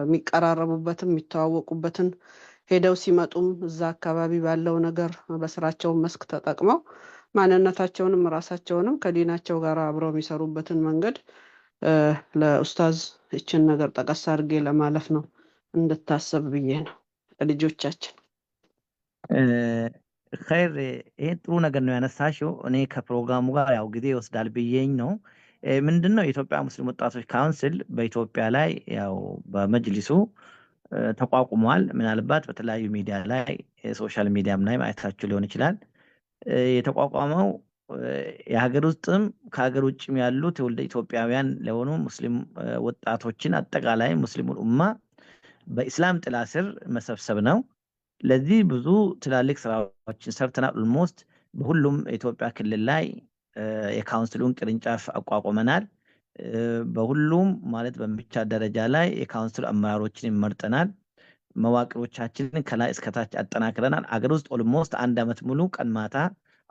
የሚቀራረቡበትን የሚተዋወቁበትን ሄደው ሲመጡም እዛ አካባቢ ባለው ነገር በስራቸው መስክ ተጠቅመው ማንነታቸውንም ራሳቸውንም ከዲናቸው ጋር አብረው የሚሰሩበትን መንገድ ለኡስታዝ እችን ነገር ጠቀስ አድርጌ ለማለፍ ነው እንድታሰብ ብዬ ነው ልጆቻችን። ኸይር ይሄ ጥሩ ነገር ነው ያነሳሽው። እኔ ከፕሮግራሙ ጋር ያው ጊዜ ይወስዳል ብዬኝ ነው። ምንድነው የኢትዮጵያ ሙስሊም ወጣቶች ካውንስል በኢትዮጵያ ላይ ያው በመጅሊሱ ተቋቁሟል። ምናልባት በተለያዩ ሚዲያ ላይ ሶሻል ሚዲያም ላይ ማየታችሁ ሊሆን ይችላል። የተቋቋመው የሀገር ውስጥም ከሀገር ውጭም ያሉ ትውልደ ኢትዮጵያውያን ለሆኑ ሙስሊም ወጣቶችን አጠቃላይ ሙስሊሙን ኡማ በኢስላም ጥላ ስር መሰብሰብ ነው። ለዚህ ብዙ ትላልቅ ስራዎችን ሰርተናል። ኦልሞስት በሁሉም የኢትዮጵያ ክልል ላይ የካውንስሉን ቅርንጫፍ አቋቁመናል። በሁሉም ማለት በሚቻል ደረጃ ላይ የካውንስሉ አመራሮችን መርጠናል። መዋቅሮቻችንን ከላይ እስከታች አጠናክረናል። አገር ውስጥ ኦልሞስት 1 ዓመት ሙሉ ቀን ማታ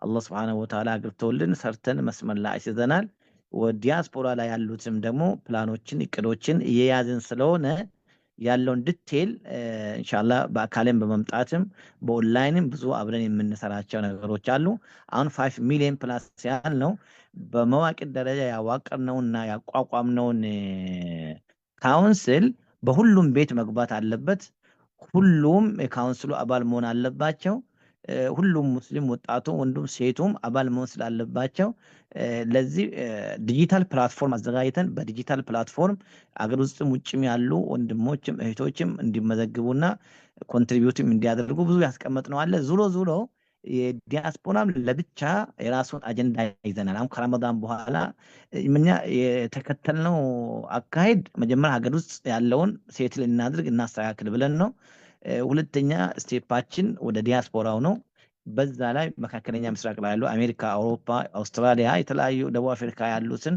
አላህ Subhanahu Wa Ta'ala አግርቶልን ሰርተን መስመር ላይ አስይዘናል። ዲያስፖራ ላይ ያሉትም ደግሞ ፕላኖችን እቅዶችን እየያዝን ስለሆነ ያለውን ዲቴል ኢንሻአላህ በአካልም በመምጣትም በኦንላይንም ብዙ አብረን የምንሰራቸው ነገሮች አሉ። አሁን 5 ሚሊዮን ፕላስ ያህል ነው በመዋቅር ደረጃ ያዋቀርነውና ያቋቋምነውን ካውንስል በሁሉም ቤት መግባት አለበት። ሁሉም የካውንስሉ አባል መሆን አለባቸው። ሁሉም ሙስሊም ወጣቱ ወንዱም ሴቱም አባል መሆን ስላለባቸው ለዚህ ዲጂታል ፕላትፎርም አዘጋጅተን በዲጂታል ፕላትፎርም አገር ውስጥም ውጭም ያሉ ወንድሞችም እህቶችም እንዲመዘግቡና ኮንትሪቢዩትም እንዲያደርጉ ብዙ ያስቀመጥነው አለ። ዙሮ የዲያስፖራም ለብቻ የራሱን አጀንዳ ይዘናል። አሁን ከረመዳን በኋላ እኛ የተከተልነው አካሄድ መጀመሪያ ሀገር ውስጥ ያለውን ሴትል እናድርግ እናስተካክል ብለን ነው። ሁለተኛ ስቴፓችን ወደ ዲያስፖራው ነው። በዛ ላይ መካከለኛ ምስራቅ ላይ ያሉ አሜሪካ፣ አውሮፓ፣ አውስትራሊያ፣ የተለያዩ ደቡብ አፍሪካ ያሉትን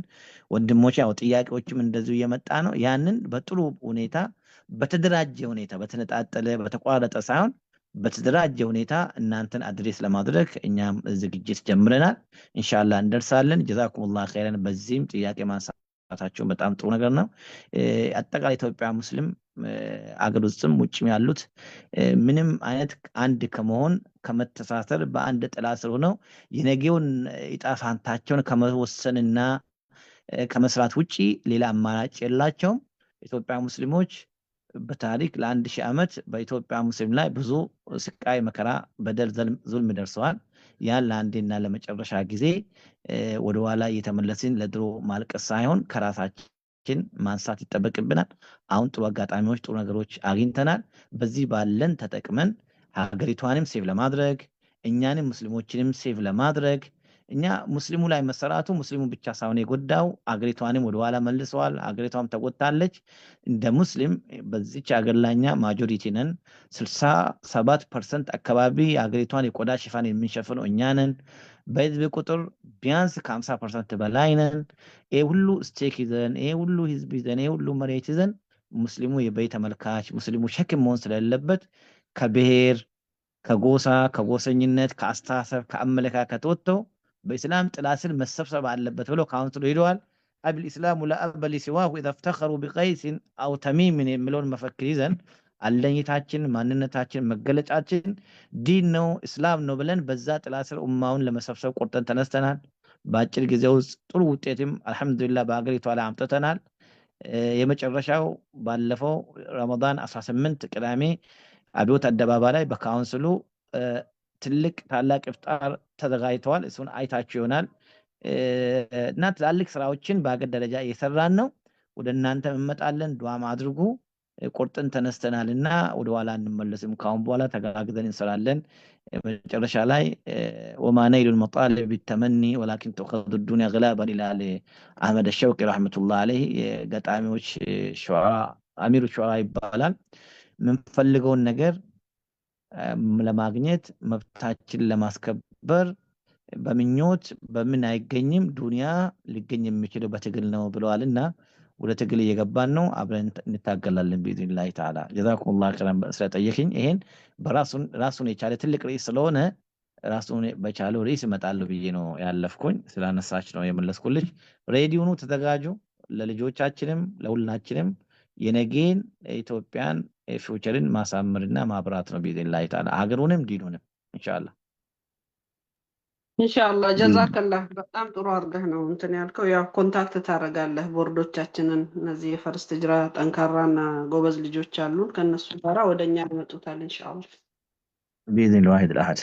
ወንድሞች ያው ጥያቄዎችም እንደዚሁ እየመጣ ነው። ያንን በጥሩ ሁኔታ በተደራጀ ሁኔታ በተነጣጠለ በተቋረጠ ሳይሆን በተደራጀ ሁኔታ እናንተን አድሬስ ለማድረግ እኛም ዝግጅት ጀምረናል። ኢንሻአላህ እንደርሳለን። ጀዛኩሙላህ ኸይረን። በዚህም ጥያቄ ማንሳታቸው በጣም ጥሩ ነገር ነው። አጠቃላይ ኢትዮጵያ ሙስሊም አገር ውስጥም ውጭም ያሉት ምንም አይነት አንድ ከመሆን ከመተሳሰር በአንድ ጥላ ስር ሆነው የነገውን ዕጣ ፈንታቸውን ከመወሰንና ከመስራት ውጪ ሌላ አማራጭ የላቸውም። ኢትዮጵያ ሙስሊሞች በታሪክ ለ1000 ዓመት በኢትዮጵያ ሙስሊም ላይ ብዙ ስቃይ፣ መከራ፣ በደል፣ ዙልም ደርሰዋል። ያን ለአንዴና ለመጨረሻ ጊዜ ወደ ኋላ እየተመለስን ለድሮ ማልቀስ ሳይሆን ከራሳችን ማንሳት ይጠበቅብናል። አሁን ጥሩ አጋጣሚዎች፣ ጥሩ ነገሮች አግኝተናል። በዚህ ባለን ተጠቅመን ሀገሪቷንም ሴቭ ለማድረግ እኛንም ሙስሊሞችንም ሴቭ ለማድረግ እኛ ሙስሊሙ ላይ መሰራቱ ሙስሊሙ ብቻ ሳይሆን የጎዳው አገሪቷንም ወደ ኋላ መልሰዋል። አገሪቷም ተጎድታለች። እንደ ሙስሊም በዚች ሀገር ላይ እኛ ማጆሪቲ ነን። 67% አካባቢ የሀገሪቷን የቆዳ ሽፋን የምንሸፍነው እኛ ነን። በህዝብ ቁጥር ቢያንስ ከ50% በላይ ነን። ይሄ ሁሉ ስቴክ ይዘን፣ ይሄ ሁሉ ህዝብ ይዘን፣ ይሄ ሁሉ መሬት ይዘን ሙስሊሙ የበይ ተመልካች፣ ሙስሊሙ ሸክም መሆን ስለሌለበት ከብሔር፣ ከጎሳ፣ ከጎሰኝነት፣ ከአስተሳሰብ፣ ከአመለካከት ወጥተው በኢስላም ጥላ ስር መሰብሰብ አለበት ብለው ካውንስሉ ሄደዋል። አብል ኢስላሙ ለአበ ሊሲዋሁ ኢዛ ፍተኸሩ ቢቀይሲን አው ተሚምን የሚለውን መፈክር ይዘን አለኝታችን፣ ማንነታችን፣ መገለጫችን ዲን ነው እስላም ነው ብለን በዛ ጥላ ስር ኡማውን ለመሰብሰብ ቆርጠን ተነስተናል። በአጭር ጊዜ ውስጥ ጥሩ ውጤትም አልሐምዱሊላህ በሀገሪቷ ላይ አምጥተናል። የመጨረሻው ባለፈው ረመዳን 18 ቅዳሜ አብዮት አደባባይ ላይ በካውንስሉ ትልቅ ታላቅ ኢፍጣር ተዘጋጅተዋል። እሱን አይታችሁ ይሆናል። እና ትላልቅ ስራዎችን በአገር ደረጃ እየሰራን ነው። ወደ እናንተ እንመጣለን። ዱዓም አድርጉ። ቆርጠን ተነስተናልና ወደ ኋላ እንመለስም። ካሁን በኋላ ተጋግዘን እንሰራለን። መጨረሻ ላይ ወማ ነይሉል መጣሊብ ቢተመኒ ወላኪን ተኸዙ ዱንያ ግላበን ይላል አህመድ ሸውቂ ረህመቱላህ አለይህ። የገጣሚዎች ሹዓራ አሚሩ ሹዓራ ይባላል። የምንፈልገውን ነገር ለማግኘት መብታችን ለማስከበር በምኞት በምን አይገኝም። ዱንያ ሊገኝ የሚችለው በትግል ነው ብለዋልና ወደ ትግል እየገባን ነው። አብረን እንታገላለን ቢኢዝኒላህ ተዓላ። ጀዛኩሙላህ ኸይረን ስለጠየቅኝ። ይሄን ራሱን የቻለ ትልቅ ርዕስ ስለሆነ ራሱን በቻለው ርዕስ እመጣለሁ ብዬ ነው ያለፍኩኝ። ስላነሳች ነው የመለስኩልሽ። ሬዲዮኑ ተዘጋጁ። ለልጆቻችንም ለሁላችንም የነገን ኢትዮጵያን ፊውቸርን ማሳመርና ማብራት ነው ቢኢዝኒላህ ተዓላ፣ ሀገሩንም ዲኑንም ኢንሻአላህ ኢንሻአላህ። ጀዛከላህ። በጣም ጥሩ አድርገህ ነው እንትን ያልከው። ያው ኮንታክት ታደርጋለህ ቦርዶቻችንን። እነዚህ የፈርስት ሂጅራ ጠንካራና ጎበዝ ልጆች አሉን። ከነሱ ጋራ ወደኛ ያመጡታል ኢንሻአላህ ቢኢዝኒላህ ዋሂድ አልአሐድ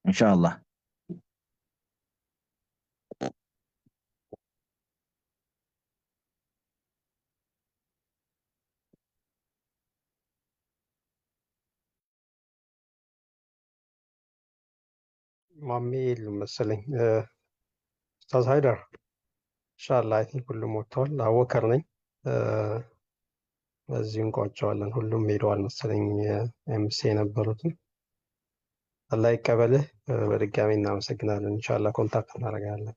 ኢንሻአላህ። ማሜ የሉም መሰለኝ። ኡስታዝ ሃይደር ኢንሻአላህ አይ ቲንክ ሁሉም ወጥተዋል። አወከር ነኝ። በዚሁ እንቋጨዋለን። ሁሉም ሄደዋል መሰለኝ ኤምሲ የነበሩትም። አላህ ይቀበልህ። በድጋሚ እናመሰግናለን። ኢንሻአላህ ኮንታክት እናደርጋለን።